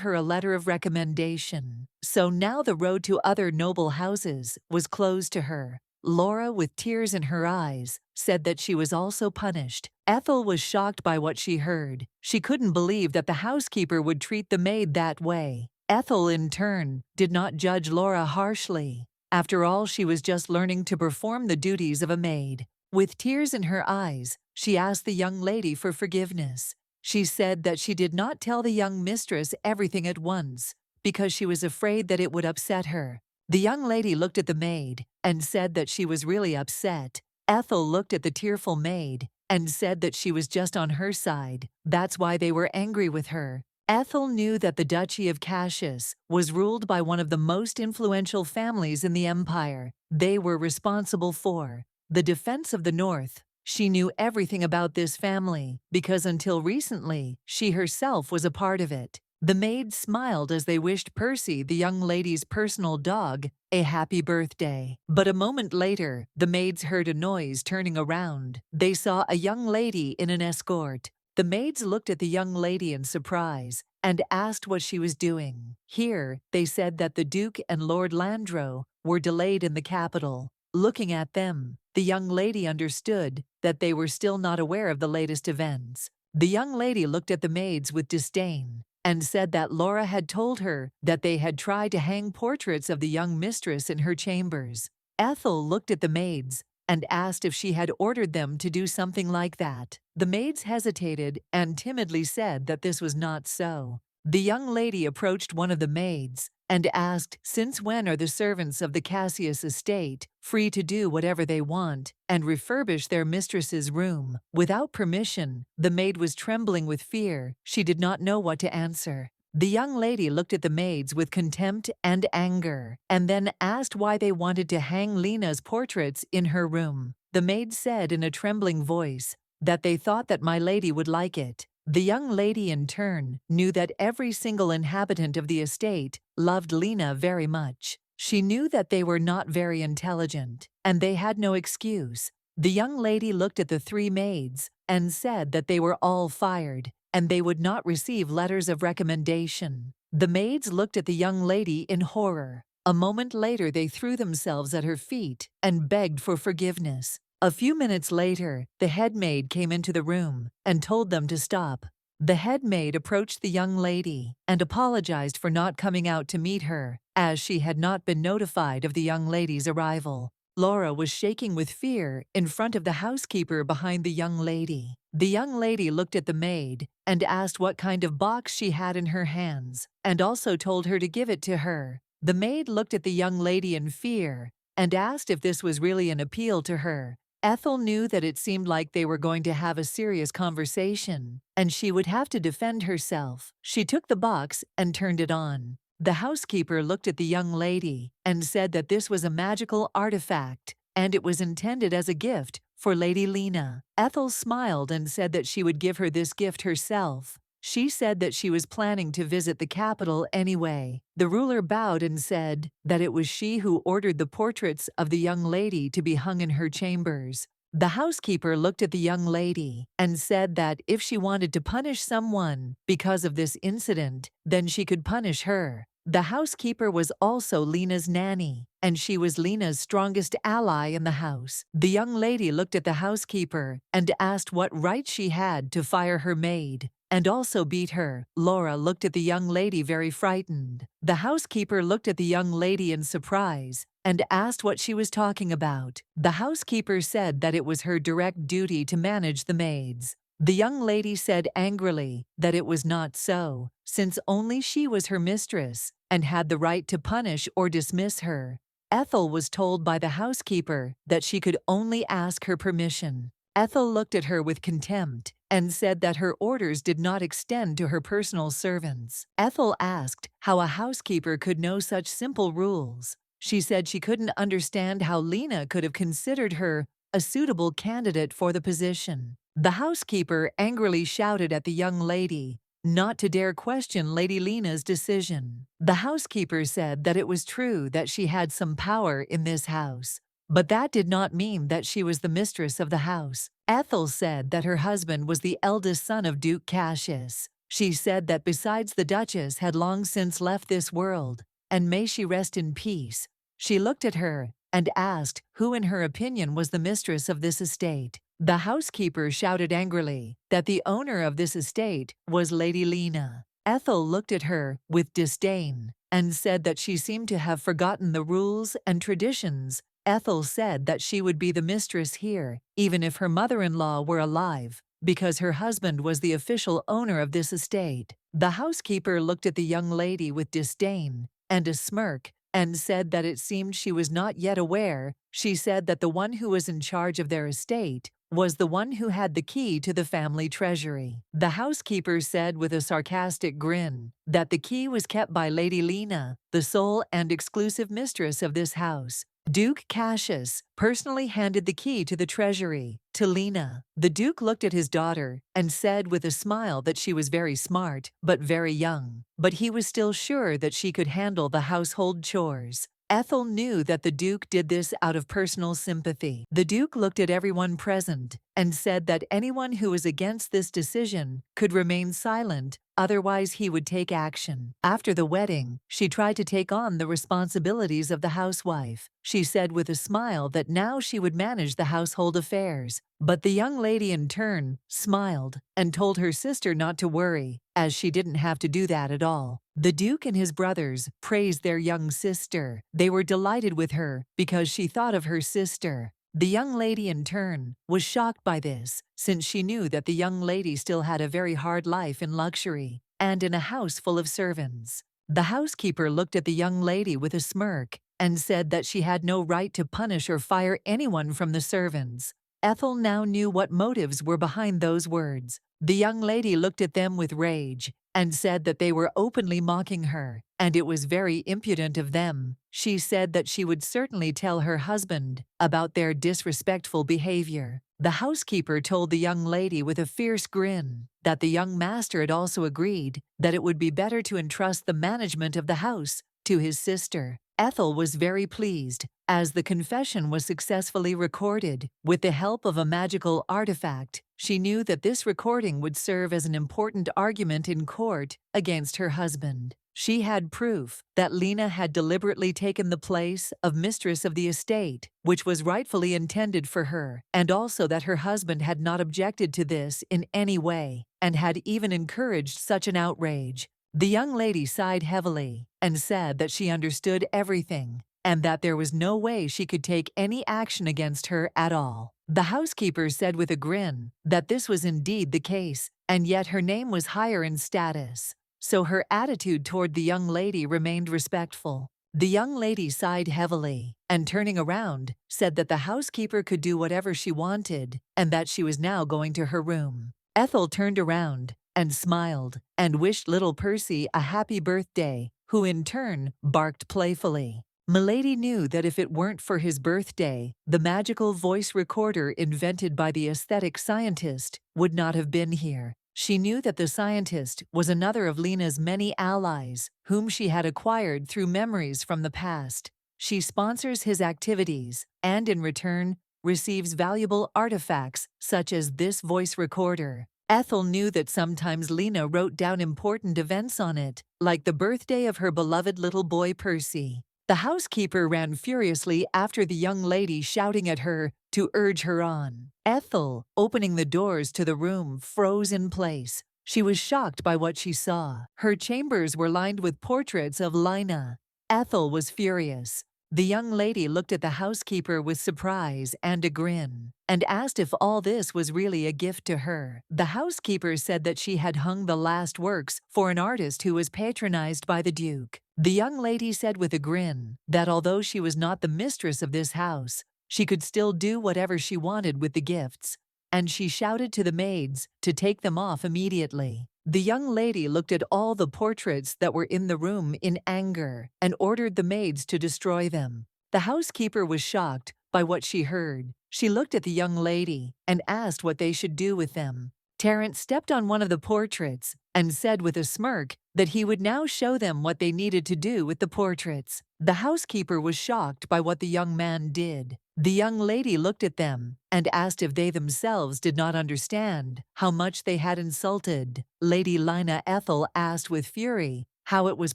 her a letter of recommendation. So now the road to other noble houses was closed to her. Laura, with tears in her eyes, said that she was also punished. Ethel was shocked by what she heard. She couldn't believe that the housekeeper would treat the maid that way. Ethel, in turn, did not judge Laura harshly. After all, she was just learning to perform the duties of a maid. With tears in her eyes, she asked the young lady for forgiveness. She said that she did not tell the young mistress everything at once because she was afraid that it would upset her. The young lady looked at the maid and said that she was really upset. Ethel looked at the tearful maid and said that she was just on her side. That's why they were angry with her. Ethel knew that the Duchy of Cassius was ruled by one of the most influential families in the empire. They were responsible for the defense of the North. She knew everything about this family because until recently, she herself was a part of it. The maids smiled as they wished Percy, the young lady's personal dog, a happy birthday. But a moment later, the maids heard a noise. Turning around, they saw a young lady in an escort. The maids looked at the young lady in surprise and asked what she was doing. Here, they said that the Duke and Lord Landro were delayed in the capital. Looking at them, the young lady understood that they were still not aware of the latest events. The young lady looked at the maids with disdain and said that Laura had told her that they had tried to hang portraits of the young mistress in her chambers. Ethel looked at the maids and asked if she had ordered them to do something like that. The maids hesitated and timidly said that this was not so. The young lady approached one of the maids and asked, "Since when are the servants of the Cassius estate free to do whatever they want and refurbish their mistress's room without permission?" The maid was trembling with fear. She did not know what to answer. The young lady looked at the maids with contempt and anger, and then asked why they wanted to hang Lena's portraits in her room. The maid said in a trembling voice that they thought that my lady would like it. The young lady, in turn, knew that every single inhabitant of the estate loved Lena very much. She knew that they were not very intelligent, and they had no excuse. The young lady looked at the three maids and said that they were all fired, and they would not receive letters of recommendation. The maids looked at the young lady in horror. A moment later, they threw themselves at her feet and begged for forgiveness. A few minutes later, the head maid came into the room and told them to stop. The head maid approached the young lady and apologized for not coming out to meet her, as she had not been notified of the young lady's arrival. Laura was shaking with fear in front of the housekeeper behind the young lady. The young lady looked at the maid and asked what kind of box she had in her hands, and also told her to give it to her. The maid looked at the young lady in fear and asked if this was really an appeal to her. Ethel knew that it seemed like they were going to have a serious conversation, and she would have to defend herself. She took the box and turned it on. The housekeeper looked at the young lady and said that this was a magical artifact, and it was intended as a gift for Lady Lena. Ethel smiled and said that she would give her this gift herself. She said that she was planning to visit the capital anyway. The ruler bowed and said that it was she who ordered the portraits of the young lady to be hung in her chambers. The housekeeper looked at the young lady and said that if she wanted to punish someone because of this incident, then she could punish her. The housekeeper was also Lena's nanny, and she was Lena's strongest ally in the house. The young lady looked at the housekeeper and asked what right she had to fire her maid and also beat her. Laura looked at the young lady very frightened. The housekeeper looked at the young lady in surprise and asked what she was talking about. The housekeeper said that it was her direct duty to manage the maids. The young lady said angrily that it was not so, since only she was her mistress and had the right to punish or dismiss her. Ethel was told by the housekeeper that she could only ask her permission. Ethel looked at her with contempt and said that her orders did not extend to her personal servants. Ethel asked how a housekeeper could know such simple rules. She said she couldn't understand how Lena could have considered her a suitable candidate for the position. The housekeeper angrily shouted at the young lady not to dare question Lady Lena's decision. The housekeeper said that it was true that she had some power in this house, but that did not mean that she was the mistress of the house. Ethel said that her husband was the eldest son of Duke Cassius. She said that besides the Duchess had long since left this world, and may she rest in peace. She looked at her and asked who in her opinion was the mistress of this estate. The housekeeper shouted angrily that the owner of this estate was Lady Lena. Ethel looked at her with disdain and said that she seemed to have forgotten the rules and traditions. Ethel said that she would be the mistress here, even if her mother-in-law were alive, because her husband was the official owner of this estate. The housekeeper looked at the young lady with disdain and a smirk and said that it seemed she was not yet aware. She said that the one who was in charge of their estate was the one who had the key to the family treasury. The housekeeper said with a sarcastic grin that the key was kept by Lady Lena, the sole and exclusive mistress of this house. Duke Cassius personally handed the key to the treasury to Lena. The Duke looked at his daughter and said with a smile that she was very smart but very young, but he was still sure that she could handle the household chores. Ethel knew that the Duke did this out of personal sympathy. The Duke looked at everyone present and said that anyone who was against this decision could remain silent, otherwise he would take action. After the wedding, she tried to take on the responsibilities of the housewife. She said with a smile that now she would manage the household affairs. But the young lady in turn smiled and told her sister not to worry, as she didn't have to do that at all. The Duke and his brothers praised their young sister. They were delighted with her because she thought of her sister. The young lady in turn was shocked by this, since she knew that the young lady still had a very hard life in luxury and in a house full of servants. The housekeeper looked at the young lady with a smirk and said that she had no right to punish or fire anyone from the servants. Ethel now knew what motives were behind those words. The young lady looked at them with rage and said that they were openly mocking her, and it was very impudent of them. She said that she would certainly tell her husband about their disrespectful behavior. The housekeeper told the young lady with a fierce grin that the young master had also agreed that it would be better to entrust the management of the house to his sister. Ethel was very pleased, as the confession was successfully recorded. With the help of a magical artifact, she knew that this recording would serve as an important argument in court against her husband. She had proof that Lena had deliberately taken the place of mistress of the estate, which was rightfully intended for her, and also that her husband had not objected to this in any way, and had even encouraged such an outrage. The young lady sighed heavily and said that she understood everything and that there was no way she could take any action against her at all. The housekeeper said with a grin that this was indeed the case, and yet her name was higher in status, so her attitude toward the young lady remained respectful. The young lady sighed heavily and, turning around, said that the housekeeper could do whatever she wanted and that she was now going to her room. Ethel turned around and smiled and wished little Percy a happy birthday, who in turn barked playfully. Milady knew that if it weren't for his birthday, the magical voice recorder invented by the aesthetic scientist would not have been here. She knew that the scientist was another of Lena's many allies, whom she had acquired through memories from the past. She sponsors his activities and, in return, receives valuable artifacts such as this voice recorder. Ethel knew that sometimes Lena wrote down important events on it, like the birthday of her beloved little boy Percy. The housekeeper ran furiously after the young lady, shouting at her to urge her on. Ethel, opening the doors to the room, froze in place. She was shocked by what she saw. Her chambers were lined with portraits of Lina. Ethel was furious. The young lady looked at the housekeeper with surprise and a grin, and asked if all this was really a gift to her. The housekeeper said that she had hung the last works for an artist who was patronized by the Duke. The young lady said with a grin that although she was not the mistress of this house, she could still do whatever she wanted with the gifts, and she shouted to the maids to take them off immediately. The young lady looked at all the portraits that were in the room in anger and ordered the maids to destroy them. The housekeeper was shocked by what she heard. She looked at the young lady and asked what they should do with them. Terence stepped on one of the portraits and said with a smirk that he would now show them what they needed to do with the portraits. The housekeeper was shocked by what the young man did. The young lady looked at them and asked if they themselves did not understand how much they had insulted Lady Lina. Ethel asked with fury how it was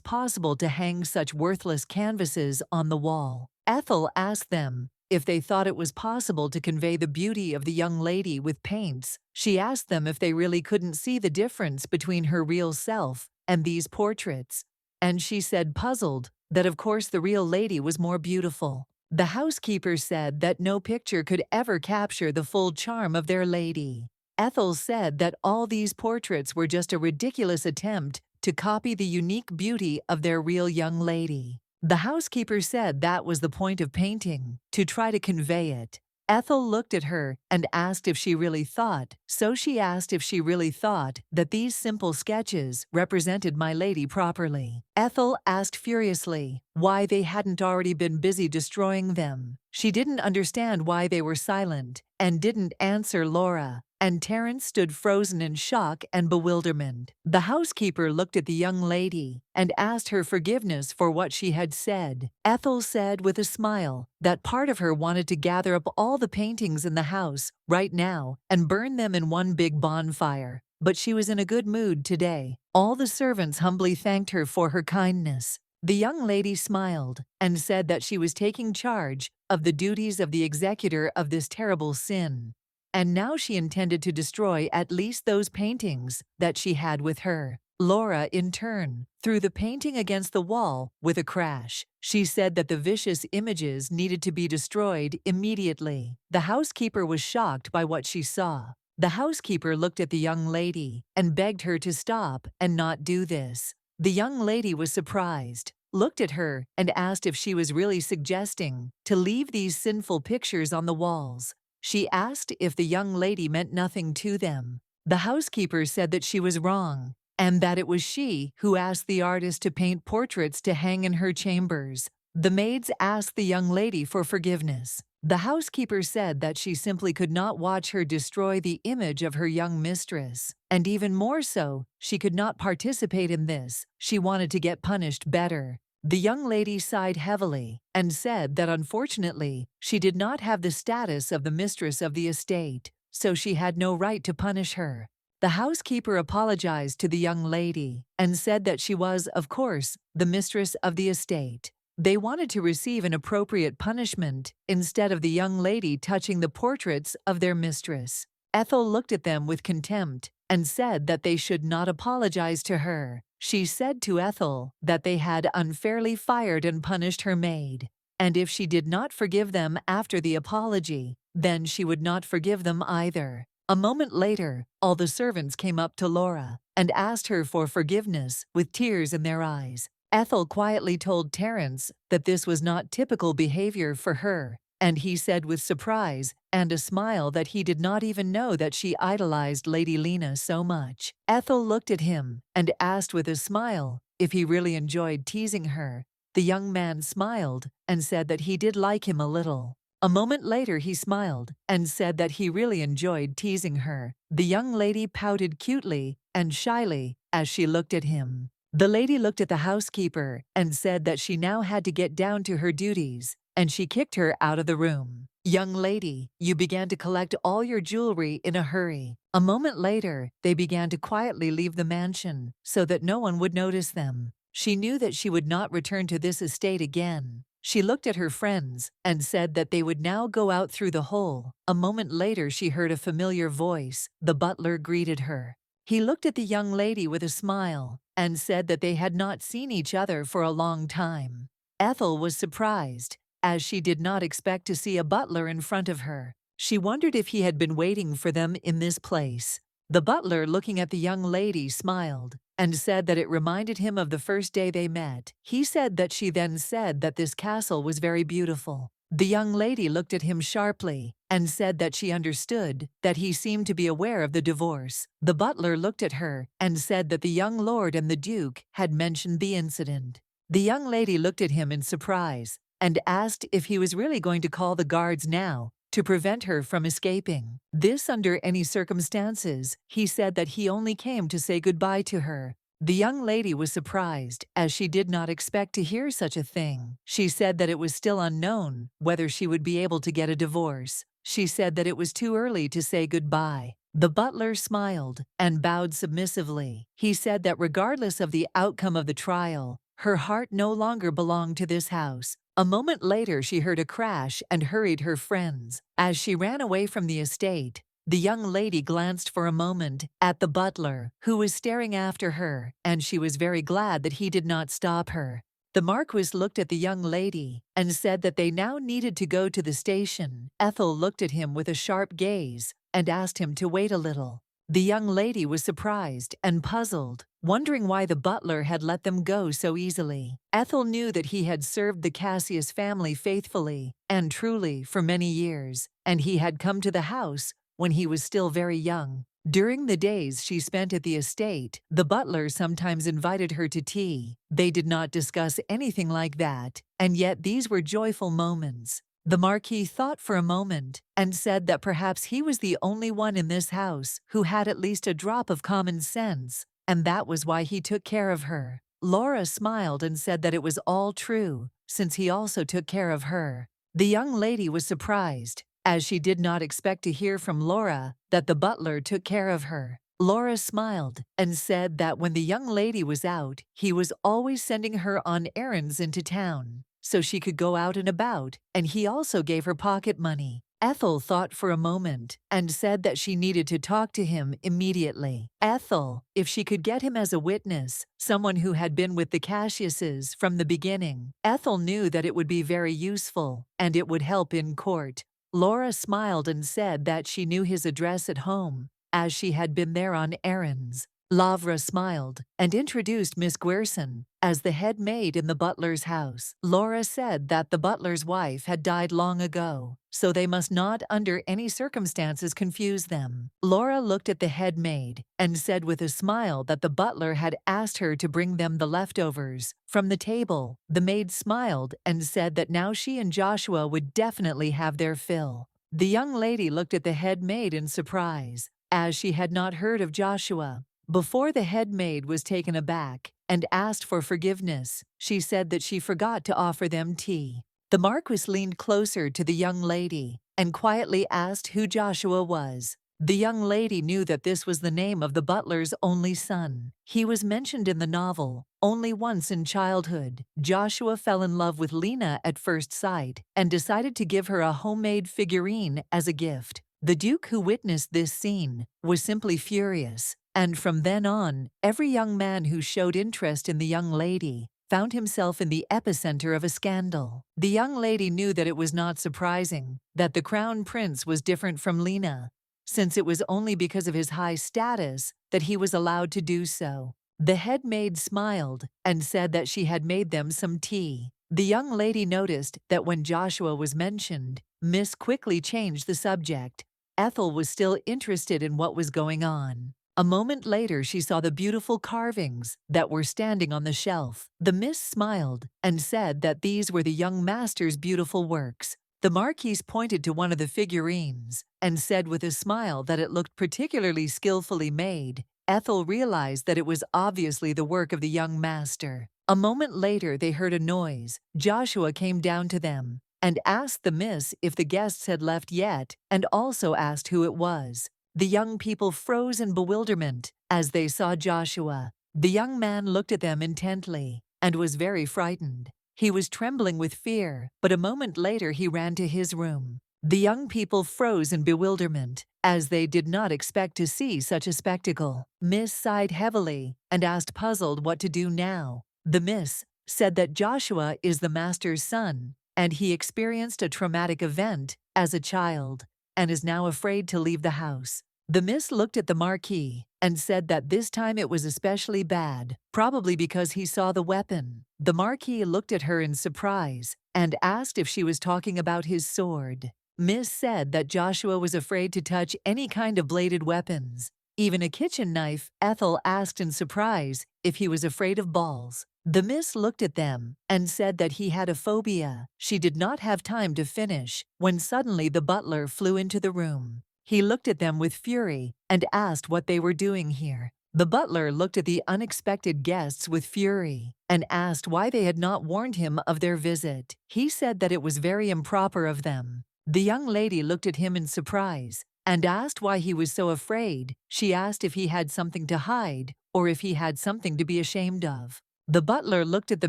possible to hang such worthless canvases on the wall. Ethel asked them if they thought it was possible to convey the beauty of the young lady with paints. She asked them if they really couldn't see the difference between her real self and these portraits, and she said, puzzled, that of course the real lady was more beautiful. The housekeeper said that no picture could ever capture the full charm of their lady. Ethel said that all these portraits were just a ridiculous attempt to copy the unique beauty of their real young lady. The housekeeper said that was the point of painting, to try to convey it. Ethel looked at her and asked if she really thought, that these simple sketches represented my lady properly. Ethel asked furiously why they hadn't already been busy destroying them. She didn't understand why they were silent and didn't answer Laura, and Terence stood frozen in shock and bewilderment. The housekeeper looked at the young lady and asked her forgiveness for what she had said. Ethel said with a smile that part of her wanted to gather up all the paintings in the house right now and burn them in one big bonfire, but she was in a good mood today. All the servants humbly thanked her for her kindness. The young lady smiled and said that she was taking charge of the duties of the executor of this terrible sin, and now she intended to destroy at least those paintings that she had with her. Laura, in turn, threw the painting against the wall with a crash. She said that the vicious images needed to be destroyed immediately. The housekeeper was shocked by what she saw. The housekeeper looked at the young lady and begged her to stop and not do this. The young lady was surprised, looked at her, and asked if she was really suggesting to leave these sinful pictures on the walls. She asked if the young lady meant nothing to them. The housekeeper said that she was wrong, and that it was she who asked the artist to paint portraits to hang in her chambers. The maids asked the young lady for forgiveness. The housekeeper said that she simply could not watch her destroy the image of her young mistress, and even more so, she could not participate in this. She wanted to get punished better. The young lady sighed heavily and said that unfortunately, she did not have the status of the mistress of the estate, so she had no right to punish her. The housekeeper apologized to the young lady and said that she was, of course, the mistress of the estate. They wanted to receive an appropriate punishment instead of the young lady touching the portraits of their mistress. Ethel looked at them with contempt and said that they should not apologize to her. She said to Ethel that they had unfairly fired and punished her maid, and if she did not forgive them after the apology, then she would not forgive them either. A moment later, all the servants came up to Laura and asked her for forgiveness with tears in their eyes. Ethel quietly told Terence that this was not typical behavior for her, and he said with surprise and a smile that he did not even know that she idolized Lady Lina so much. Ethel looked at him and asked with a smile if he really enjoyed teasing her. The young man smiled and said that he did like him a little. A moment later he smiled and said that he really enjoyed teasing her. The young lady pouted cutely and shyly as she looked at him. The lady looked at the housekeeper and said that she now had to get down to her duties, and she kicked her out of the room. Young lady, you began to collect all your jewelry in a hurry. A moment later, they began to quietly leave the mansion so that no one would notice them. She knew that she would not return to this estate again. She looked at her friends and said that they would now go out through the hole. A moment later, she heard a familiar voice. The butler greeted her. He looked at the young lady with a smile and said that they had not seen each other for a long time. Ethel was surprised, as she did not expect to see a butler in front of her. She wondered if he had been waiting for them in this place. The butler, looking at the young lady, smiled and said that it reminded him of the first day they met. He said that she then said that this castle was very beautiful. The young lady looked at him sharply and said that she understood that he seemed to be aware of the divorce. The butler looked at her and said that the young lord and the duke had mentioned the incident. The young lady looked at him in surprise and asked if he was really going to call the guards now to prevent her from escaping. This under any circumstances, he said that he only came to say goodbye to her. The young lady was surprised, as she did not expect to hear such a thing. She said that it was still unknown whether she would be able to get a divorce. She said that it was too early to say goodbye. The butler smiled and bowed submissively. He said that regardless of the outcome of the trial, her heart no longer belonged to this house. A moment later, she heard a crash and hurried her friends. As she ran away from the estate, the young lady glanced for a moment at the butler, who was staring after her, and she was very glad that he did not stop her. The Marquis looked at the young lady and said that they now needed to go to the station. Ethel looked at him with a sharp gaze and asked him to wait a little. The young lady was surprised and puzzled, wondering why the butler had let them go so easily. Ethel knew that he had served the Cassius family faithfully and truly for many years, and he had come to the house when he was still very young. During the days she spent at the estate, the butler sometimes invited her to tea. They did not discuss anything like that, and yet these were joyful moments. The Marquis thought for a moment and said that perhaps he was the only one in this house who had at least a drop of common sense, and that was why he took care of her. Laura smiled and said that it was all true, since he also took care of her. The young lady was surprised, as she did not expect to hear from Laura that the butler took care of her. Laura smiled and said that when the young lady was out, he was always sending her on errands into town, so she could go out and about, and he also gave her pocket money. Ethel thought for a moment and said that she needed to talk to him immediately. Ethel, if she could get him as a witness, someone who had been with the Cassiuses from the beginning, Ethel knew that it would be very useful and it would help in court. Laura smiled and said that she knew his address at home, as she had been there on errands. Lavra smiled and introduced Miss Guerson as the head maid in the butler's house. Laura said that the butler's wife had died long ago, so they must not under any circumstances confuse them. Laura looked at the head maid and said with a smile that the butler had asked her to bring them the leftovers from the table. The maid smiled and said that now she and Joshua would definitely have their fill. The young lady looked at the head maid in surprise, as she had not heard of Joshua. Before the head maid was taken aback and asked for forgiveness, she said that she forgot to offer them tea. The Marquis leaned closer to the young lady and quietly asked who Joshua was. The young lady knew that this was the name of the butler's only son. He was mentioned in the novel only once in childhood. Joshua fell in love with Lena at first sight and decided to give her a homemade figurine as a gift. The Duke, who witnessed this scene, was simply furious, and from then on, every young man who showed interest in the young lady found himself in the epicenter of a scandal. The young lady knew that it was not surprising that the crown prince was different from Lena, since it was only because of his high status that he was allowed to do so. The head maid smiled and said that she had made them some tea. The young lady noticed that when Joshua was mentioned, Miss quickly changed the subject. Ethel was still interested in what was going on. A moment later, she saw the beautiful carvings that were standing on the shelf. The miss smiled and said that these were the young master's beautiful works. The Marquise pointed to one of the figurines and said with a smile that it looked particularly skillfully made. Ethel realized that it was obviously the work of the young master. A moment later, they heard a noise. Joshua came down to them and asked the miss if the guests had left yet and also asked who it was. The young people froze in bewilderment as they saw Joshua. The young man looked at them intently and was very frightened. He was trembling with fear, but a moment later he ran to his room. The young people froze in bewilderment, as they did not expect to see such a spectacle. Miss sighed heavily and asked puzzled what to do now. The miss said that Joshua is the master's son, and he experienced a traumatic event as a child and is now afraid to leave the house. The miss looked at the Marquis and said that this time it was especially bad, probably because he saw the weapon. The Marquis looked at her in surprise and asked if she was talking about his sword. Miss said that Joshua was afraid to touch any kind of bladed weapons, even a kitchen knife. Ethel asked in surprise if he was afraid of balls. The miss looked at them and said that he had a phobia. She did not have time to finish when suddenly the butler flew into the room. He looked at them with fury and asked what they were doing here. The butler looked at the unexpected guests with fury and asked why they had not warned him of their visit. He said that it was very improper of them. The young lady looked at him in surprise and asked why he was so afraid. She asked if he had something to hide or if he had something to be ashamed of. The butler looked at the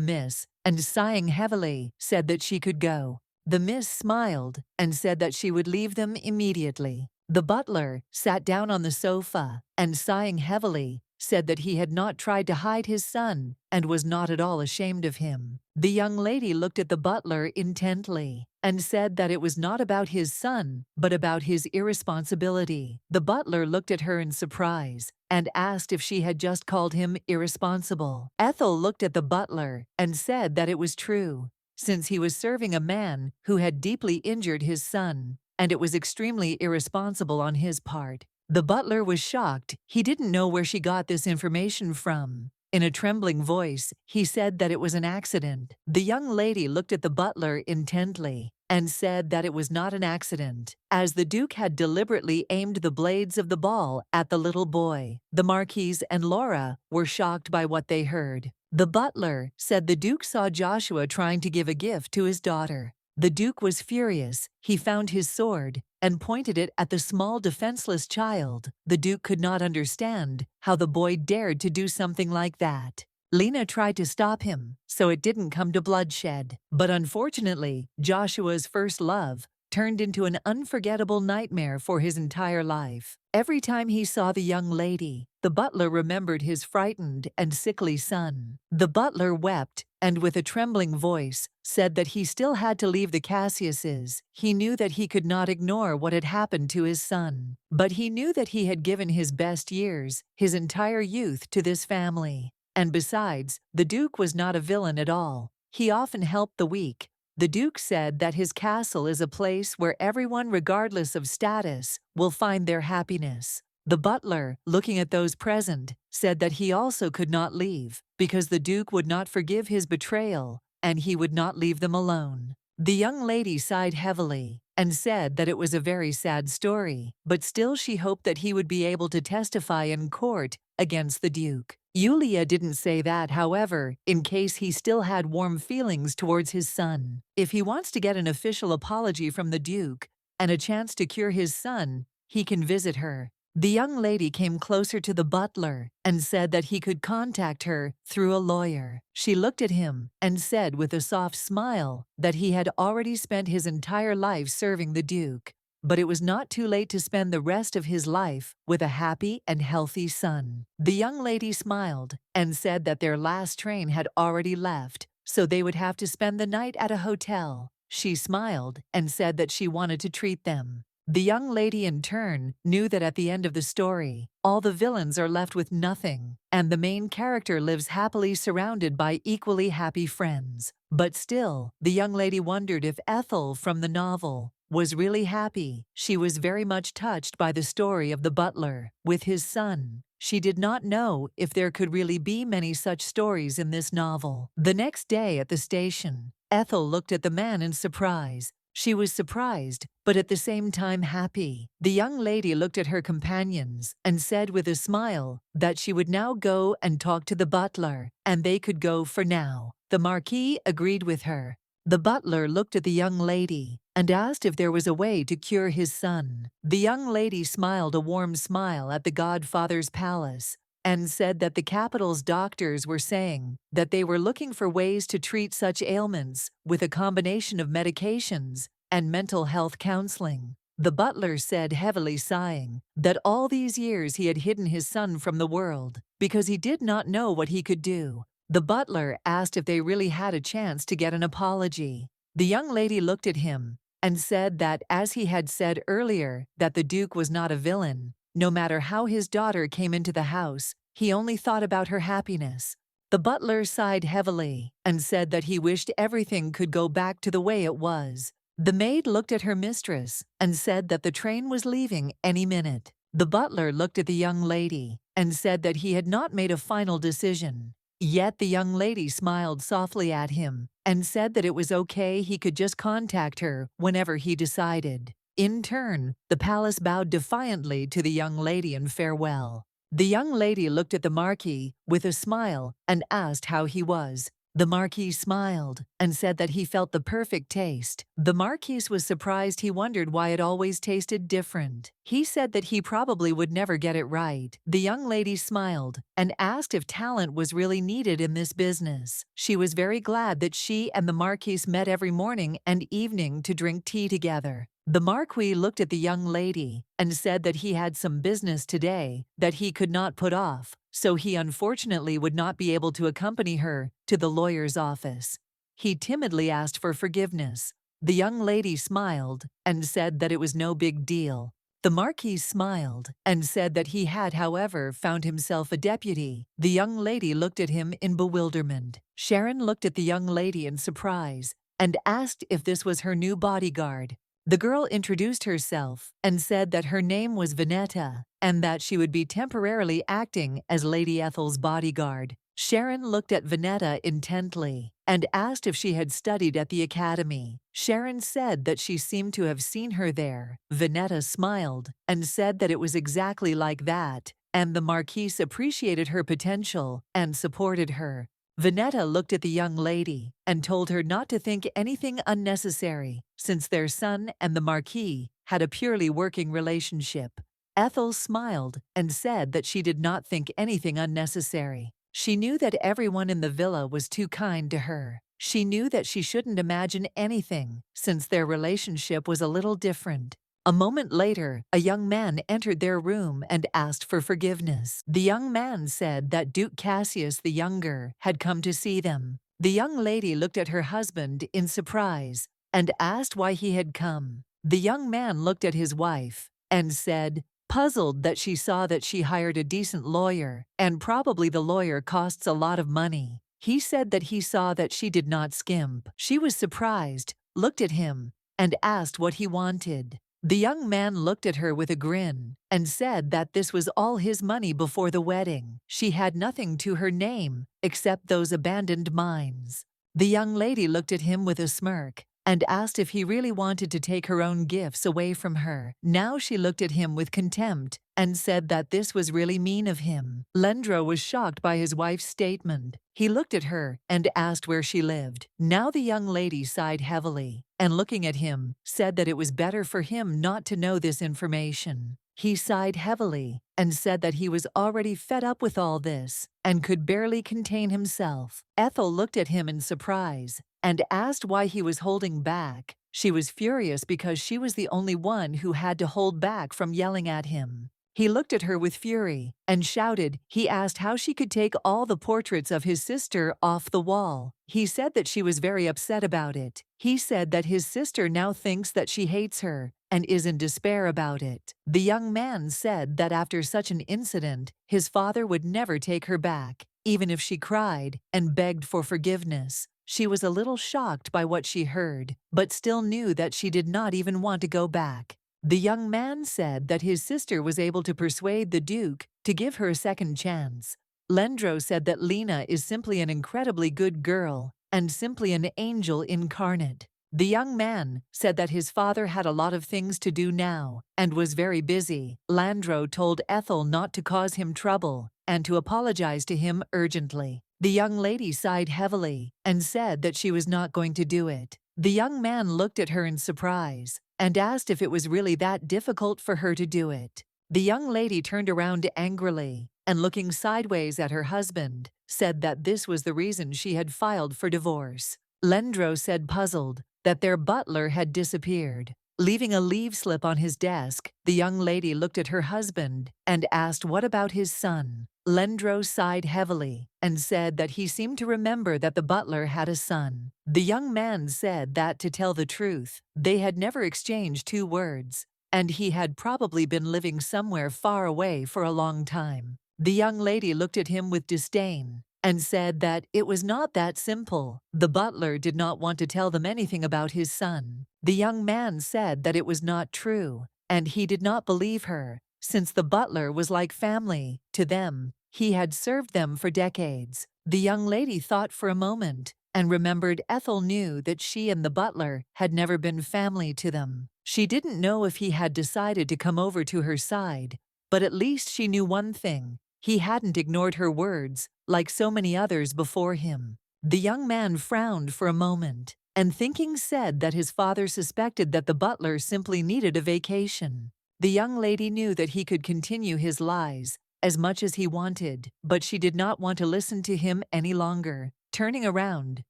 miss and, sighing heavily, said that she could go. The miss smiled and said that she would leave them immediately. The butler sat down on the sofa and, sighing heavily, said that he had not tried to hide his son and was not at all ashamed of him. The young lady looked at the butler intently and said that it was not about his son, but about his irresponsibility. The butler looked at her in surprise and asked if she had just called him irresponsible. Ethel looked at the butler and said that it was true, since he was serving a man who had deeply injured his son, and it was extremely irresponsible on his part. The butler was shocked. He didn't know where she got this information from. In a trembling voice, he said that it was an accident. The young lady looked at the butler intently and said that it was not an accident, as the Duke had deliberately aimed the blades of the ball at the little boy. The Marquise and Laura were shocked by what they heard. The butler said the Duke saw Joshua trying to give a gift to his daughter. The Duke was furious. He found his sword and pointed it at the small defenseless child. The Duke could not understand how the boy dared to do something like that. Lena tried to stop him, so it didn't come to bloodshed. But unfortunately, Joshua's first love turned into an unforgettable nightmare for his entire life. Every time he saw the young lady, the butler remembered his frightened and sickly son. The butler wept and, with a trembling voice, said that he still had to leave the Cassiuses. He knew that he could not ignore what had happened to his son, but he knew that he had given his best years, his entire youth, to this family. And besides, the Duke was not a villain at all. He often helped the weak. The Duke said that his castle is a place where everyone, regardless of status, will find their happiness. The butler, looking at those present, said that he also could not leave because the Duke would not forgive his betrayal and he would not leave them alone. The young lady sighed heavily and said that it was a very sad story, but still she hoped that he would be able to testify in court against the Duke. Yulia didn't say that, however, in case he still had warm feelings towards his son. If he wants to get an official apology from the Duke and a chance to cure his son, he can visit her. The young lady came closer to the butler and said that he could contact her through a lawyer. She looked at him and said with a soft smile that he had already spent his entire life serving the Duke, but it was not too late to spend the rest of his life with a happy and healthy son. The young lady smiled and said that their last train had already left, so they would have to spend the night at a hotel. She smiled and said that she wanted to treat them. The young lady in turn knew that at the end of the story, all the villains are left with nothing, and the main character lives happily surrounded by equally happy friends. But still, the young lady wondered if Ethel from the novel was really happy. She was very much touched by the story of the butler with his son. She did not know if there could really be many such stories in this novel. The next day at the station, Ethel looked at the man in surprise. She was surprised, but at the same time happy. The young lady looked at her companions and said with a smile that she would now go and talk to the butler, and they could go for now. The Marquis agreed with her The butler looked at the young lady and asked if there was a way to cure his son. The young lady smiled a warm smile at the godfather's palace and said that the capital's doctors were saying that they were looking for ways to treat such ailments with a combination of medications and mental health counseling. The butler said, heavily sighing, that all these years he had hidden his son from the world because he did not know what he could do. The butler asked if they really had a chance to get an apology. The young lady looked at him and said that, as he had said earlier, that the Duke was not a villain. No matter how his daughter came into the house, he only thought about her happiness. The butler sighed heavily and said that he wished everything could go back to the way it was. The maid looked at her mistress and said that the train was leaving any minute. The butler looked at the young lady and said that he had not made a final decision. Yet the young lady smiled softly at him and said that it was okay, he could just contact her whenever he decided. In turn, the palace bowed defiantly to the young lady in farewell. The young lady looked at the Marquis with a smile and asked how he was. The Marquis smiled and said that he felt the perfect taste. The Marquis was surprised. He wondered why it always tasted different. He said that he probably would never get it right. The young lady smiled and asked if talent was really needed in this business. She was very glad that she and the Marquis met every morning and evening to drink tea together. The Marquis looked at the young lady and said that he had some business today that he could not put off, so he unfortunately would not be able to accompany her to the lawyer's office. He timidly asked for forgiveness. The young lady smiled and said that it was no big deal. The Marquis smiled and said that he had, however, found himself a deputy. The young lady looked at him in bewilderment. Sharon looked at the young lady in surprise and asked if this was her new bodyguard. The girl introduced herself and said that her name was Vinetta and that she would be temporarily acting as Lady Ethel's bodyguard. Sharon looked at Vinetta intently and asked if she had studied at the academy. Sharon said that she seemed to have seen her there. Vinetta smiled and said that it was exactly like that, and the Marquise appreciated her potential and supported her. Vinetta looked at the young lady and told her not to think anything unnecessary, since their son and the Marquis had a purely working relationship. Ethel smiled and said that she did not think anything unnecessary. She knew that everyone in the villa was too kind to her. She knew that she shouldn't imagine anything, since their relationship was a little different. A moment later, a young man entered their room and asked for forgiveness. The young man said that Duke Cassius the Younger had come to see them. The young lady looked at her husband in surprise and asked why he had come. The young man looked at his wife and said, puzzled, that she saw that she hired a decent lawyer, and probably the lawyer costs a lot of money. He said that he saw that she did not skimp. She was surprised, looked at him, and asked what he wanted. The young man looked at her with a grin and said that this was all his money before the wedding. She had nothing to her name except those abandoned mines. The young lady looked at him with a smirk and asked if he really wanted to take her own gifts away from her. Now she looked at him with contempt and said that this was really mean of him. Lendro was shocked by his wife's statement. He looked at her and asked where she lived. Now the young lady sighed heavily and, looking at him, said that it was better for him not to know this information. He sighed heavily and said that he was already fed up with all this and could barely contain himself. Ethel looked at him in surprise and asked why he was holding back. She was furious because she was the only one who had to hold back from yelling at him. He looked at her with fury and shouted. He asked how she could take all the portraits of his sister off the wall. He said that she was very upset about it. He said that his sister now thinks that she hates her and is in despair about it. The young man said that after such an incident, his father would never take her back, even if she cried and begged for forgiveness. She was a little shocked by what she heard, but still knew that she did not even want to go back. The young man said that his sister was able to persuade the Duke to give her a second chance. Lendro said that Lena is simply an incredibly good girl and simply an angel incarnate. The young man said that his father had a lot of things to do now and was very busy. Lendro told Ethel not to cause him trouble and to apologize to him urgently. The young lady sighed heavily and said that she was not going to do it. The young man looked at her in surprise and asked if it was really that difficult for her to do it. The young lady turned around angrily and, looking sideways at her husband, said that this was the reason she had filed for divorce. Lendro said, puzzled, that their butler had disappeared. Leaving a leave slip on his desk, the young lady looked at her husband and asked what about his son. Lendro sighed heavily and said that he seemed to remember that the butler had a son. The young man said that, to tell the truth, they had never exchanged 2 words, and he had probably been living somewhere far away for a long time. The young lady looked at him with disdain and said that it was not that simple. The butler did not want to tell them anything about his son. The young man said that it was not true, and he did not believe her, since the butler was like family to them. He had served them for decades. The young lady thought for a moment and remembered Ethel knew that she and the butler had never been family to them. She didn't know if he had decided to come over to her side, but at least she knew one thing: he hadn't ignored her words like so many others before him. The young man frowned for a moment and, thinking, said that his father suspected that the butler simply needed a vacation. The young lady knew that he could continue his lies as much as he wanted, but she did not want to listen to him any longer. Turning around,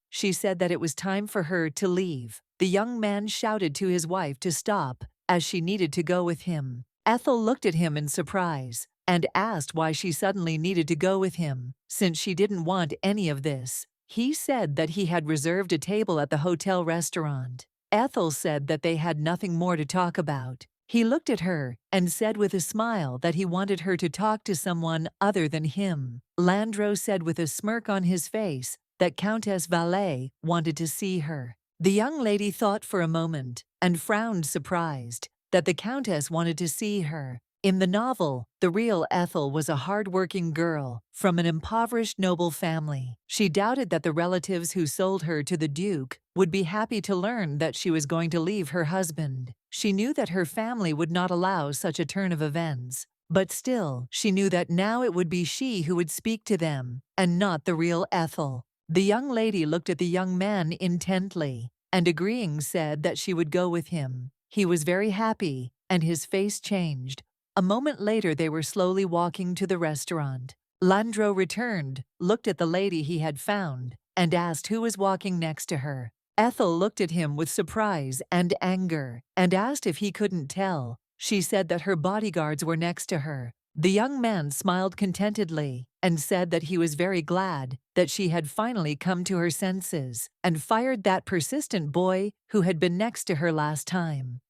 she said that it was time for her to leave. The young man shouted to his wife to stop, as she needed to go with him. Ethel looked at him in surprise and asked why she suddenly needed to go with him, since she didn't want any of this. He said that he had reserved a table at the hotel restaurant. Ethel said that they had nothing more to talk about. He looked at her and said with a smile that he wanted her to talk to someone other than him. Landro said with a smirk on his face that Countess Vallée wanted to see her. The young lady thought for a moment and frowned, surprised that the Countess wanted to see her. In the novel, the real Ethel was a hard-working girl from an impoverished noble family. She doubted that the relatives who sold her to the Duke would be happy to learn that she was going to leave her husband. She knew that her family would not allow such a turn of events, but still, she knew that now it would be she who would speak to them, and not the real Ethel. The young lady looked at the young man intently, and agreeing said that she would go with him. He was very happy, and his face changed. A moment later they were slowly walking to the restaurant. Landro returned, looked at the lady he had found, and asked who was walking next to her. Ethel looked at him with surprise and anger, and asked if he couldn't tell. She said that her bodyguards were next to her. The young man smiled contentedly and said that he was very glad that she had finally come to her senses and fired that persistent boy who had been next to her last time.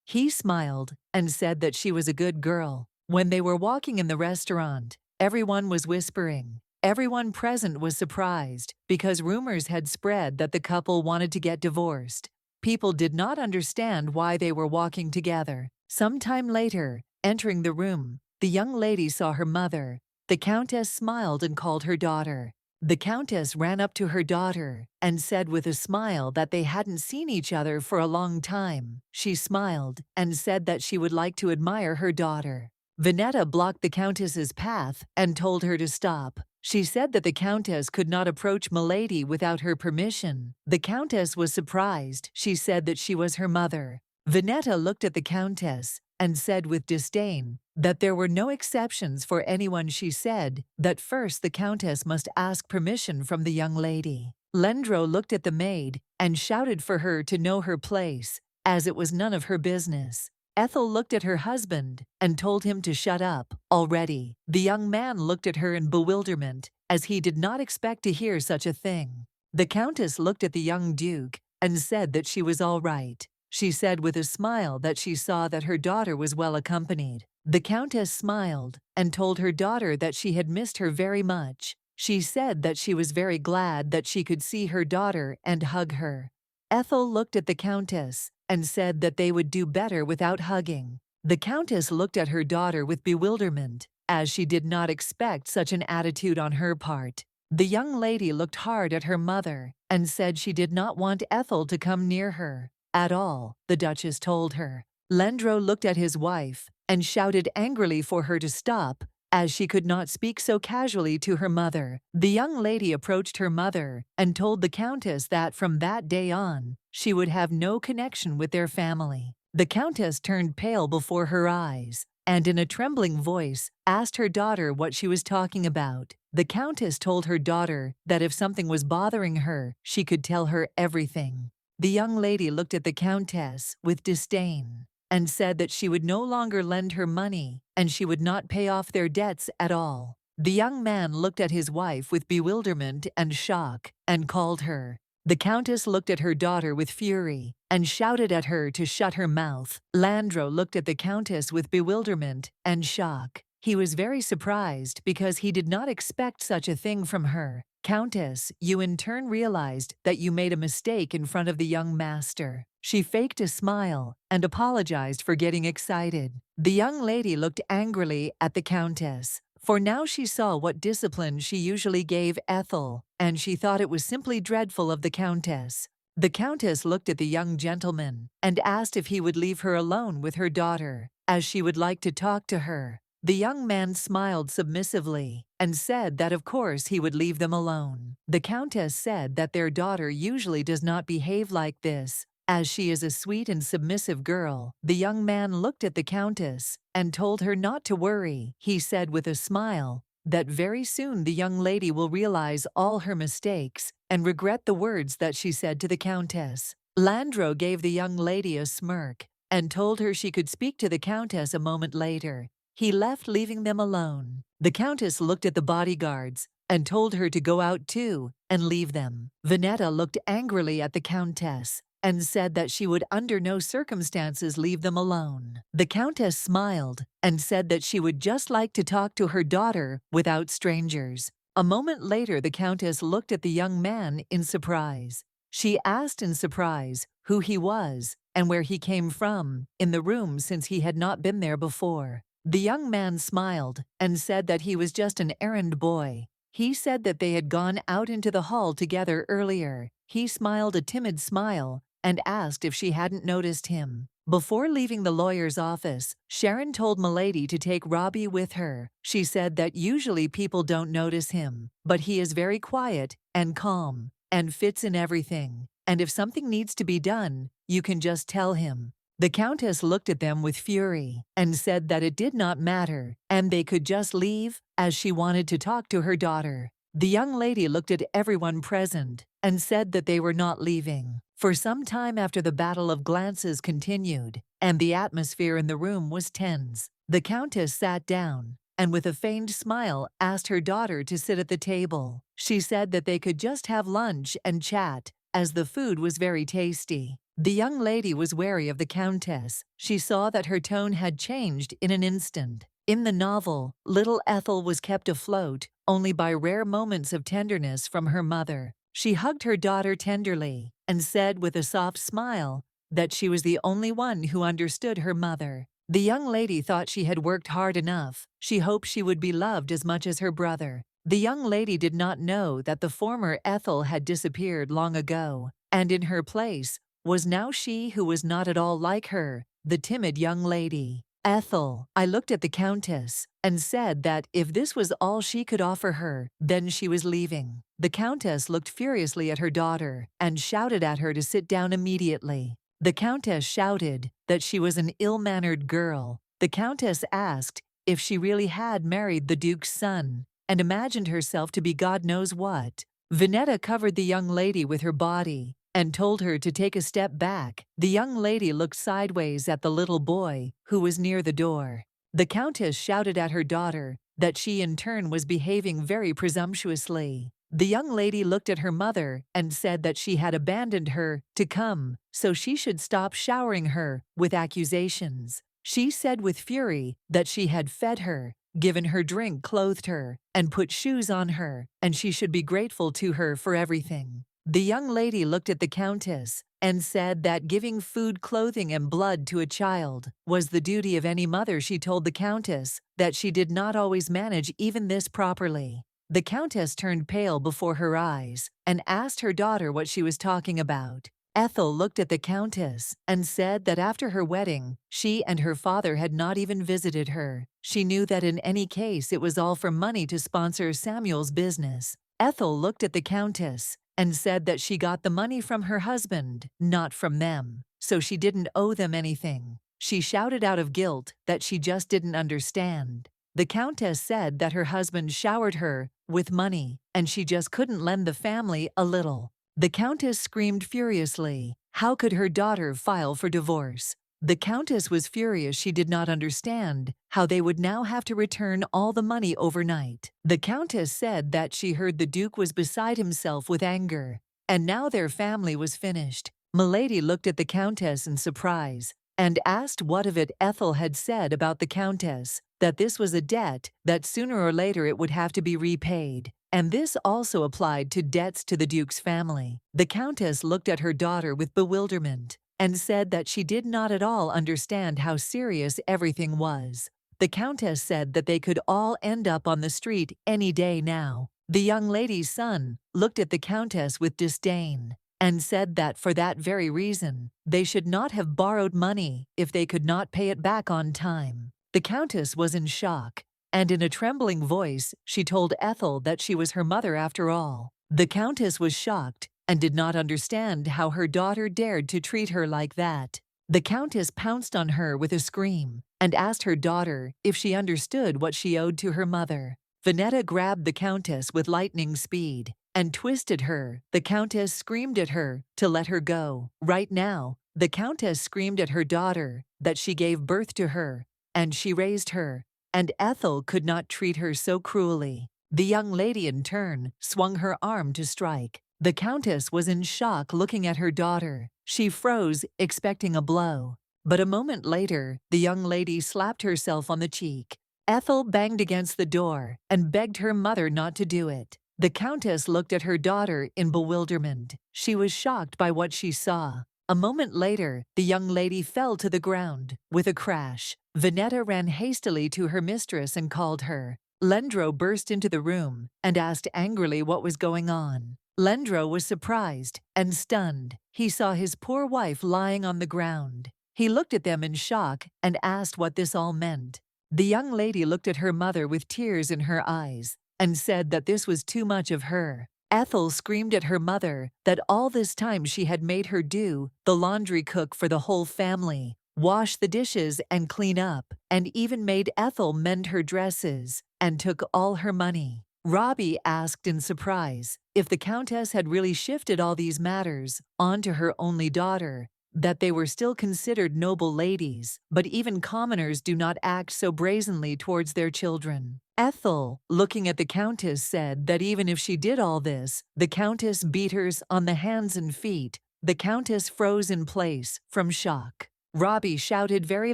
He smiled and said that she was a good girl. When they were walking in the restaurant, everyone was whispering. Everyone present was surprised because rumors had spread that the couple wanted to get divorced. People did not understand why they were walking together. Some time later, entering the room, the young lady saw her mother. The Countess smiled and called her daughter. The Countess ran up to her daughter and said with a smile that they hadn't seen each other for a long time. She smiled and said that she would like to admire her daughter. Vinetta blocked the Countess's path and told her to stop. She said that the Countess could not approach Milady without her permission. The Countess was surprised. She said that she was her mother. Vinetta looked at the Countess and said with disdain that there were no exceptions for anyone. She said that first the Countess must ask permission from the young lady. Lendro looked at the maid and shouted for her to know her place, as it was none of her business. Ethel looked at her husband and told him to shut up already. The young man looked at her in bewilderment, as he did not expect to hear such a thing. The Countess looked at the young Duke and said that she was all right. She said with a smile that she saw that her daughter was well accompanied. The Countess smiled and told her daughter that she had missed her very much. She said that she was very glad that she could see her daughter and hug her. Ethel looked at the Countess and said that they would do better without hugging. The Countess looked at her daughter with bewilderment, as she did not expect such an attitude on her part. The young lady looked hard at her mother and said she did not want Ethel to come near her at all, the Duchess told her. Lendro looked at his wife and shouted angrily for her to stop, as she could not speak so casually to her mother. The young lady approached her mother and told the countess that from that day on, she would have no connection with their family. The countess turned pale before her eyes and in a trembling voice asked her daughter what she was talking about. The countess told her daughter that if something was bothering her, she could tell her everything. The young lady looked at the countess with disdain and said that she would no longer lend her money and she would not pay off their debts at all. The young man looked at his wife with bewilderment and shock and called her. The countess looked at her daughter with fury and shouted at her to shut her mouth. Landro looked at the countess with bewilderment and shock. He was very surprised because he did not expect such a thing from her. Countess, you in turn realized that you made a mistake in front of the young master. She faked a smile and apologized for getting excited. The young lady looked angrily at the countess, for now she saw what discipline she usually gave Ethel, and she thought it was simply dreadful of the countess. The countess looked at the young gentleman and asked if he would leave her alone with her daughter, as she would like to talk to her. The young man smiled submissively and said that of course he would leave them alone. The countess said that their daughter usually does not behave like this, as she is a sweet and submissive girl. The young man looked at the countess and told her not to worry. He said with a smile that very soon the young lady will realize all her mistakes and regret the words that she said to the countess. Landro gave the young lady a smirk and told her she could speak to the countess a moment later. He left, leaving them alone. The countess looked at the bodyguards and told her to go out too and leave them. Vineta looked angrily at the countess and said that she would under no circumstances leave them alone. The countess smiled and said that she would just like to talk to her daughter without strangers. A moment later, the countess looked at the young man in surprise. She asked in surprise who he was and where he came from in the room, since he had not been there before. The young man smiled and said that he was just an errand boy. He said that they had gone out into the hall together earlier. He smiled a timid smile and asked if she hadn't noticed him. Before leaving the lawyer's office, Sharon told Milady to take Robbie with her. She said that usually people don't notice him, but he is very quiet and calm and fits in everything. And if something needs to be done, you can just tell him. The countess looked at them with fury and said that it did not matter and they could just leave, as she wanted to talk to her daughter. The young lady looked at everyone present and said that they were not leaving. For some time after, the battle of glances continued and the atmosphere in the room was tense. The countess sat down and with a feigned smile asked her daughter to sit at the table. She said that they could just have lunch and chat, as the food was very tasty. The young lady was wary of the countess. She saw that her tone had changed in an instant. In the novel, little Ethel was kept afloat only by rare moments of tenderness from her mother. She hugged her daughter tenderly and said with a soft smile that she was the only one who understood her mother. The young lady thought she had worked hard enough. She hoped she would be loved as much as her brother. The young lady did not know that the former Ethel had disappeared long ago, and in her place was now she who was not at all like her, the timid young lady. Ethel, I looked at the countess and said that if this was all she could offer her, then she was leaving. The countess looked furiously at her daughter and shouted at her to sit down immediately. The countess shouted that she was an ill-mannered girl. The countess asked if she really had married the Duke's son and imagined herself to be God knows what. Vineta covered the young lady with her body and told her to take a step back. The young lady looked sideways at the little boy who was near the door. The countess shouted at her daughter that she in turn was behaving very presumptuously. The young lady looked at her mother and said that she had abandoned her to come, so she should stop showering her with accusations. She said with fury that she had fed her, given her drink, clothed her, and put shoes on her, and she should be grateful to her for everything. The young lady looked at the countess and said that giving food, clothing, and blood to a child was the duty of any mother. She told the countess that she did not always manage even this properly. The countess turned pale before her eyes and asked her daughter what she was talking about. Ethel looked at the Countess and said that after her wedding, she and her father had not even visited her. She knew that in any case it was all for money to sponsor Samuel's business. Ethel looked at the Countess and said that she got the money from her husband, not from them, so she didn't owe them anything. She shouted out of guilt that she just didn't understand. The Countess said that her husband showered her with money and she just couldn't lend the family a little. The Countess screamed furiously. How could her daughter file for divorce? The Countess was furious. She did not understand how they would now have to return all the money overnight. The Countess said that she heard the Duke was beside himself with anger, and now their family was finished. Milady looked at the Countess in surprise and asked what of it Ethel had said about the Countess, that this was a debt, that sooner or later it would have to be repaid. And this also applied to debts to the Duke's family. The Countess looked at her daughter with bewilderment and said that she did not at all understand how serious everything was. The Countess said that they could all end up on the street any day now. The young lady's son looked at the Countess with disdain and said that for that very reason, they should not have borrowed money if they could not pay it back on time. The Countess was in shock, and in a trembling voice, she told Ethel that she was her mother after all. The Countess was shocked and did not understand how her daughter dared to treat her like that. The Countess pounced on her with a scream and asked her daughter if she understood what she owed to her mother. Vanetta grabbed the Countess with lightning speed and twisted her. The Countess screamed at her to let her go. Right now, the Countess screamed at her daughter that she gave birth to her and she raised her, and Ethel could not treat her so cruelly. The young lady in turn swung her arm to strike. The Countess was in shock looking at her daughter. She froze, expecting a blow. But a moment later, the young lady slapped herself on the cheek. Ethel banged against the door and begged her mother not to do it. The Countess looked at her daughter in bewilderment. She was shocked by what she saw. A moment later, the young lady fell to the ground. With a crash, Vanetta ran hastily to her mistress and called her. Lendro burst into the room and asked angrily what was going on. Lendro was surprised and stunned. He saw his poor wife lying on the ground. He looked at them in shock and asked what this all meant. The young lady looked at her mother with tears in her eyes and said that this was too much of her. Ethel screamed at her mother that all this time she had made her do the laundry, cook for the whole family, wash the dishes and clean up, and even made Ethel mend her dresses, and took all her money. Robbie asked in surprise if the Countess had really shifted all these matters onto her only daughter, that they were still considered noble ladies, but even commoners do not act so brazenly towards their children. Ethel, looking at the Countess, said that even if she did all this, the Countess beat her on the hands and feet. The Countess froze in place from shock. Robbie shouted very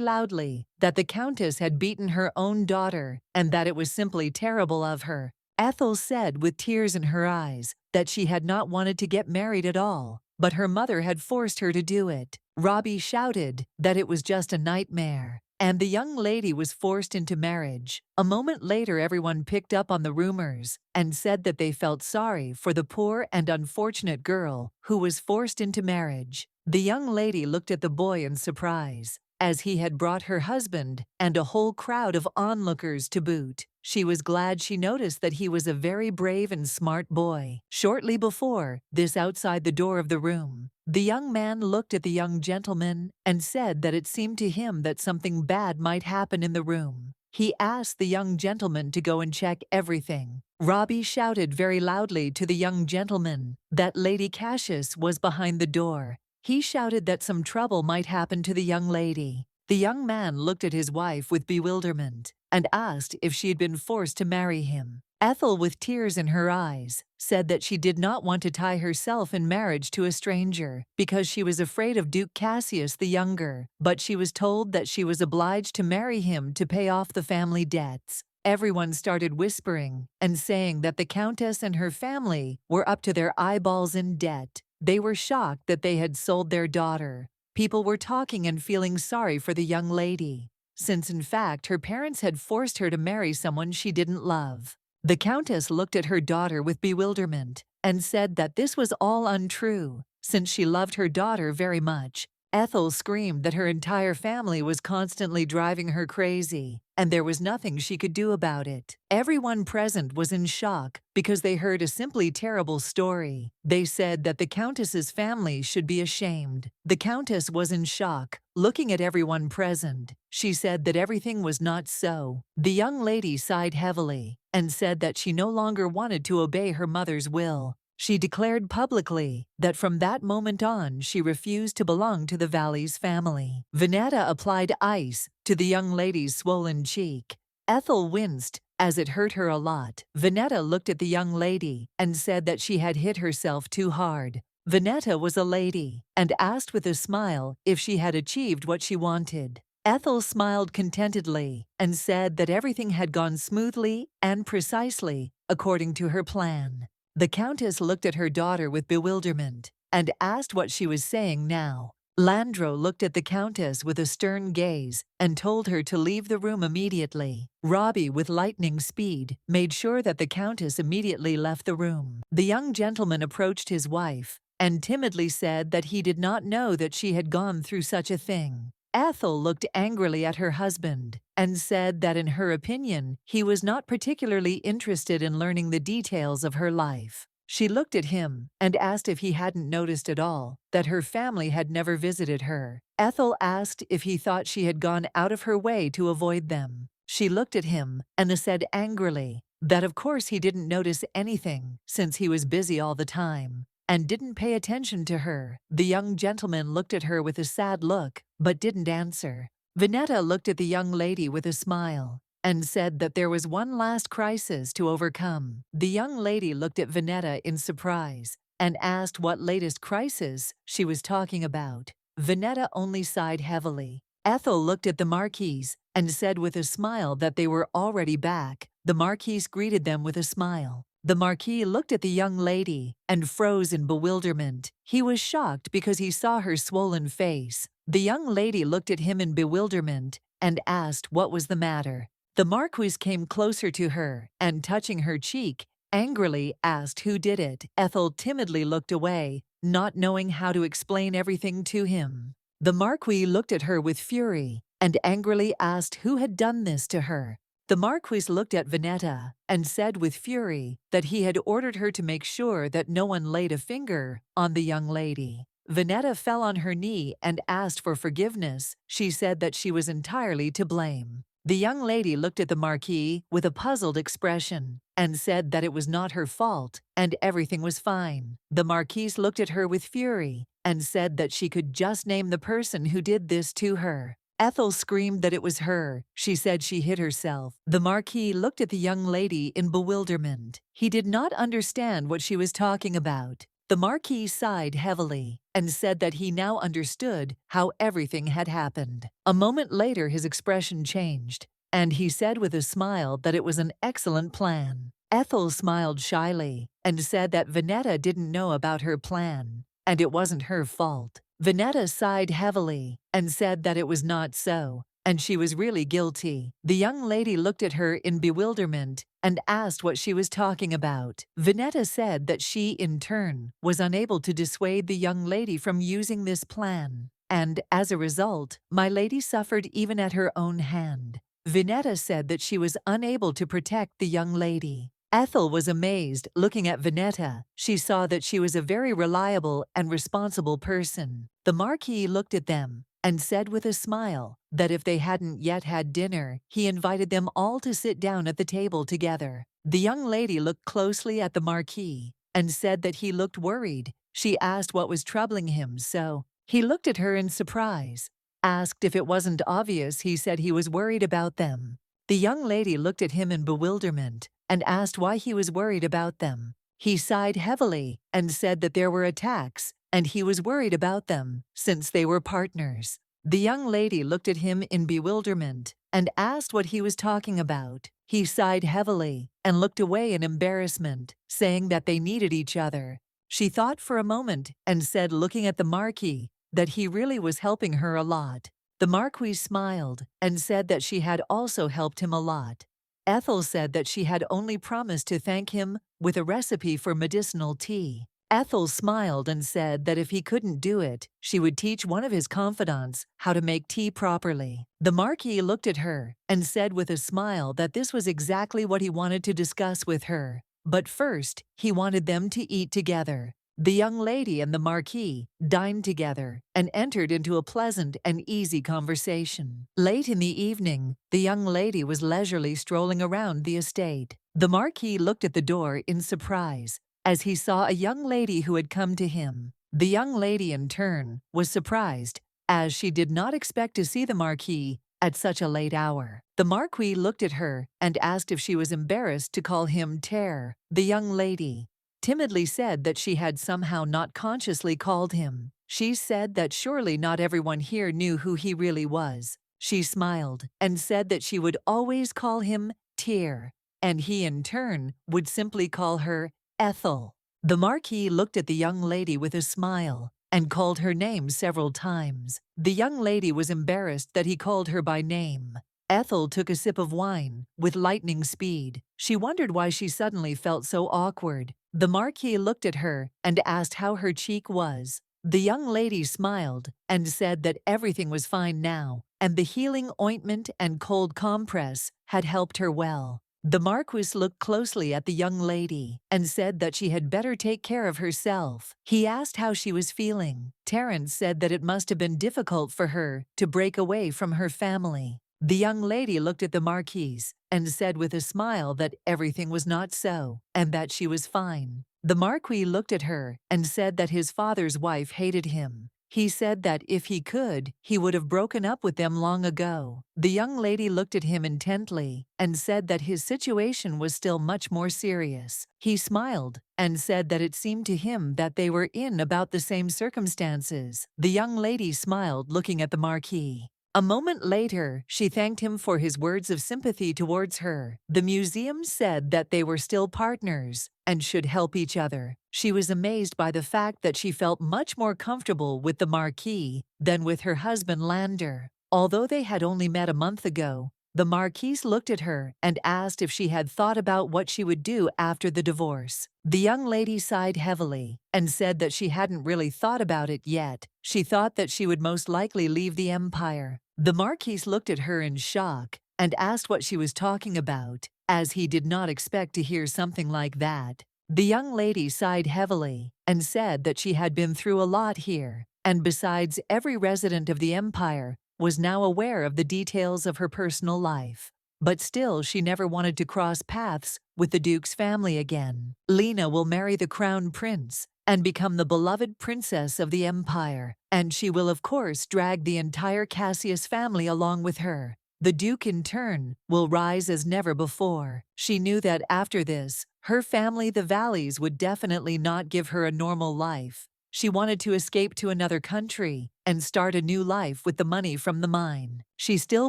loudly that the Countess had beaten her own daughter and that it was simply terrible of her. Ethel said with tears in her eyes that she had not wanted to get married at all, but her mother had forced her to do it. Robbie shouted that it was just a nightmare, and the young lady was forced into marriage. A moment later, everyone picked up on the rumors and said that they felt sorry for the poor and unfortunate girl who was forced into marriage. The young lady looked at the boy in surprise, as he had brought her husband and a whole crowd of onlookers to boot. She was glad she noticed that he was a very brave and smart boy. Shortly before this, outside the door of the room, the young man looked at the young gentleman and said that it seemed to him that something bad might happen in the room. He asked the young gentleman to go and check everything. Robbie shouted very loudly to the young gentleman that Lady Cassius was behind the door. He shouted that some trouble might happen to the young lady. The young man looked at his wife with bewilderment and asked if she had been forced to marry him. Ethel, with tears in her eyes, said that she did not want to tie herself in marriage to a stranger because she was afraid of Duke Cassius the Younger, but she was told that she was obliged to marry him to pay off the family debts. Everyone started whispering and saying that the Countess and her family were up to their eyeballs in debt. They were shocked that they had sold their daughter. People were talking and feeling sorry for the young lady, since in fact her parents had forced her to marry someone she didn't love. The Countess looked at her daughter with bewilderment and said that this was all untrue, since she loved her daughter very much. Ethel screamed that her entire family was constantly driving her crazy, and there was nothing she could do about it. Everyone present was in shock because they heard a simply terrible story. They said that the Countess's family should be ashamed. The Countess was in shock, looking at everyone present. She said that everything was not so. The young lady sighed heavily and said that she no longer wanted to obey her mother's will. She declared publicly that from that moment on she refused to belong to the Valleys family. Vinetta applied ice to the young lady's swollen cheek. Ethel winced as it hurt her a lot. Vinetta looked at the young lady and said that she had hit herself too hard. Vinetta was a lady and asked with a smile if she had achieved what she wanted. Ethel smiled contentedly and said that everything had gone smoothly and precisely according to her plan. The Countess looked at her daughter with bewilderment and asked what she was saying now. Landro looked at the Countess with a stern gaze and told her to leave the room immediately. Robbie, with lightning speed, made sure that the Countess immediately left the room. The young gentleman approached his wife and timidly said that he did not know that she had gone through such a thing. Ethel looked angrily at her husband and said that in her opinion he was not particularly interested in learning the details of her life. She looked at him and asked if he hadn't noticed at all that her family had never visited her. Ethel asked if he thought she had gone out of her way to avoid them. She looked at him and said angrily that of course he didn't notice anything since he was busy all the time and didn't pay attention to her. The young gentleman looked at her with a sad look, but didn't answer. Vinetta looked at the young lady with a smile and said that there was one last crisis to overcome. The young lady looked at Vinetta in surprise and asked what latest crisis she was talking about. Vinetta only sighed heavily. Ethel looked at the Marquise and said with a smile that they were already back. The Marquise greeted them with a smile. The Marquis looked at the young lady and froze in bewilderment. He was shocked because he saw her swollen face. The young lady looked at him in bewilderment and asked what was the matter. The Marquis came closer to her and, touching her cheek, angrily asked who did it. Ethel timidly looked away, not knowing how to explain everything to him. The Marquis looked at her with fury and angrily asked who had done this to her. The Marquis looked at Vinetta and said with fury that he had ordered her to make sure that no one laid a finger on the young lady. Vinetta fell on her knee and asked for forgiveness. She said that she was entirely to blame. The young lady looked at the Marquis with a puzzled expression and said that it was not her fault and everything was fine. The Marquis looked at her with fury and said that she could just name the person who did this to her. Ethel screamed that it was her. She said she hit herself. The Marquis looked at the young lady in bewilderment. He did not understand what she was talking about. The Marquis sighed heavily and said that he now understood how everything had happened. A moment later his expression changed, and he said with a smile that it was an excellent plan. Ethel smiled shyly and said that Vinetta didn't know about her plan, and it wasn't her fault. Vinetta sighed heavily and said that it was not so, and she was really guilty. The young lady looked at her in bewilderment and asked what she was talking about. Vinetta said that she, in turn, was unable to dissuade the young lady from using this plan, and, as a result, my lady suffered even at her own hand. Vinetta said that she was unable to protect the young lady. Ethel was amazed, looking at Vinetta. She saw that she was a very reliable and responsible person. The Marquis looked at them and said with a smile that if they hadn't yet had dinner, he invited them all to sit down at the table together. The young lady looked closely at the Marquis and said that he looked worried. She asked what was troubling him, so he looked at her in surprise. Asked if it wasn't obvious, he said he was worried about them. The young lady looked at him in bewilderment and asked why he was worried about them. He sighed heavily and said that there were attacks, and he was worried about them since they were partners. The young lady looked at him in bewilderment and asked what he was talking about. He sighed heavily and looked away in embarrassment, saying that they needed each other. She thought for a moment and said, looking at the Marquis, that he really was helping her a lot. The Marquis smiled and said that she had also helped him a lot. Ethel said that she had only promised to thank him with a recipe for medicinal tea. Ethel smiled and said that if he couldn't do it, she would teach one of his confidants how to make tea properly. The Marquis looked at her and said with a smile that this was exactly what he wanted to discuss with her. But first, he wanted them to eat together. The young lady and the Marquis dined together and entered into a pleasant and easy conversation. Late in the evening, the young lady was leisurely strolling around the estate. The Marquis looked at the door in surprise as he saw a young lady who had come to him. The young lady, in turn, was surprised, as she did not expect to see the Marquis at such a late hour. The Marquis looked at her and asked if she was embarrassed to call him Terre. The young lady timidly said that she had somehow not consciously called him. She said that surely not everyone here knew who he really was. She smiled and said that she would always call him Terre, and he in turn would simply call her Ethel. The Marquis looked at the young lady with a smile and called her name several times. The young lady was embarrassed that he called her by name. Ethel took a sip of wine with lightning speed. She wondered why she suddenly felt so awkward. The Marquis looked at her and asked how her cheek was. The young lady smiled and said that everything was fine now, and the healing ointment and cold compress had helped her well. The Marquis looked closely at the young lady and said that she had better take care of herself. He asked how she was feeling. Terence said that it must have been difficult for her to break away from her family. The young lady looked at the Marquis and said with a smile that everything was not so, and that she was fine. The Marquis looked at her and said that his father's wife hated him. He said that if he could, he would have broken up with them long ago. The young lady looked at him intently and said that his situation was still much more serious. He smiled and said that it seemed to him that they were in about the same circumstances. The young lady smiled, looking at the Marquis. A moment later, she thanked him for his words of sympathy towards her. The museum said that they were still partners and should help each other. She was amazed by the fact that she felt much more comfortable with the Marquis than with her husband Lander. Although they had only met a month ago, the Marquise looked at her and asked if she had thought about what she would do after the divorce. The young lady sighed heavily and said that she hadn't really thought about it yet. She thought that she would most likely leave the empire. The Marquise looked at her in shock and asked what she was talking about, as he did not expect to hear something like that. The young lady sighed heavily and said that she had been through a lot here, and besides, every resident of the empire was now aware of the details of her personal life. But still, she never wanted to cross paths with the Duke's family again. Lena will marry the crown prince and become the beloved princess of the empire, and she will of course drag the entire Cassius family along with her. The Duke, in turn, will rise as never before. She knew that after this, her family, the Valleys, would definitely not give her a normal life. She wanted to escape to another country and start a new life with the money from the mine. She still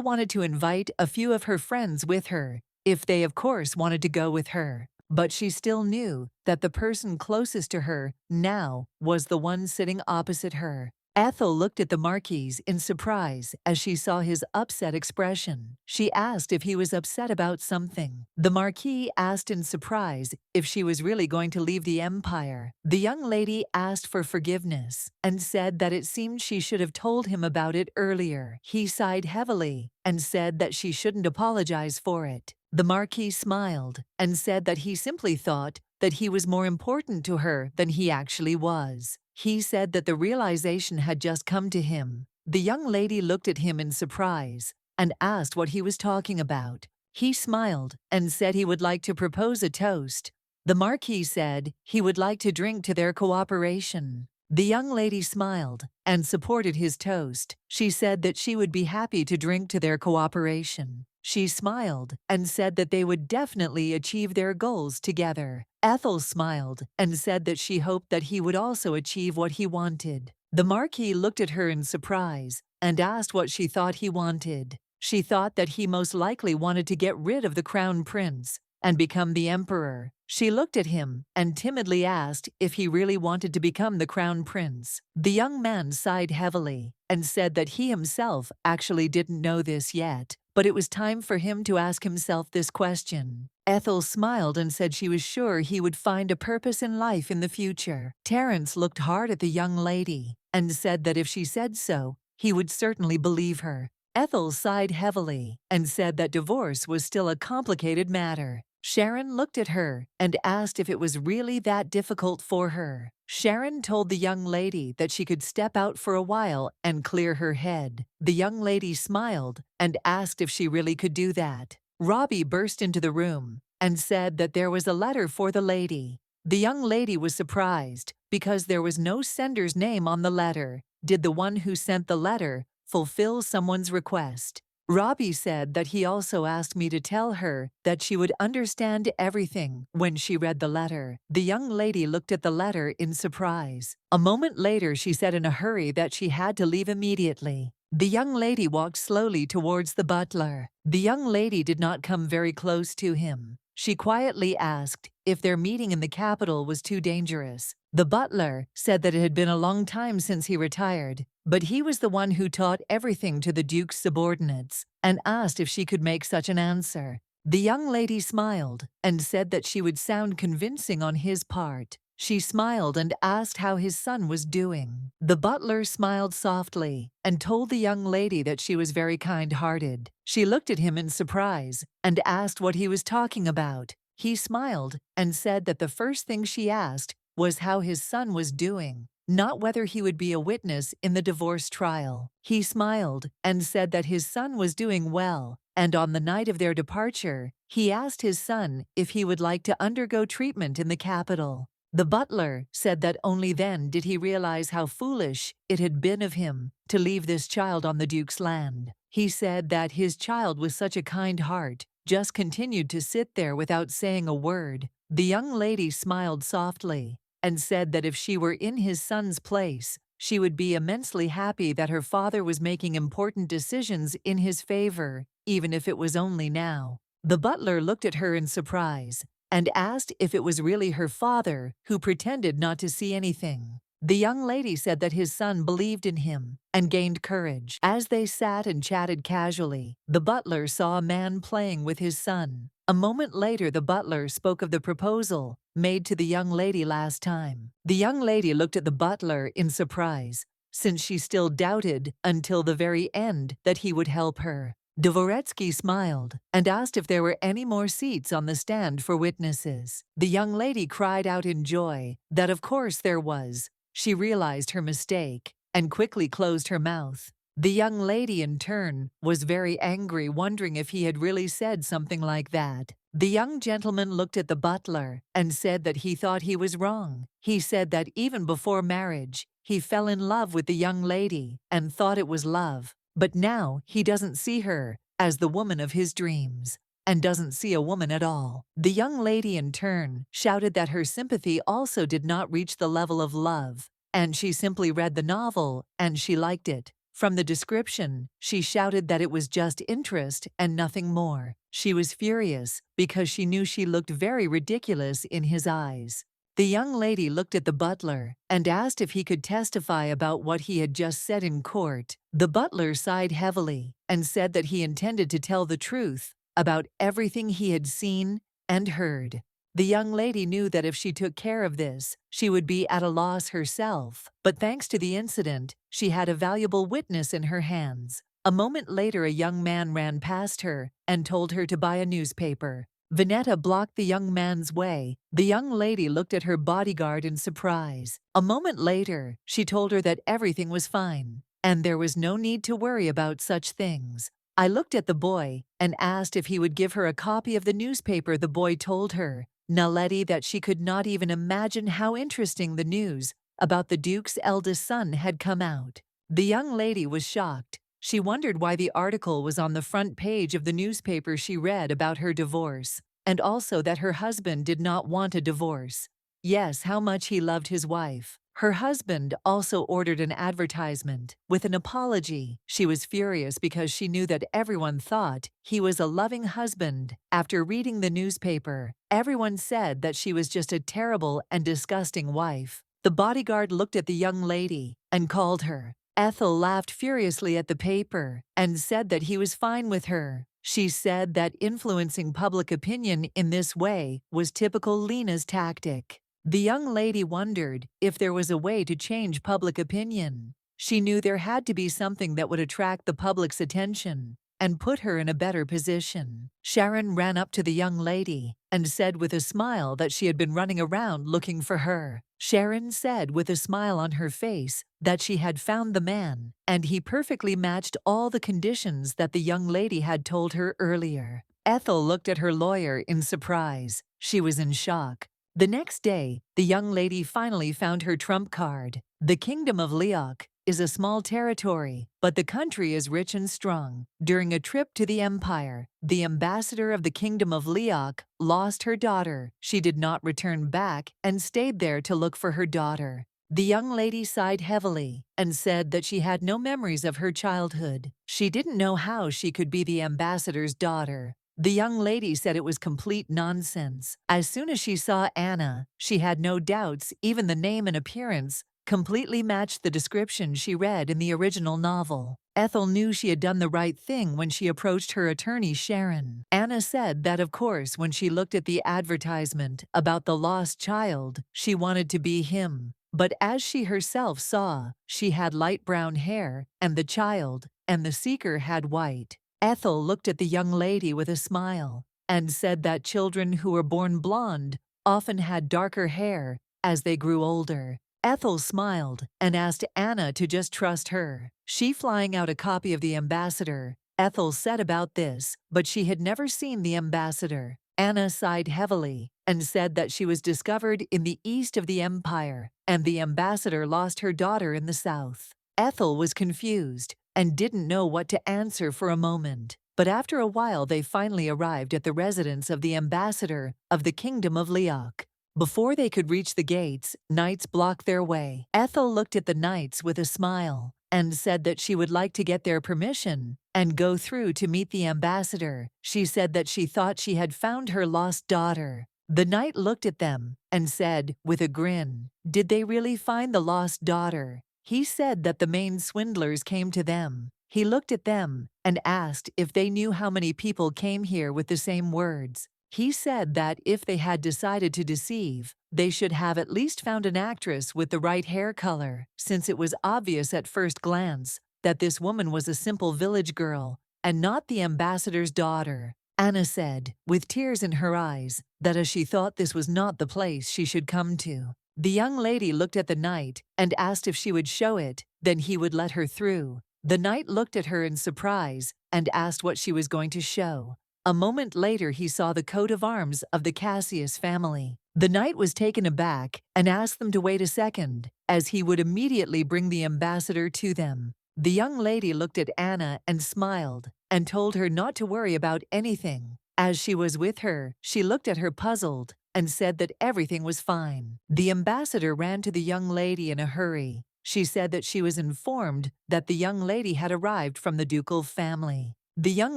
wanted to invite a few of her friends with her, if they of course wanted to go with her. But she still knew that the person closest to her now was the one sitting opposite her. Ethel looked at the Marquis in surprise as she saw his upset expression. She asked if he was upset about something. The Marquis asked in surprise if she was really going to leave the empire. The young lady asked for forgiveness and said that it seemed she should have told him about it earlier. He sighed heavily and said that she shouldn't apologize for it. The Marquis smiled and said that he simply thought that he was more important to her than he actually was. He said that the realization had just come to him. The young lady looked at him in surprise and asked what he was talking about. He smiled and said he would like to propose a toast. The Marquis said he would like to drink to their cooperation. The young lady smiled and supported his toast. She said that she would be happy to drink to their cooperation. She smiled and said that they would definitely achieve their goals together. Ethel smiled and said that she hoped that he would also achieve what he wanted. The Marquis looked at her in surprise and asked what she thought he wanted. She thought that he most likely wanted to get rid of the crown prince and become the emperor. She looked at him and timidly asked if he really wanted to become the crown prince. The young man sighed heavily and said that he himself actually didn't know this yet, but it was time for him to ask himself this question. Ethel smiled and said she was sure he would find a purpose in life in the future. Terence looked hard at the young lady and said that if she said so, he would certainly believe her. Ethel sighed heavily and said that divorce was still a complicated matter. Sharon looked at her and asked if it was really that difficult for her. Sharon told the young lady that she could step out for a while and clear her head. The young lady smiled and asked if she really could do that. Robbie burst into the room and said that there was a letter for the lady. The young lady was surprised because there was no sender's name on the letter. Did the one who sent the letter fulfill someone's request? Robbie said that he also asked me to tell her that she would understand everything when she read the letter. The young lady looked at the letter in surprise. A moment later, she said in a hurry that she had to leave immediately. The young lady walked slowly towards the butler. The young lady did not come very close to him. She quietly asked if their meeting in the capital was too dangerous. The butler said that it had been a long time since he retired, but he was the one who taught everything to the Duke's subordinates, and asked if she could make such an answer. The young lady smiled and said that she would sound convincing on his part. She smiled and asked how his son was doing. The butler smiled softly and told the young lady that she was very kind-hearted. She looked at him in surprise and asked what he was talking about. He smiled and said that the first thing she asked was how his son was doing, not whether he would be a witness in the divorce trial. He smiled and said that his son was doing well, and on the night of their departure, he asked his son if he would like to undergo treatment in the capital. The butler said that only then did he realize how foolish it had been of him to leave this child on the Duke's land. He said that his child with such a kind heart just continued to sit there without saying a word. The young lady smiled softly and said that if she were in his son's place, she would be immensely happy that her father was making important decisions in his favor, even if it was only now. The butler looked at her in surprise and asked if it was really her father who pretended not to see anything. The young lady said that his son believed in him and gained courage. As they sat and chatted casually, the butler saw a man playing with his son. A moment later, the butler spoke of the proposal made to the young lady last time. The young lady looked at the butler in surprise, since she still doubted until the very end that he would help her. Dvoretsky smiled and asked if there were any more seats on the stand for witnesses. The young lady cried out in joy that of course there was. She realized her mistake and quickly closed her mouth. The young lady, in turn, was very angry, wondering if he had really said something like that. The young gentleman looked at the butler and said that he thought he was wrong. He said that even before marriage, he fell in love with the young lady and thought it was love. But now he doesn't see her as the woman of his dreams and doesn't see a woman at all. The young lady, in turn, shouted that her sympathy also did not reach the level of love, and she simply read the novel and she liked it. From the description, she shouted that it was just interest and nothing more. She was furious because she knew she looked very ridiculous in his eyes. The young lady looked at the butler and asked if he could testify about what he had just said in court. The butler sighed heavily and said that he intended to tell the truth about everything he had seen and heard. The young lady knew that if she took care of this, she would be at a loss herself, but thanks to the incident, she had a valuable witness in her hands. A moment later, a young man ran past her and told her to buy a newspaper. Vanetta blocked the young man's way. The young lady looked at her bodyguard in surprise. A moment later, she told her that everything was fine, and there was no need to worry about such things. I looked at the boy and asked if he would give her a copy of the newspaper. The boy told her, Naledi, that she could not even imagine how interesting the news about the Duke's eldest son had come out. The young lady was shocked. She wondered why the article was on the front page of the newspaper she read about her divorce, and also that her husband did not want a divorce. Yes, how much he loved his wife. Her husband also ordered an advertisement with an apology. She was furious because she knew that everyone thought he was a loving husband. After reading the newspaper, everyone said that she was just a terrible and disgusting wife. The bodyguard looked at the young lady and called her. Ethel laughed furiously at the paper and said that he was fine with her. She said that influencing public opinion in this way was typical Lena's tactic. The young lady wondered if there was a way to change public opinion. She knew there had to be something that would attract the public's attention and put her in a better position. Sharon ran up to the young lady and said with a smile that she had been running around looking for her. Sharon said with a smile on her face that she had found the man, and he perfectly matched all the conditions that the young lady had told her earlier. Ethel looked at her lawyer in surprise. She was in shock. The next day, the young lady finally found her trump card. The Kingdom of Leoc is a small territory, but the country is rich and strong. During a trip to the Empire, the ambassador of the Kingdom of Leoc lost her daughter. She did not return back and stayed there to look for her daughter. The young lady sighed heavily and said that she had no memories of her childhood. She didn't know how she could be the ambassador's daughter. The young lady said it was complete nonsense. As soon as she saw Anna, she had no doubts. Even the name and appearance completely matched the description she read in the original novel. Ethel knew she had done the right thing when she approached her attorney, Sharon. Anna said that, of course, when she looked at the advertisement about the lost child, she wanted to be him. But as she herself saw, she had light brown hair, and the child and the seeker had white. Ethel looked at the young lady with a smile and said that children who were born blonde often had darker hair as they grew older. Ethel smiled and asked Anna to just trust her. She flying out a copy of the ambassador. Ethel said about this, but she had never seen the ambassador. Anna sighed heavily and said that she was discovered in the east of the empire, and the ambassador lost her daughter in the south. Ethel was confused and didn't know what to answer for a moment. But after a while they finally arrived at the residence of the ambassador of the Kingdom of Leoc. Before they could reach the gates, knights blocked their way. Ethel looked at the knights with a smile and said that she would like to get their permission and go through to meet the ambassador. She said that she thought she had found her lost daughter. The knight looked at them and said, with a grin, "Did they really find the lost daughter?" He said that the main swindlers came to them. He looked at them and asked if they knew how many people came here with the same words. He said that if they had decided to deceive, they should have at least found an actress with the right hair color, since it was obvious at first glance that this woman was a simple village girl and not the ambassador's daughter. Anna said, with tears in her eyes, that as she thought this was not the place she should come to. The young lady looked at the knight and asked if she would show it, then he would let her through. The knight looked at her in surprise and asked what she was going to show. A moment later he saw the coat of arms of the Cassius family. The knight was taken aback and asked them to wait a second, as he would immediately bring the ambassador to them. The young lady looked at Anna and smiled and told her not to worry about anything. As she was with her, she looked at her puzzled and said that everything was fine. The ambassador ran to the young lady in a hurry. She said that she was informed that the young lady had arrived from the ducal family. The young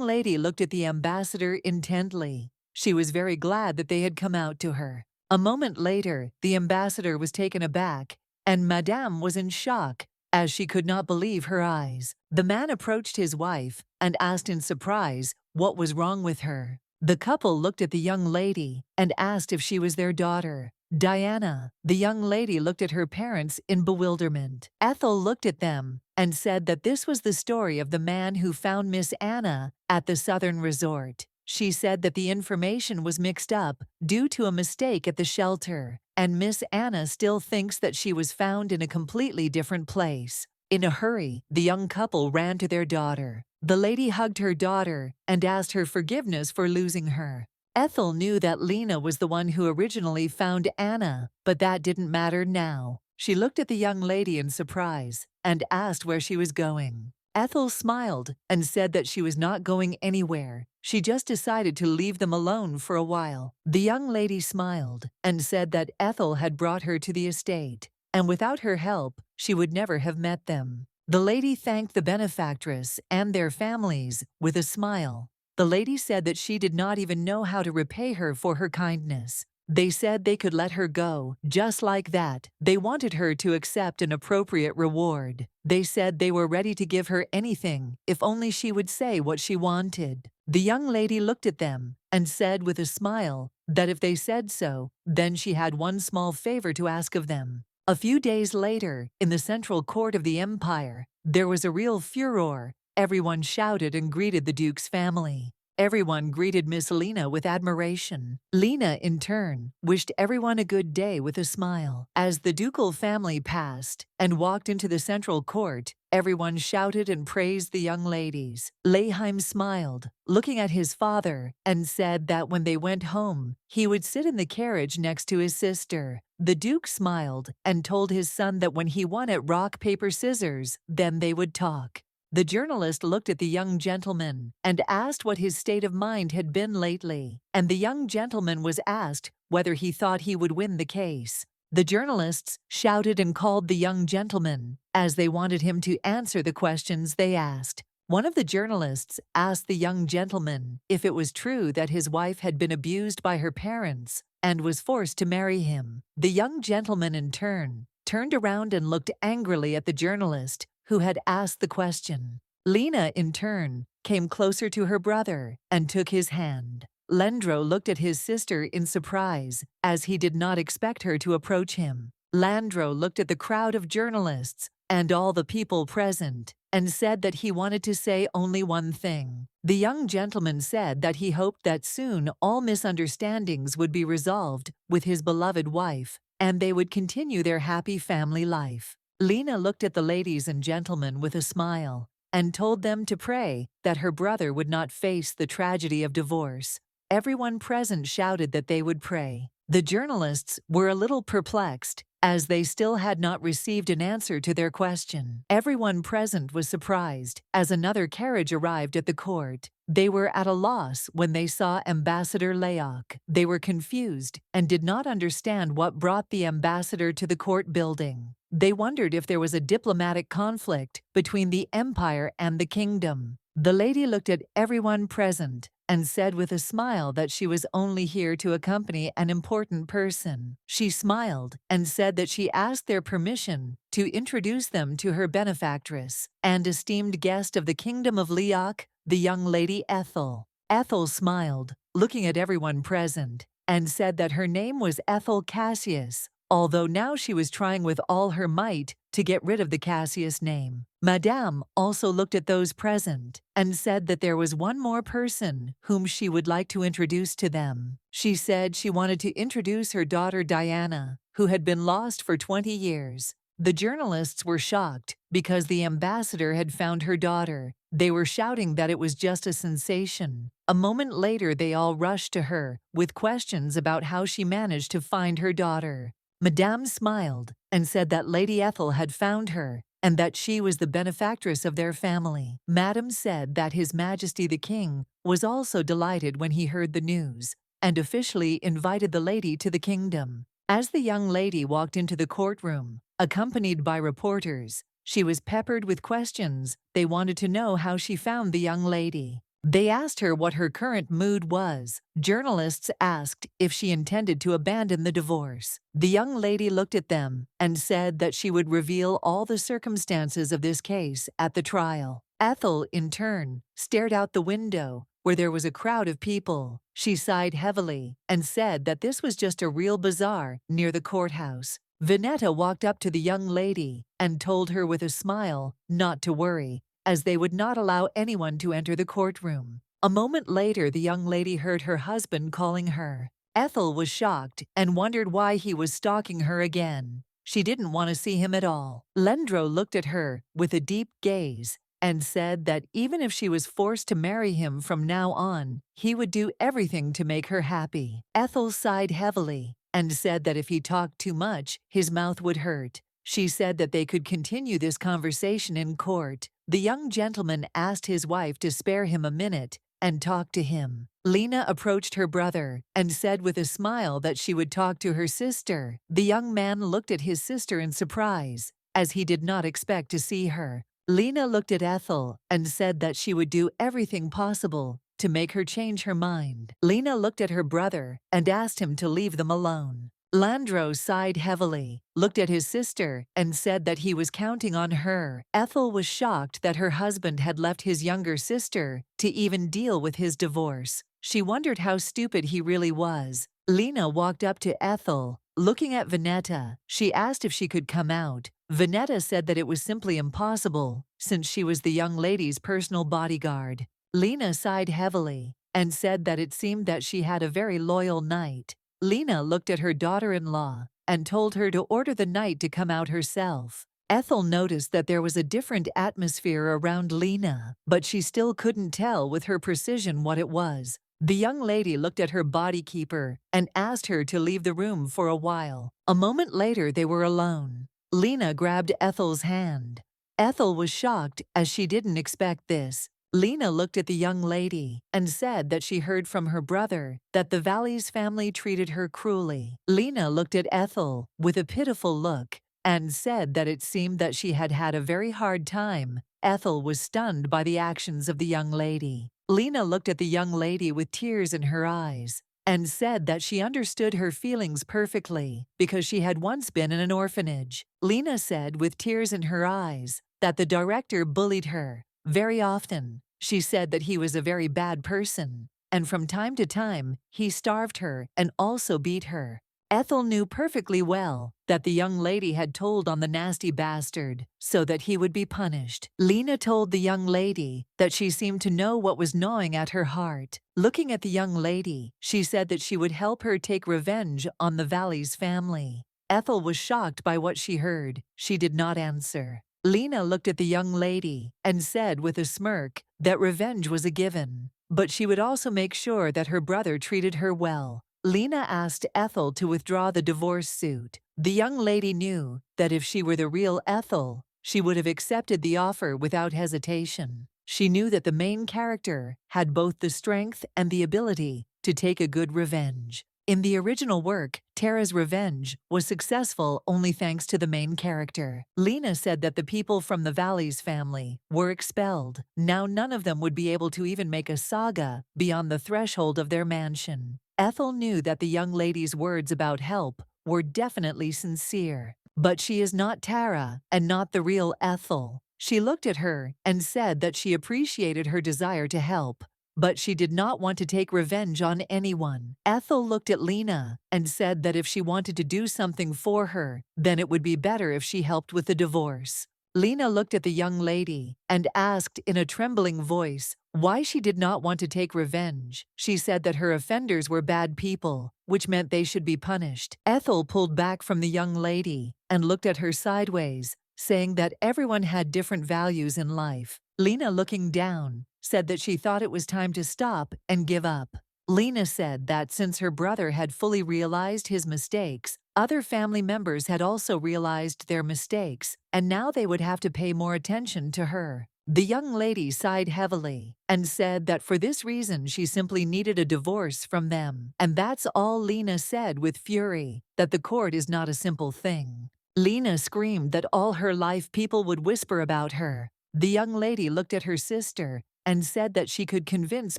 lady looked at the ambassador intently. She was very glad that they had come out to her. A moment later, the ambassador was taken aback, and Madame was in shock, as she could not believe her eyes. The man approached his wife and asked in surprise what was wrong with her. The couple looked at the young lady and asked if she was their daughter, Diana. The young lady looked at her parents in bewilderment. Ethel looked at them and said that this was the story of the man who found Miss Anna at the Southern Resort. She said that the information was mixed up due to a mistake at the shelter, and Miss Anna still thinks that she was found in a completely different place. In a hurry, the young couple ran to their daughter. The lady hugged her daughter and asked her forgiveness for losing her. Ethel knew that Lena was the one who originally found Anna, but that didn't matter now. She looked at the young lady in surprise and asked where she was going. Ethel smiled and said that she was not going anywhere. She just decided to leave them alone for a while. The young lady smiled and said that Ethel had brought her to the estate, and without her help, she would never have met them. The lady thanked the benefactress and their families with a smile. The lady said that she did not even know how to repay her for her kindness. They said they could let her go, just like that. They wanted her to accept an appropriate reward. They said they were ready to give her anything, if only she would say what she wanted. The young lady looked at them and said with a smile that if they said so, then she had one small favor to ask of them. A few days later, in the central court of the empire, there was a real furor. Everyone shouted and greeted the Duke's family. Everyone greeted Miss Lena with admiration. Lena, in turn, wished everyone a good day with a smile. As the ducal family passed and walked into the central court, everyone shouted and praised the young ladies. Leheim smiled, looking at his father, and said that when they went home, he would sit in the carriage next to his sister. The Duke smiled and told his son that when he won at rock, paper, scissors, then they would talk. The journalist looked at the young gentleman and asked what his state of mind had been lately, and the young gentleman was asked whether he thought he would win the case. The journalists shouted and called the young gentleman, as they wanted him to answer the questions they asked. One of the journalists asked the young gentleman if it was true that his wife had been abused by her parents and was forced to marry him. The young gentleman, in turn, turned around and looked angrily at the journalist who had asked the question. Lena, in turn, came closer to her brother and took his hand. Landro looked at his sister in surprise, as he did not expect her to approach him. Landro looked at the crowd of journalists and all the people present and said that he wanted to say only one thing. The young gentleman said that he hoped that soon all misunderstandings would be resolved with his beloved wife, and they would continue their happy family life. Lena looked at the ladies and gentlemen with a smile and told them to pray that her brother would not face the tragedy of divorce. Everyone present shouted that they would pray. The journalists were a little perplexed, as they still had not received an answer to their question. Everyone present was surprised as another carriage arrived at the court. They were at a loss when they saw Ambassador Leoch. They were confused and did not understand what brought the ambassador to the court building. They wondered if there was a diplomatic conflict between the empire and the kingdom. The lady looked at everyone present and said with a smile that she was only here to accompany an important person. She smiled and said that she asked their permission to introduce them to her benefactress and esteemed guest of the Kingdom of Leoch, the young lady Ethel. Ethel smiled, looking at everyone present, and said that her name was Ethel Cassius, although now she was trying with all her might to get rid of the Cassius name. Madame also looked at those present and said that there was one more person whom she would like to introduce to them. She said she wanted to introduce her daughter Diana, who had been lost for 20 years. The journalists were shocked because the ambassador had found her daughter. They were shouting that it was just a sensation. A moment later, they all rushed to her with questions about how she managed to find her daughter. Madame smiled and said that Lady Ethel had found her and that she was the benefactress of their family. Madame said that His Majesty the King was also delighted when he heard the news and officially invited the lady to the kingdom. As the young lady walked into the courtroom, accompanied by reporters, she was peppered with questions. They wanted to know how she found the young lady. They asked her what her current mood was. Journalists asked if she intended to abandon the divorce. The young lady looked at them and said that she would reveal all the circumstances of this case at the trial. Ethel, in turn, stared out the window, where there was a crowd of people. She sighed heavily and said that this was just a real bazaar near the courthouse. Vinetta walked up to the young lady and told her with a smile not to worry, as they would not allow anyone to enter the courtroom. A moment later, the young lady heard her husband calling her. Ethel was shocked and wondered why he was stalking her again. She didn't want to see him at all. Lendro looked at her with a deep gaze and said that even if she was forced to marry him from now on, he would do everything to make her happy. Ethel sighed heavily and said that if he talked too much, his mouth would hurt. She said that they could continue this conversation in court. The young gentleman asked his wife to spare him a minute and talk to him. Lena approached her brother and said with a smile that she would talk to her sister. The young man looked at his sister in surprise, as he did not expect to see her. Lena looked at Ethel and said that she would do everything possible to make her change her mind. Lena looked at her brother and asked him to leave them alone. Landro sighed heavily, looked at his sister, and said that he was counting on her. Ethel was shocked that her husband had left his younger sister to even deal with his divorce. She wondered how stupid he really was. Lena walked up to Ethel. Looking at Vineta, she asked if she could come out. Vineta said that it was simply impossible, since she was the young lady's personal bodyguard. Lena sighed heavily and said that it seemed that she had a very loyal knight. Lena looked at her daughter-in-law and told her to order the knight to come out herself. Ethel noticed that there was a different atmosphere around Lena, but she still couldn't tell with her precision what it was. The young lady looked at her bodykeeper and asked her to leave the room for a while. A moment later, they were alone. Lena grabbed Ethel's hand. Ethel was shocked as she didn't expect this. Lena looked at the young lady and said that she heard from her brother that the Valleys family treated her cruelly. Lena looked at Ethel with a pitiful look and said that it seemed that she had had a very hard time. Ethel was stunned by the actions of the young lady. Lena looked at the young lady with tears in her eyes and said that she understood her feelings perfectly because she had once been in an orphanage. Lena said with tears in her eyes that the director bullied her very often. She said that he was a very bad person, and from time to time, he starved her and also beat her. Ethel knew perfectly well that the young lady had told on the nasty bastard so that he would be punished. Lena told the young lady that she seemed to know what was gnawing at her heart. Looking at the young lady, she said that she would help her take revenge on the Valleys family. Ethel was shocked by what she heard. She did not answer. Lena looked at the young lady and said with a smirk that revenge was a given, but she would also make sure that her brother treated her well. Lena asked Ethel to withdraw the divorce suit. The young lady knew that if she were the real Ethel, she would have accepted the offer without hesitation. She knew that the main character had both the strength and the ability to take a good revenge. In the original work, Tara's revenge was successful only thanks to the main character. Lena said that the people from the Valleys family were expelled. Now none of them would be able to even make a saga beyond the threshold of their mansion. Ethel knew that the young lady's words about help were definitely sincere. But she is not Tara and not the real Ethel. She looked at her and said that she appreciated her desire to help, but she did not want to take revenge on anyone. Ethel looked at Lena and said that if she wanted to do something for her, then it would be better if she helped with the divorce. Lena looked at the young lady and asked in a trembling voice why she did not want to take revenge. She said that her offenders were bad people, which meant they should be punished. Ethel pulled back from the young lady and looked at her sideways, saying that everyone had different values in life. Lena, looking down, said that she thought it was time to stop and give up. Lena said that since her brother had fully realized his mistakes, other family members had also realized their mistakes, and now they would have to pay more attention to her. The young lady sighed heavily and said that for this reason she simply needed a divorce from them. And that's all. Lena said with fury that the court is not a simple thing. Lena screamed that all her life people would whisper about her. The young lady looked at her sister and said that she could convince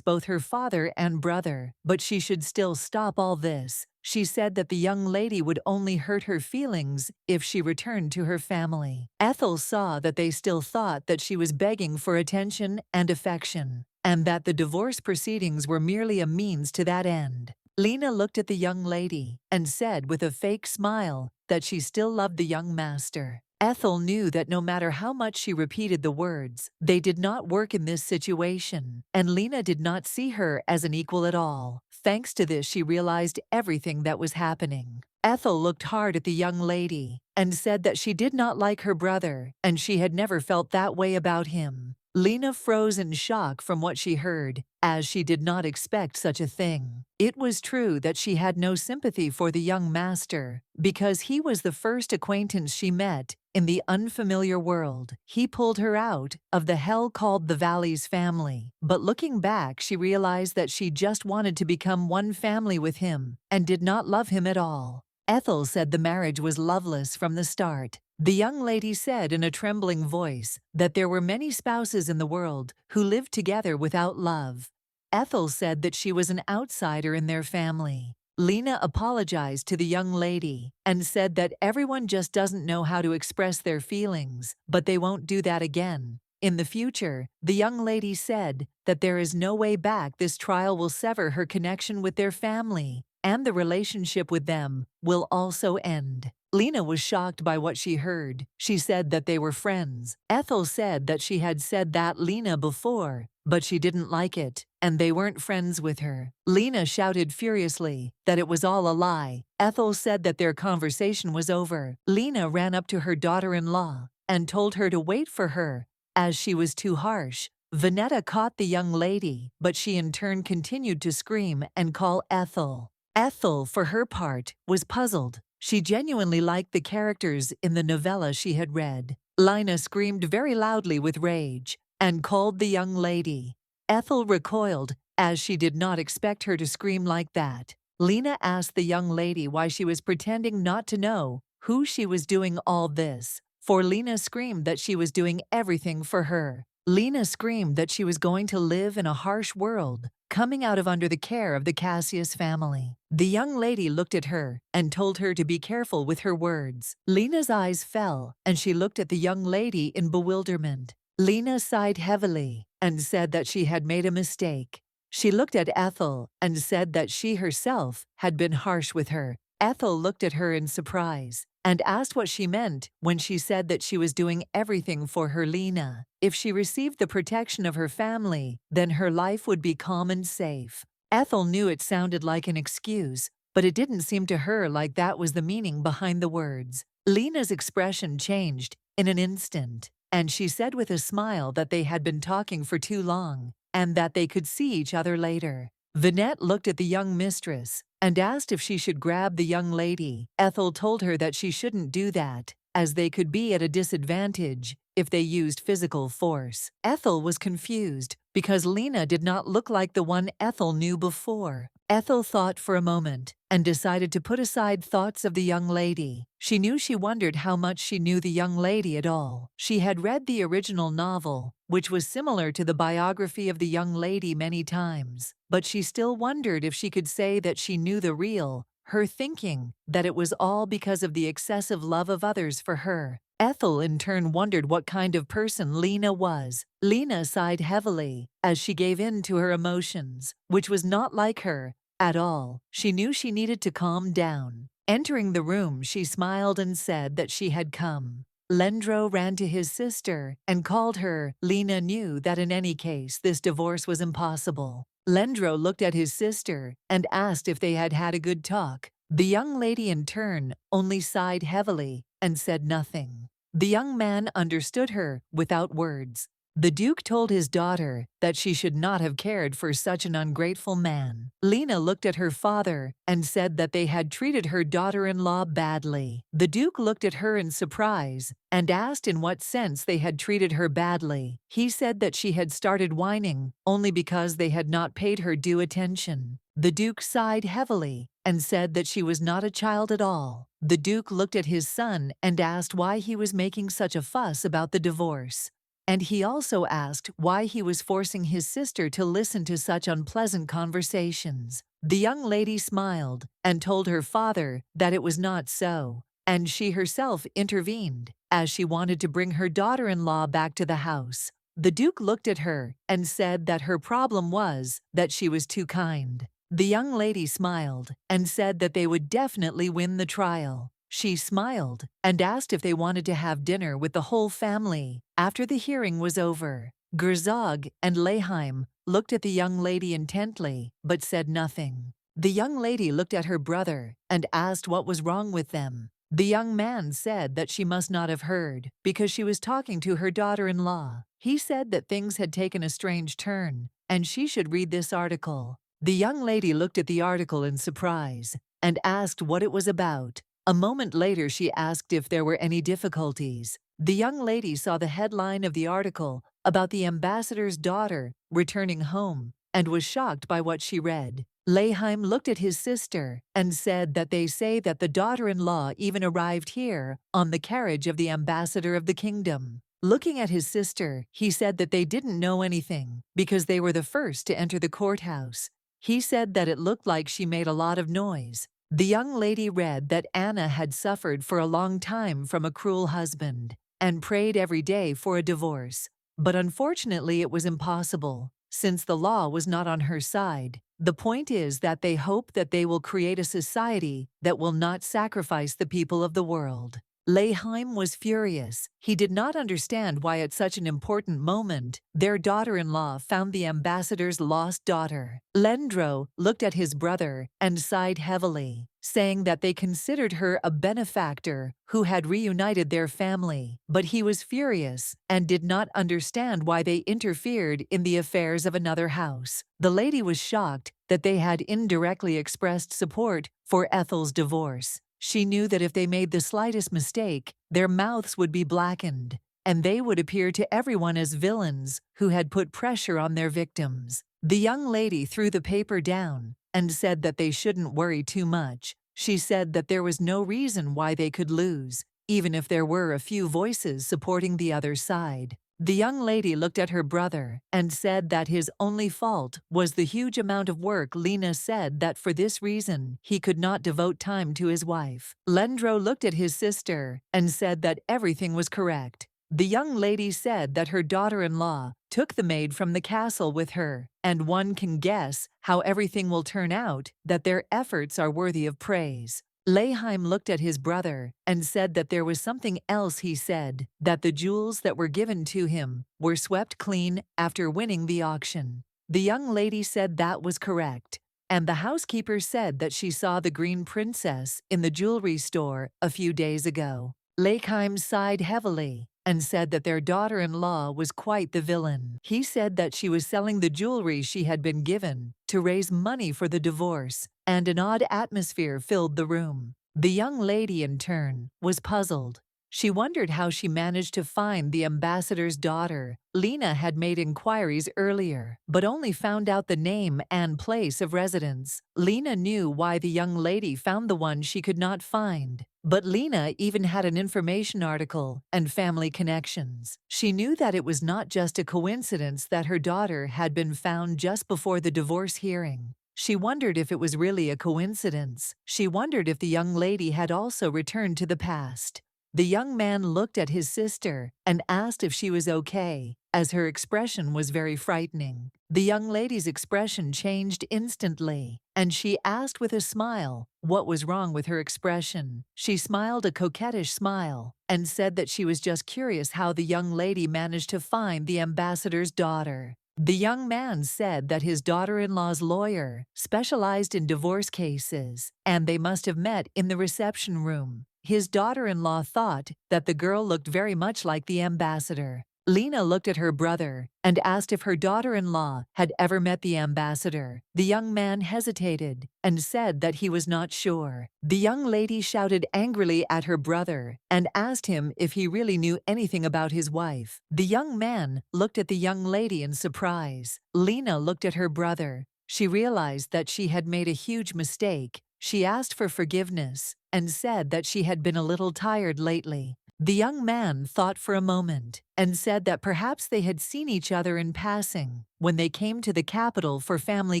both her father and brother, but she should still stop all this. She said that the young lady would only hurt her feelings if she returned to her family. Ethel saw that they still thought that she was begging for attention and affection, and that the divorce proceedings were merely a means to that end. Lena looked at the young lady and said with a fake smile that she still loved the young master. Ethel knew that no matter how much she repeated the words, they did not work in this situation, and Lena did not see her as an equal at all. Thanks to this, she realized everything that was happening. Ethel looked hard at the young lady and said that she did not like her brother, and she had never felt that way about him. Lena froze in shock from what she heard, as she did not expect such a thing. It was true that she had no sympathy for the young master, because he was the first acquaintance she met in the unfamiliar world. He pulled her out of the hell called the Valleys family. But looking back, she realized that she just wanted to become one family with him and did not love him at all. Ethel said the marriage was loveless from the start. The young lady said in a trembling voice that there were many spouses in the world who lived together without love. Ethel said that she was an outsider in their family. Lena apologized to the young lady and said that everyone just doesn't know how to express their feelings, but they won't do that again. In the future, the young lady said that there is no way back. This trial will sever her connection with their family, and the relationship with them will also end. Lena was shocked by what she heard. She said that they were friends. Ethel said that she had said that Lena before, but she didn't like it, and they weren't friends with her. Lena shouted furiously that it was all a lie. Ethel said that their conversation was over. Lena ran up to her daughter-in-law and told her to wait for her, as she was too harsh. Vanetta caught the young lady, but she in turn continued to scream and call Ethel. Ethel, for her part, was puzzled. She genuinely liked the characters in the novella she had read. Lena screamed very loudly with rage and called the young lady. Ethel recoiled, as she did not expect her to scream like that. Lena asked the young lady why she was pretending not to know who she was doing all this, for Lena screamed that she was doing everything for her. Lena screamed that she was going to live in a harsh world, coming out of under the care of the Cassius family. The young lady looked at her and told her to be careful with her words. Lena's eyes fell, and she looked at the young lady in bewilderment. Lena sighed heavily and said that she had made a mistake. She looked at Ethel and said that she herself had been harsh with her. Ethel looked at her in surprise and asked what she meant when she said that she was doing everything for her Lena. If she received the protection of her family, then her life would be calm and safe. Ethel knew it sounded like an excuse, but it didn't seem to her like that was the meaning behind the words. Lena's expression changed in an instant, and she said with a smile that they had been talking for too long and that they could see each other later. Vanette looked at the young mistress and asked if she should grab the young lady. Ethel told her that she shouldn't do that, as they could be at a disadvantage if they used physical force. Ethel was confused because Lena did not look like the one Ethel knew before. Ethel thought for a moment and decided to put aside thoughts of the young lady. She knew she wondered how much she knew the young lady at all. She had read the original novel, which was similar to the biography of the young lady many times, but she still wondered if she could say that she knew the real her, thinking that it was all because of the excessive love of others for her. Ethel in turn wondered what kind of person Lena was. Lena sighed heavily as she gave in to her emotions, which was not like her at all. She knew she needed to calm down. Entering the room, she smiled and said that she had come. Lendro ran to his sister and called her. Lena knew that in any case this divorce was impossible. Lendro looked at his sister and asked if they had had a good talk. The young lady in turn only sighed heavily and said nothing. The young man understood her without words. The Duke told his daughter that she should not have cared for such an ungrateful man. Lena looked at her father and said that they had treated her daughter-in-law badly. The Duke looked at her in surprise and asked in what sense they had treated her badly. He said that she had started whining only because they had not paid her due attention. The Duke sighed heavily and said that she was not a child at all. The Duke looked at his son and asked why he was making such a fuss about the divorce. And he also asked why he was forcing his sister to listen to such unpleasant conversations. The young lady smiled and told her father that it was not so, and she herself intervened, as she wanted to bring her daughter-in-law back to the house. The Duke looked at her and said that her problem was that she was too kind. The young lady smiled and said that they would definitely win the trial. She smiled and asked if they wanted to have dinner with the whole family after the hearing was over. Gerzog and Leheim looked at the young lady intently but said nothing. The young lady looked at her brother and asked what was wrong with them. The young man said that she must not have heard because she was talking to her daughter-in-law. He said that things had taken a strange turn and she should read this article. The young lady looked at the article in surprise and asked what it was about. A moment later, she asked if there were any difficulties. The young lady saw the headline of the article about the ambassador's daughter returning home and was shocked by what she read. Leheim looked at his sister and said that they say that the daughter-in-law even arrived here on the carriage of the ambassador of the kingdom. Looking at his sister, he said that they didn't know anything because they were the first to enter the courthouse. He said that it looked like she made a lot of noise. The young lady read that Anna had suffered for a long time from a cruel husband and prayed every day for a divorce. But unfortunately, it was impossible, since the law was not on her side. The point is that they hope that they will create a society that will not sacrifice the people of the world. Leheim was furious. He did not understand why at such an important moment their daughter-in-law found the ambassador's lost daughter. Lendro looked at his brother and sighed heavily, saying that they considered her a benefactor who had reunited their family. But he was furious and did not understand why they interfered in the affairs of another house. The lady was shocked that they had indirectly expressed support for Ethel's divorce. She knew that if they made the slightest mistake, their mouths would be blackened, and they would appear to everyone as villains who had put pressure on their victims. The young lady threw the paper down and said that they shouldn't worry too much. She said that there was no reason why they could lose, even if there were a few voices supporting the other side. The young lady looked at her brother and said that his only fault was the huge amount of work. Lena said that for this reason he could not devote time to his wife. Lendro looked at his sister and said that everything was correct. The young lady said that her daughter-in-law took the maid from the castle with her, and one can guess how everything will turn out, that their efforts are worthy of praise. Leheim looked at his brother and said that there was something else. He said that the jewels that were given to him were swept clean after winning the auction. The young lady said that was correct, and the housekeeper said that she saw the green princess in the jewelry store a few days ago. Leheim sighed heavily and said that their daughter-in-law was quite the villain. He said that she was selling the jewelry she had been given to raise money for the divorce, and an odd atmosphere filled the room. The young lady, in turn, was puzzled. She wondered how she managed to find the ambassador's daughter. Lena had made inquiries earlier, but only found out the name and place of residence. Lena knew why the young lady found the one she could not find. But Lena even had an information article and family connections. She knew that it was not just a coincidence that her daughter had been found just before the divorce hearing. She wondered if it was really a coincidence. She wondered if the young lady had also returned to the past. The young man looked at his sister and asked if she was okay, as her expression was very frightening. The young lady's expression changed instantly, and she asked with a smile what was wrong with her expression. She smiled a coquettish smile and said that she was just curious how the young lady managed to find the ambassador's daughter. The young man said that his daughter-in-law's lawyer specialized in divorce cases, and they must have met in the reception room. His daughter-in-law thought that the girl looked very much like the ambassador. Lena looked at her brother and asked if her daughter-in-law had ever met the ambassador. The young man hesitated and said that he was not sure. The young lady shouted angrily at her brother and asked him if he really knew anything about his wife. The young man looked at the young lady in surprise. Lena looked at her brother. She realized that she had made a huge mistake. She asked for forgiveness and said that she had been a little tired lately. The young man thought for a moment and said that perhaps they had seen each other in passing when they came to the capital for family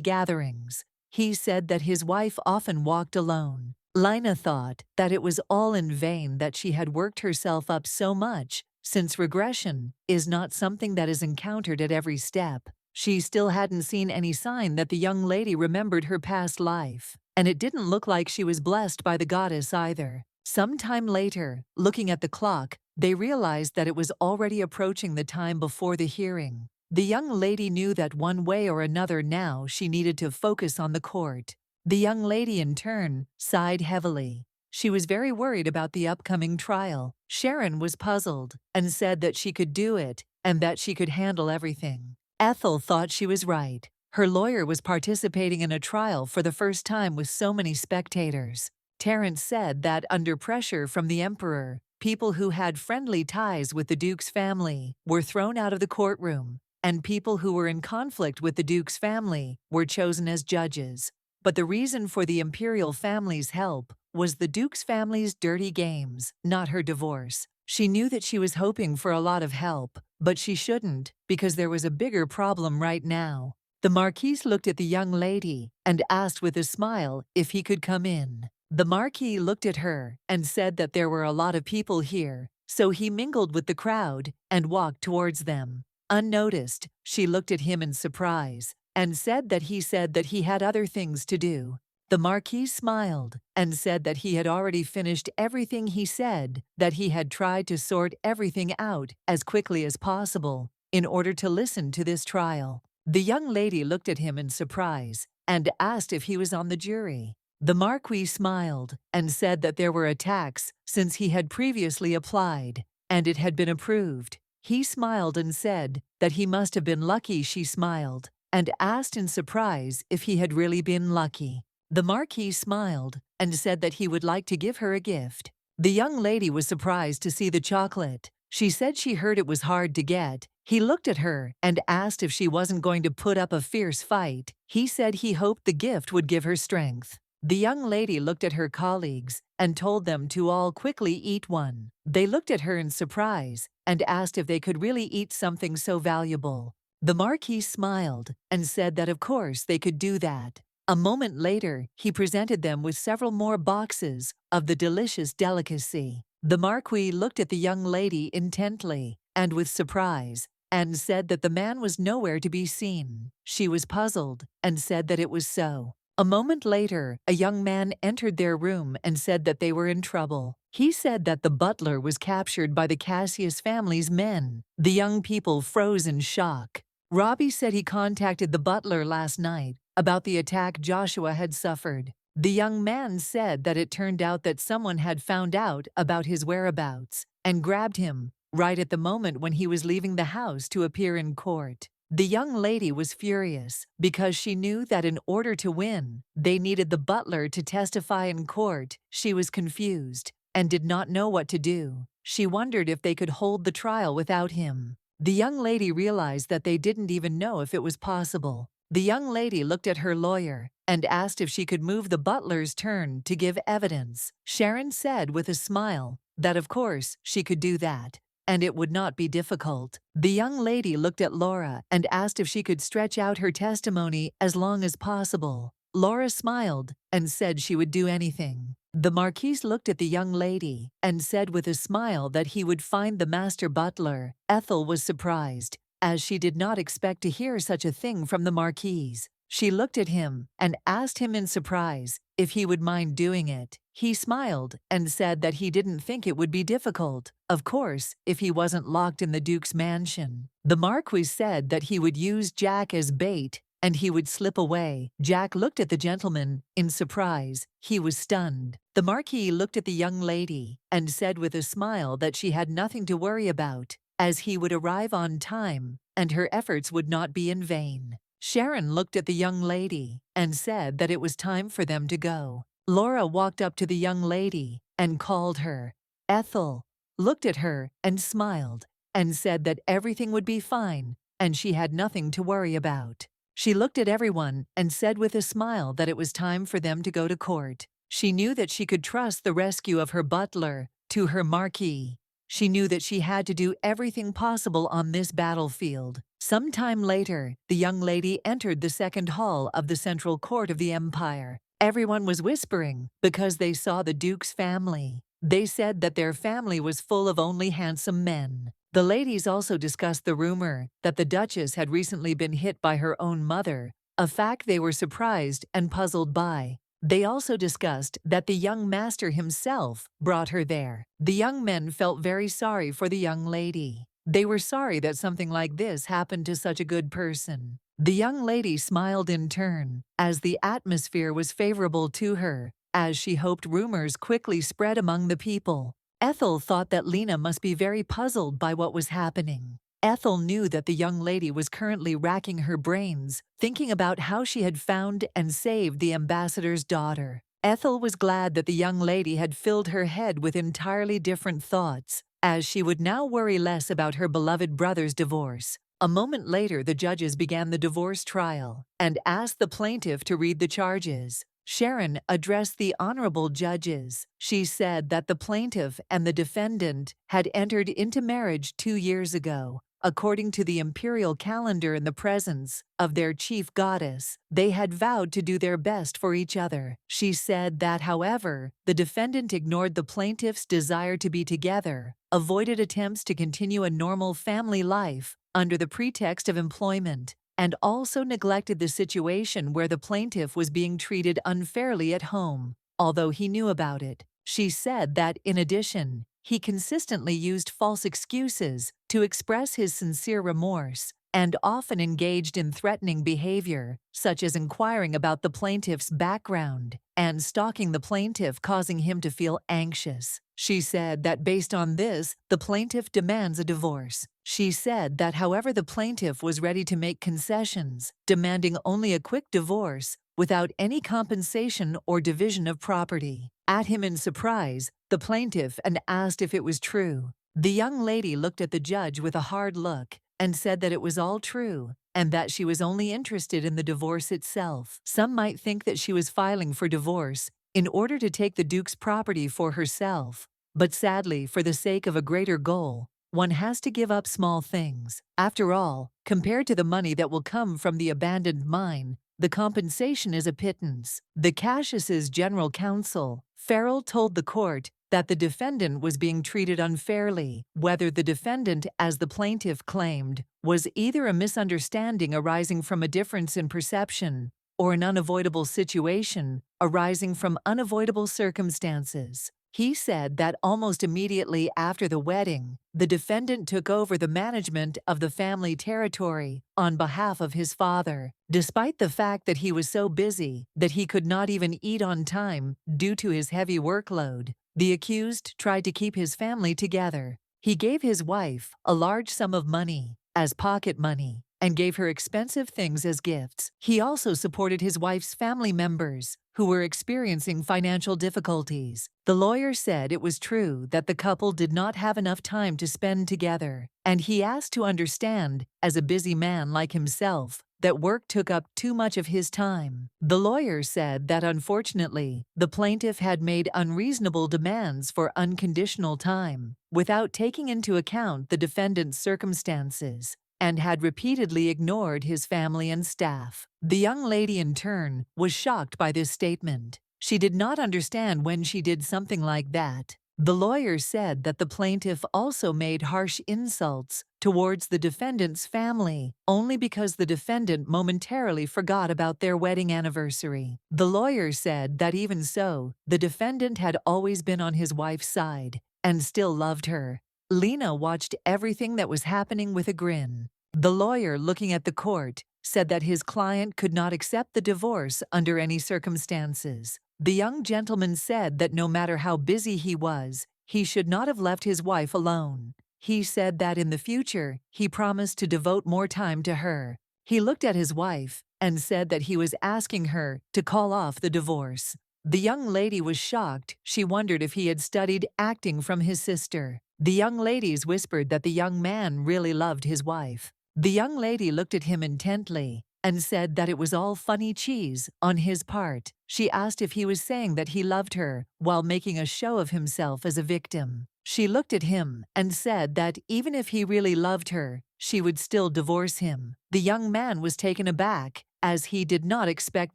gatherings. He said that his wife often walked alone. Lena thought that it was all in vain that she had worked herself up so much, since regression is not something that is encountered at every step. She still hadn't seen any sign that the young lady remembered her past life, and it didn't look like she was blessed by the goddess either. Some time later, looking at the clock, they realized that it was already approaching the time before the hearing. The young lady knew that one way or another now she needed to focus on the court. The young lady, in turn, sighed heavily. She was very worried about the upcoming trial. Sharon was puzzled and said that she could do it and that she could handle everything. Ethel thought she was right. Her lawyer was participating in a trial for the first time with so many spectators. Terence said that under pressure from the emperor, people who had friendly ties with the Duke's family were thrown out of the courtroom, and people who were in conflict with the Duke's family were chosen as judges. But the reason for the imperial family's help was the Duke's family's dirty games, not her divorce. She knew that she was hoping for a lot of help, but she shouldn't, because there was a bigger problem right now. The Marquis looked at the young lady and asked with a smile if he could come in. The Marquis looked at her and said that there were a lot of people here, so he mingled with the crowd and walked towards them. Unnoticed, she looked at him in surprise and said that he had other things to do. The Marquis smiled and said that he had already finished everything he said, that he had tried to sort everything out as quickly as possible in order to listen to this trial. The young lady looked at him in surprise and asked if he was on the jury. The Marquis smiled and said that there were attacks since he had previously applied, and it had been approved. He smiled and said that he must have been lucky. She smiled and asked in surprise if he had really been lucky. The Marquis smiled and said that he would like to give her a gift. The young lady was surprised to see the chocolate. She said she heard it was hard to get. He looked at her and asked if she wasn't going to put up a fierce fight. He said he hoped the gift would give her strength. The young lady looked at her colleagues and told them to all quickly eat one. They looked at her in surprise and asked if they could really eat something so valuable. The Marquis smiled and said that of course they could do that. A moment later, he presented them with several more boxes of the delicious delicacy. The Marquis looked at the young lady intently and with surprise and said that the man was nowhere to be seen. She was puzzled and said that it was so. A moment later, a young man entered their room and said that they were in trouble. He said that the butler was captured by the Cassius family's men. The young people froze in shock. Robbie said he contacted the butler last night about the attack Joshua had suffered. The young man said that it turned out that someone had found out about his whereabouts and grabbed him right at the moment when he was leaving the house to appear in court. The young lady was furious because she knew that in order to win, they needed the butler to testify in court. She was confused and did not know what to do. She wondered if they could hold the trial without him. The young lady realized that they didn't even know if it was possible. The young lady looked at her lawyer and asked if she could move the butler's turn to give evidence. Sharon said with a smile that of course she could do that, and it would not be difficult. The young lady looked at Laura and asked if she could stretch out her testimony as long as possible. Laura smiled and said she would do anything. The Marquis looked at the young lady and said with a smile that he would find the master butler. Ethel was surprised, as she did not expect to hear such a thing from the Marquis. She looked at him and asked him in surprise if he would mind doing it. He smiled and said that he didn't think it would be difficult, of course, if he wasn't locked in the Duke's mansion. The Marquis said that he would use Jack as bait and he would slip away. Jack looked at the gentleman in surprise. He was stunned. The Marquis looked at the young lady and said with a smile that she had nothing to worry about, as he would arrive on time and her efforts would not be in vain. Sharon looked at the young lady and said that it was time for them to go. Laura walked up to the young lady and called her. Ethel looked at her and smiled and said that everything would be fine and she had nothing to worry about. She looked at everyone and said with a smile that it was time for them to go to court. She knew that she could trust the rescue of her butler to her Marquis. She knew that she had to do everything possible on this battlefield. Some time later, the young lady entered the second hall of the Central Court of the Empire. Everyone was whispering because they saw the Duke's family. They said that their family was full of only handsome men. The ladies also discussed the rumor that the Duchess had recently been hit by her own mother, a fact they were surprised and puzzled by. They also discussed that the young master himself brought her there. The young men felt very sorry for the young lady. They were sorry that something like this happened to such a good person. The young lady smiled in turn, as the atmosphere was favorable to her, as she hoped rumors quickly spread among the people. Ethel thought that Lena must be very puzzled by what was happening. Ethel knew that the young lady was currently racking her brains, thinking about how she had found and saved the ambassador's daughter. Ethel was glad that the young lady had filled her head with entirely different thoughts, as she would now worry less about her beloved brother's divorce. A moment later, the judges began the divorce trial and asked the plaintiff to read the charges. Sharon addressed the honorable judges. She said that the plaintiff and the defendant had entered into marriage 2 years ago. According to the imperial calendar, in the presence of their chief goddess, they had vowed to do their best for each other. She said that, however, the defendant ignored the plaintiff's desire to be together, avoided attempts to continue a normal family life under the pretext of employment, and also neglected the situation where the plaintiff was being treated unfairly at home, although he knew about it. She said that, in addition, he consistently used false excuses to express his sincere remorse and often engaged in threatening behavior, such as inquiring about the plaintiff's background and stalking the plaintiff, causing him to feel anxious. She said that based on this, the plaintiff demands a divorce. She said that, however, the plaintiff was ready to make concessions, demanding only a quick divorce without any compensation or division of property. At him in surprise, the plaintiff, and asked if it was true. The young lady looked at the judge with a hard look and said that it was all true and that she was only interested in the divorce itself. Some might think that she was filing for divorce in order to take the Duke's property for herself, but sadly, for the sake of a greater goal, one has to give up small things. After all, compared to the money that will come from the abandoned mine, the compensation is a pittance. The Cassius's general counsel, Farrell, told the court that the defendant was being treated unfairly. Whether the defendant, as the plaintiff claimed, was either a misunderstanding arising from a difference in perception or an unavoidable situation arising from unavoidable circumstances. He said that almost immediately after the wedding, the defendant took over the management of the family territory on behalf of his father, despite the fact that he was so busy that he could not even eat on time due to his heavy workload. The accused tried to keep his family together. He gave his wife a large sum of money as pocket money and gave her expensive things as gifts. He also supported his wife's family members who were experiencing financial difficulties. The lawyer said it was true that the couple did not have enough time to spend together, and he asked to understand, as a busy man like himself, that work took up too much of his time. The lawyer said that unfortunately, the plaintiff had made unreasonable demands for unconditional time, without taking into account the defendant's circumstances, and had repeatedly ignored his family and staff. The young lady, in turn, was shocked by this statement. She did not understand when she did something like that. The lawyer said that the plaintiff also made harsh insults towards the defendant's family only because the defendant momentarily forgot about their wedding anniversary. The lawyer said that even so, the defendant had always been on his wife's side and still loved her. Lena watched everything that was happening with a grin. The lawyer, looking at the court, said that his client could not accept the divorce under any circumstances. The young gentleman said that no matter how busy he was, he should not have left his wife alone. He said that in the future, he promised to devote more time to her. He looked at his wife and said that he was asking her to call off the divorce. The young lady was shocked. She wondered if he had studied acting from his sister. The young ladies whispered that the young man really loved his wife. The young lady looked at him intently and said that it was all funny cheese on his part. She asked if he was saying that he loved her while making a show of himself as a victim. She looked at him and said that even if he really loved her, she would still divorce him. The young man was taken aback, as he did not expect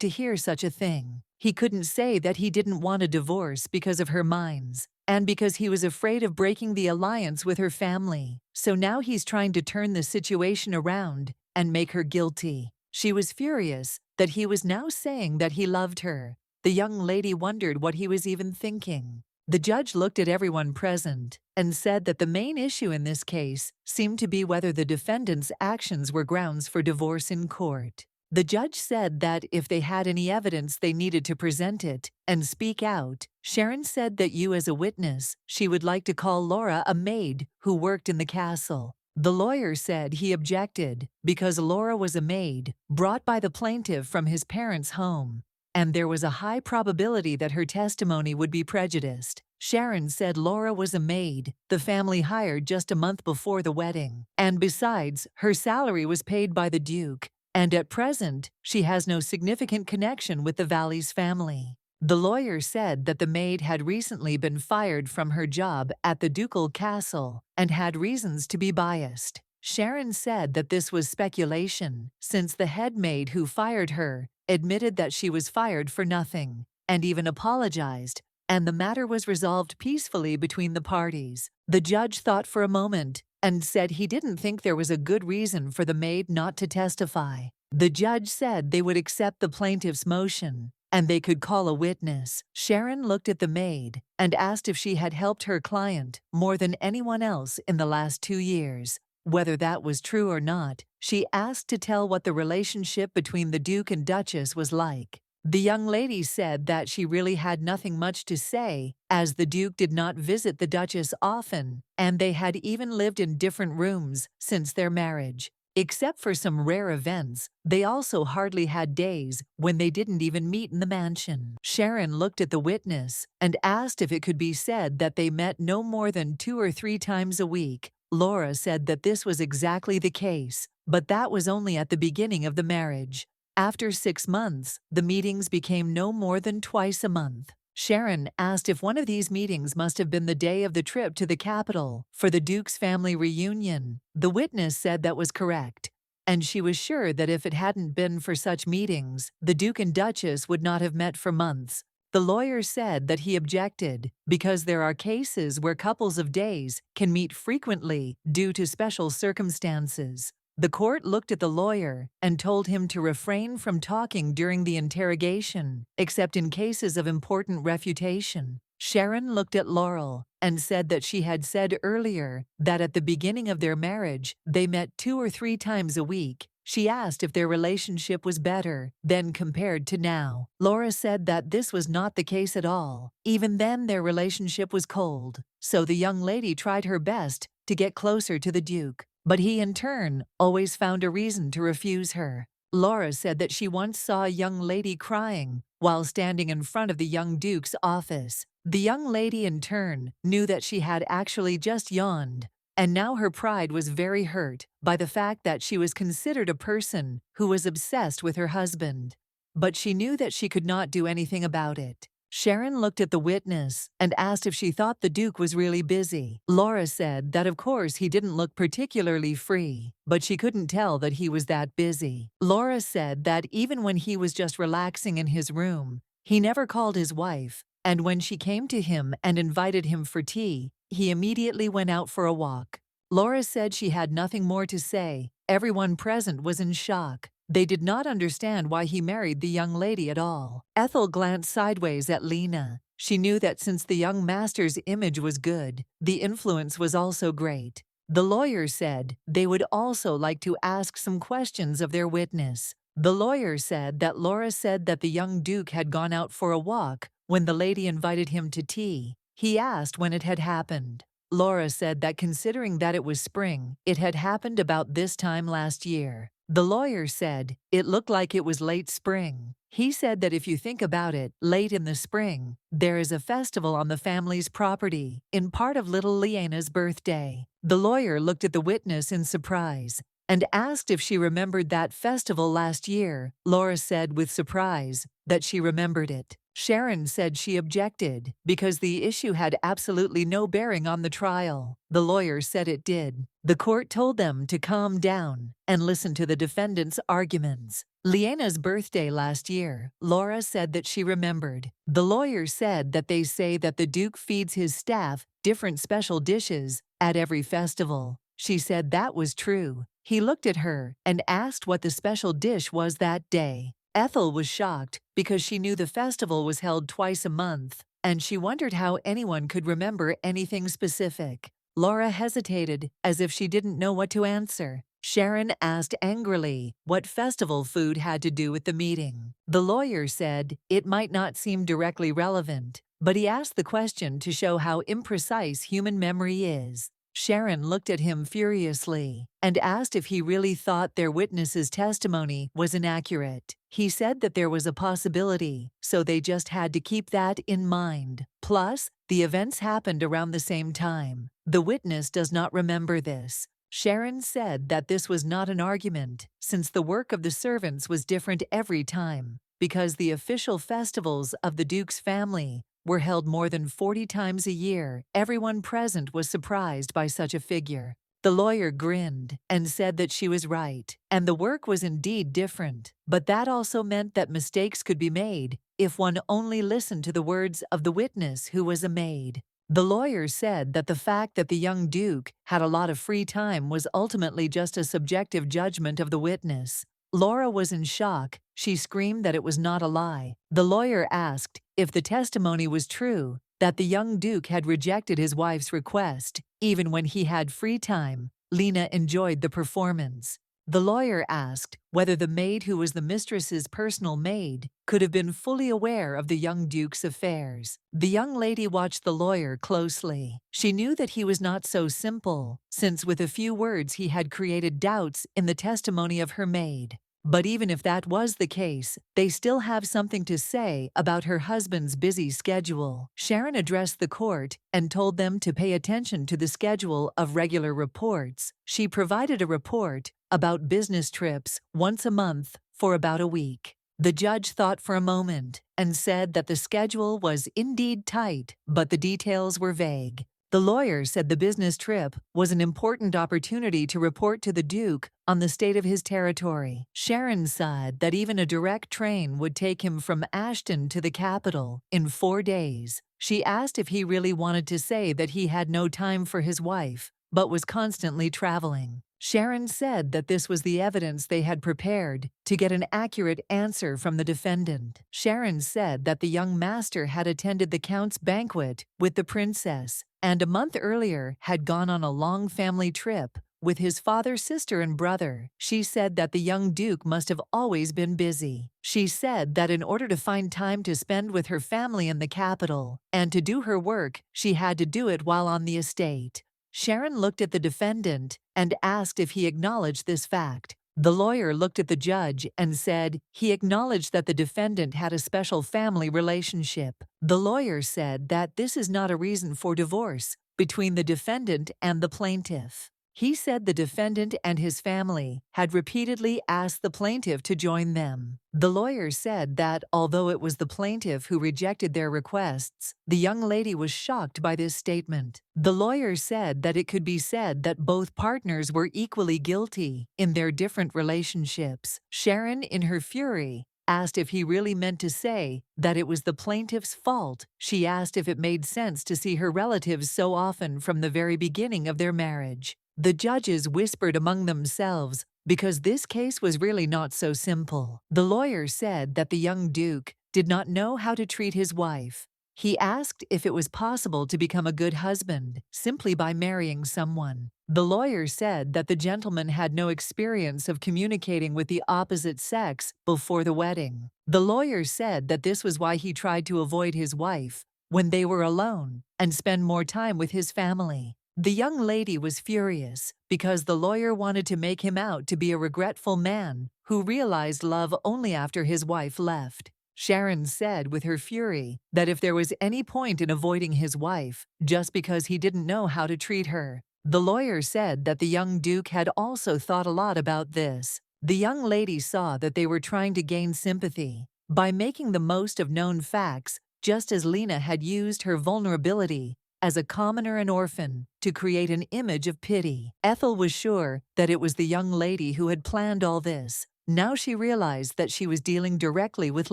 to hear such a thing. He couldn't say that he didn't want a divorce because of her minds, and because he was afraid of breaking the alliance with her family. So now he's trying to turn the situation around and make her guilty. She was furious that he was now saying that he loved her. The young lady wondered what he was even thinking. The judge looked at everyone present and said that the main issue in this case seemed to be whether the defendant's actions were grounds for divorce in court. The judge said that if they had any evidence, they needed to present it and speak out. Sharon said that as a witness, she would like to call Laura, a maid who worked in the castle. The lawyer said he objected because Laura was a maid brought by the plaintiff from his parents' home, and there was a high probability that her testimony would be prejudiced. Sharon said Laura was a maid the family hired just a month before the wedding, and besides, her salary was paid by the Duke, and at present, she has no significant connection with the Valley's family. The lawyer said that the maid had recently been fired from her job at the ducal castle and had reasons to be biased. Sharon said that this was speculation, since the head maid who fired her admitted that she was fired for nothing, and even apologized, and the matter was resolved peacefully between the parties. The judge thought for a moment and said he didn't think there was a good reason for the maid not to testify. The judge said they would accept the plaintiff's motion, and they could call a witness. Sharon looked at the maid and asked if she had helped her client more than anyone else in the last 2 years. Whether that was true or not, she asked to tell what the relationship between the Duke and Duchess was like. The young lady said that she really had nothing much to say, as the Duke did not visit the Duchess often, and they had even lived in different rooms since their marriage. Except for some rare events, they also hardly had days when they didn't even meet in the mansion. Sharon looked at the witness and asked if it could be said that they met no more than 2 or 3 times a week. Laura said that this was exactly the case, but that was only at the beginning of the marriage. After 6 months, the meetings became no more than twice a month. Sharon asked if one of these meetings must have been the day of the trip to the capital for the Duke's family reunion. The witness said that was correct, and she was sure that if it hadn't been for such meetings, the Duke and Duchess would not have met for months. The lawyer said that he objected because there are cases where couples of days can meet frequently due to special circumstances. The court looked at the lawyer and told him to refrain from talking during the interrogation, except in cases of important refutation. Sharon looked at Laurel and said that she had said earlier that at the beginning of their marriage, they met 2 or 3 times a week. She asked if their relationship was better then compared to now. Laura said that this was not the case at all. Even then, their relationship was cold. So the young lady tried her best to get closer to the Duke, but he in turn always found a reason to refuse her. Laura said that she once saw a young lady crying while standing in front of the young Duke's office. The young lady in turn knew that she had actually just yawned, and now her pride was very hurt by the fact that she was considered a person who was obsessed with her husband. But she knew that she could not do anything about it. Sharon looked at the witness and asked if she thought the Duke was really busy. Laura said that of course he didn't look particularly free, but she couldn't tell that he was that busy. Laura said that even when he was just relaxing in his room, he never called his wife, and when she came to him and invited him for tea, he immediately went out for a walk. Laura said she had nothing more to say. Everyone present was in shock. They did not understand why he married the young lady at all. Ethel glanced sideways at Lena. She knew that since the young master's image was good, the influence was also great. The lawyer said they would also like to ask some questions of their witness. The lawyer said that Laura said that the young Duke had gone out for a walk when the lady invited him to tea. He asked when it had happened. Laura said that considering that it was spring, it had happened about this time last year. The lawyer said it looked like it was late spring. He said that if you think about it, late in the spring, there is a festival on the family's property, in part of little Leanna's birthday. The lawyer looked at the witness in surprise and asked if she remembered that festival last year. Laura said with surprise that she remembered it. Sharon said she objected because the issue had absolutely no bearing on the trial. The lawyer said it did. The court told them to calm down and listen to the defendant's arguments. Leanna's birthday last year, Laura said that she remembered. The lawyer said that they say that the Duke feeds his staff different special dishes at every festival. She said that was true. He looked at her and asked what the special dish was that day. Ethel was shocked because she knew the festival was held twice a month, and she wondered how anyone could remember anything specific. Laura hesitated, as if she didn't know what to answer. Sharon asked angrily what festival food had to do with the meeting. The lawyer said it might not seem directly relevant, but he asked the question to show how imprecise human memory is. Sharon looked at him furiously and asked if he really thought their witness's testimony was inaccurate. He said that there was a possibility, so they just had to keep that in mind. Plus, the events happened around the same time. The witness does not remember this. Sharon said that this was not an argument, since the work of the servants was different every time, because the official festivals of the Duke's family were held more than 40 times a year. Everyone present was surprised by such a figure. The lawyer grinned and said that she was right, and the work was indeed different, but that also meant that mistakes could be made if one only listened to the words of the witness who was a maid. The lawyer said that the fact that the young Duke had a lot of free time was ultimately just a subjective judgment of the witness. Laura was in shock. She screamed that it was not a lie. The lawyer asked if the testimony was true, that the young Duke had rejected his wife's request, even when he had free time. Lena enjoyed the performance. The lawyer asked whether the maid who was the mistress's personal maid could have been fully aware of the young Duke's affairs. The young lady watched the lawyer closely. She knew that he was not so simple, since with a few words he had created doubts in the testimony of her maid. But even if that was the case, they still have something to say about her husband's busy schedule. Sharon addressed the court and told them to pay attention to the schedule of regular reports. She provided a report about business trips once a month for about a week. The judge thought for a moment and said that the schedule was indeed tight, but the details were vague. The lawyer said the business trip was an important opportunity to report to the Duke on the state of his territory. Sharon said that even a direct train would take him from Ashton to the capital in 4 days. She asked if he really wanted to say that he had no time for his wife, but was constantly traveling. Sharon said that this was the evidence they had prepared to get an accurate answer from the defendant. Sharon said that the young master had attended the Count's banquet with the princess, and a month earlier had gone on a long family trip with his father, sister, and brother. She said that the young Duke must have always been busy. She said that in order to find time to spend with her family in the capital and to do her work, she had to do it while on the estate. Sharon looked at the defendant and asked if he acknowledged this fact. The lawyer looked at the judge and said he acknowledged that the defendant had a special family relationship. The lawyer said that this is not a reason for divorce between the defendant and the plaintiff. He said the defendant and his family had repeatedly asked the plaintiff to join them. The lawyer said that although it was the plaintiff who rejected their requests, the young lady was shocked by this statement. The lawyer said that it could be said that both partners were equally guilty in their different relationships. Sharon, in her fury, asked if he really meant to say that it was the plaintiff's fault. She asked if it made sense to see her relatives so often from the very beginning of their marriage. The judges whispered among themselves because this case was really not so simple. The lawyer said that the young Duke did not know how to treat his wife. He asked if it was possible to become a good husband simply by marrying someone. The lawyer said that the gentleman had no experience of communicating with the opposite sex before the wedding. The lawyer said that this was why he tried to avoid his wife when they were alone and spend more time with his family. The young lady was furious because the lawyer wanted to make him out to be a regretful man who realized love only after his wife left. Sharon said with her fury that if there was any point in avoiding his wife just because he didn't know how to treat her. The lawyer said that the young Duke had also thought a lot about this. The young lady saw that they were trying to gain sympathy by making the most of known facts, just as Lena had used her vulnerability as a commoner and orphan to create an image of pity. Ethel was sure that it was the young lady who had planned all this. Now she realized that she was dealing directly with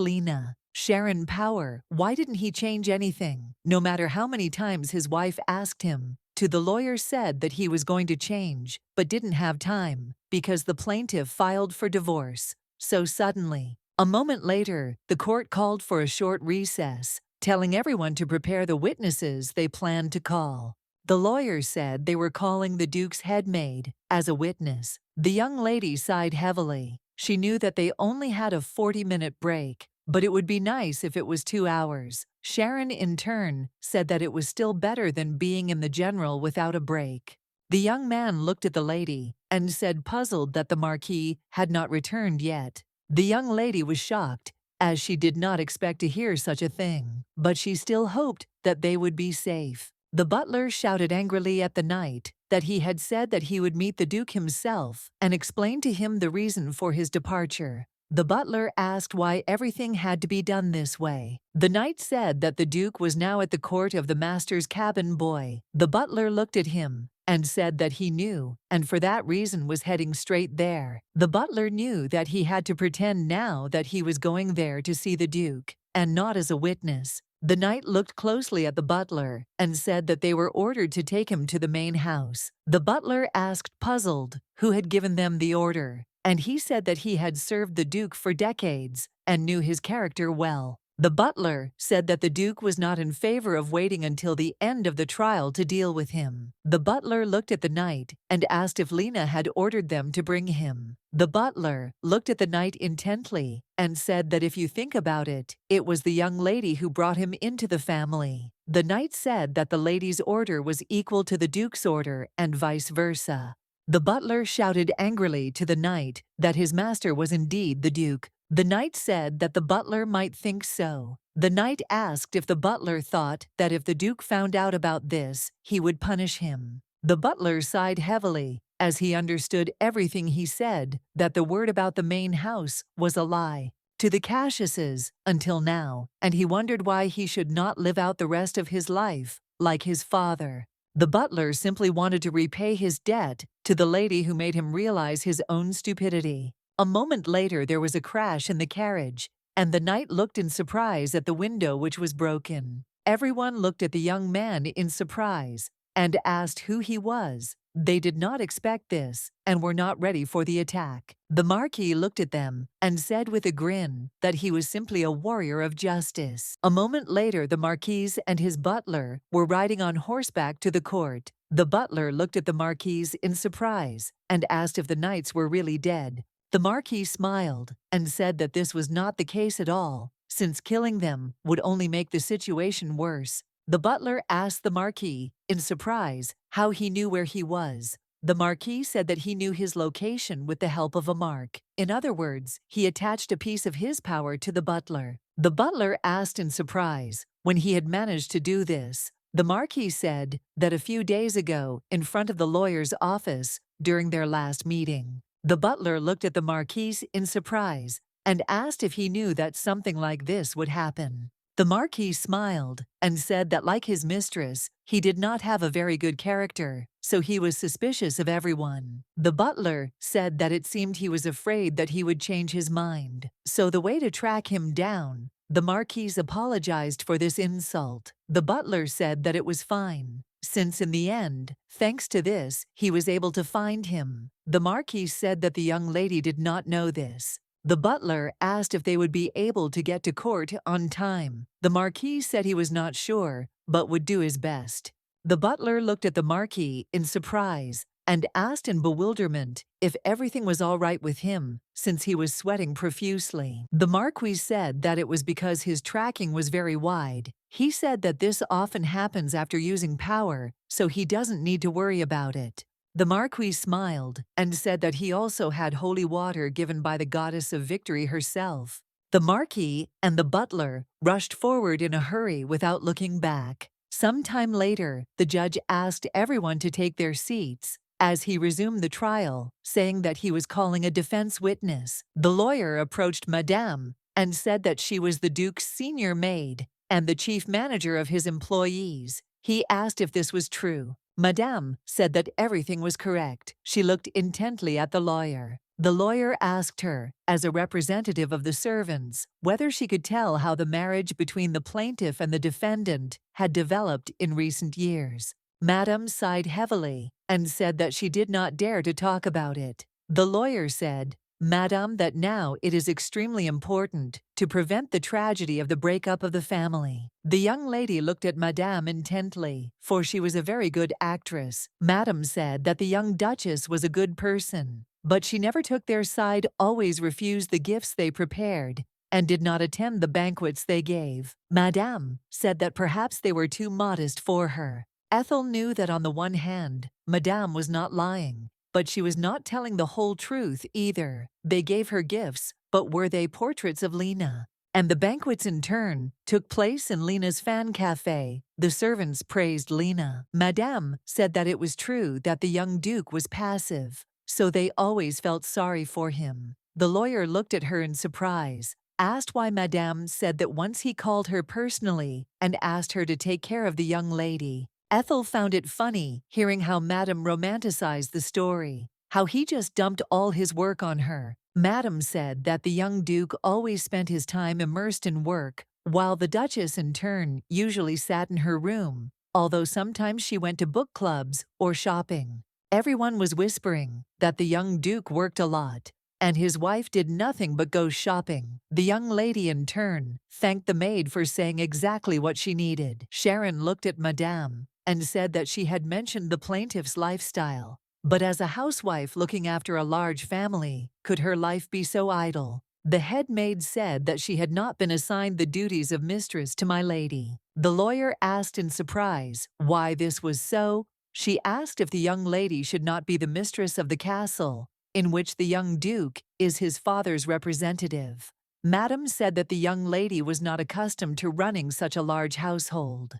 Lena. Sharon Power, why didn't he change anything? No matter how many times his wife asked him to, the lawyer said that he was going to change, but didn't have time because the plaintiff filed for divorce so suddenly. A moment later, the court called for a short recess, telling everyone to prepare the witnesses they planned to call. The lawyer said they were calling the Duke's head maid as a witness. The young lady sighed heavily. She knew that they only had a 40-minute break, but it would be nice if it was 2 hours. Sharon, in turn, said that it was still better than being in the general without a break. The young man looked at the lady and said, puzzled, that the Marquis had not returned yet. The young lady was shocked, as she did not expect to hear such a thing, but she still hoped that they would be safe. The butler shouted angrily at the knight that he had said that he would meet the Duke himself and explained to him the reason for his departure. The butler asked why everything had to be done this way. The knight said that the Duke was now at the court of the master's cabin boy. The butler looked at him and said that he knew, and for that reason was heading straight there. The butler knew that he had to pretend now that he was going there to see the Duke, and not as a witness. The knight looked closely at the butler and said that they were ordered to take him to the main house. The butler asked, puzzled, who had given them the order, and he said that he had served the Duke for decades and knew his character well. The butler said that the Duke was not in favor of waiting until the end of the trial to deal with him. The butler looked at the knight and asked if Lena had ordered them to bring him. The butler looked at the knight intently and said that if you think about it, it was the young lady who brought him into the family. The knight said that the lady's order was equal to the Duke's order and vice versa. The butler shouted angrily to the knight that his master was indeed the Duke. The knight said that the butler might think so. The knight asked if the butler thought that if the Duke found out about this, he would punish him. The butler sighed heavily, as he understood everything he said, that the word about the main house was a lie to the Cassiuses until now, and he wondered why he should not live out the rest of his life like his father. The butler simply wanted to repay his debt to the lady who made him realize his own stupidity. A moment later there was a crash in the carriage, and the knight looked in surprise at the window which was broken. Everyone looked at the young man in surprise and asked who he was. They did not expect this and were not ready for the attack. The Marquis looked at them and said with a grin that he was simply a warrior of justice. A moment later the Marquis and his butler were riding on horseback to the court. The butler looked at the Marquis in surprise and asked if the knights were really dead. The Marquis smiled and said that this was not the case at all, since killing them would only make the situation worse. The butler asked the Marquis, in surprise, how he knew where he was. The Marquis said that he knew his location with the help of a mark. In other words, he attached a piece of his power to the butler. The butler asked in surprise when he had managed to do this. The Marquis said that a few days ago, in front of the lawyer's office, during their last meeting. The butler looked at the Marquis in surprise and asked if he knew that something like this would happen. The Marquis smiled and said that, like his mistress, he did not have a very good character, so he was suspicious of everyone. The butler said that it seemed he was afraid that he would change his mind. So the way to track him down, the Marquis apologized for this insult. The butler said that it was fine, since in the end, thanks to this, he was able to find him. The Marquis said that the young lady did not know this. The butler asked if they would be able to get to court on time. The Marquis said he was not sure, but would do his best. The butler looked at the Marquis in surprise and asked in bewilderment if everything was all right with him, since he was sweating profusely. The Marquis said that it was because his tracking was very wide. He said that this often happens after using power, so he doesn't need to worry about it. The Marquis smiled and said that he also had holy water given by the goddess of victory herself. The Marquis and the butler rushed forward in a hurry without looking back. Some time later, the judge asked everyone to take their seats as he resumed the trial, saying that he was calling a defense witness. The lawyer approached Madame and said that she was the Duke's senior maid and the chief manager of his employees. He asked if this was true. Madame said that everything was correct. She looked intently at the lawyer. The lawyer asked her, as a representative of the servants, whether she could tell how the marriage between the plaintiff and the defendant had developed in recent years. Madame sighed heavily and said that she did not dare to talk about it. The lawyer said, Madame, that now it is extremely important to prevent the tragedy of the breakup of the family. The young lady looked at Madame intently, for she was a very good actress. Madame said that the young Duchess was a good person, but she never took their side, always refused the gifts they prepared, and did not attend the banquets they gave. Madame said that perhaps they were too modest for her. Ethel knew that on the one hand, Madame was not lying, but she was not telling the whole truth either. They gave her gifts, but were they portraits of Lena? And the banquets in turn took place in Lena's fan cafe. The servants praised Lena. Madame said that it was true that the young duke was passive, so they always felt sorry for him. The lawyer looked at her in surprise, asked why Madame said that once he called her personally and asked her to take care of the young lady. Ethel found it funny hearing how Madame romanticized the story, how he just dumped all his work on her. Madame said that the young duke always spent his time immersed in work, while the Duchess in turn usually sat in her room, although sometimes she went to book clubs or shopping. Everyone was whispering that the young duke worked a lot, and his wife did nothing but go shopping. The young lady in turn thanked the maid for saying exactly what she needed. Sharon looked at Madame and said that she had mentioned the plaintiff's lifestyle. But as a housewife looking after a large family, could her life be so idle? The head maid said that she had not been assigned the duties of mistress to my lady. The lawyer asked in surprise why this was so. She asked if the young lady should not be the mistress of the castle, in which the young duke is his father's representative. Madame said that the young lady was not accustomed to running such a large household.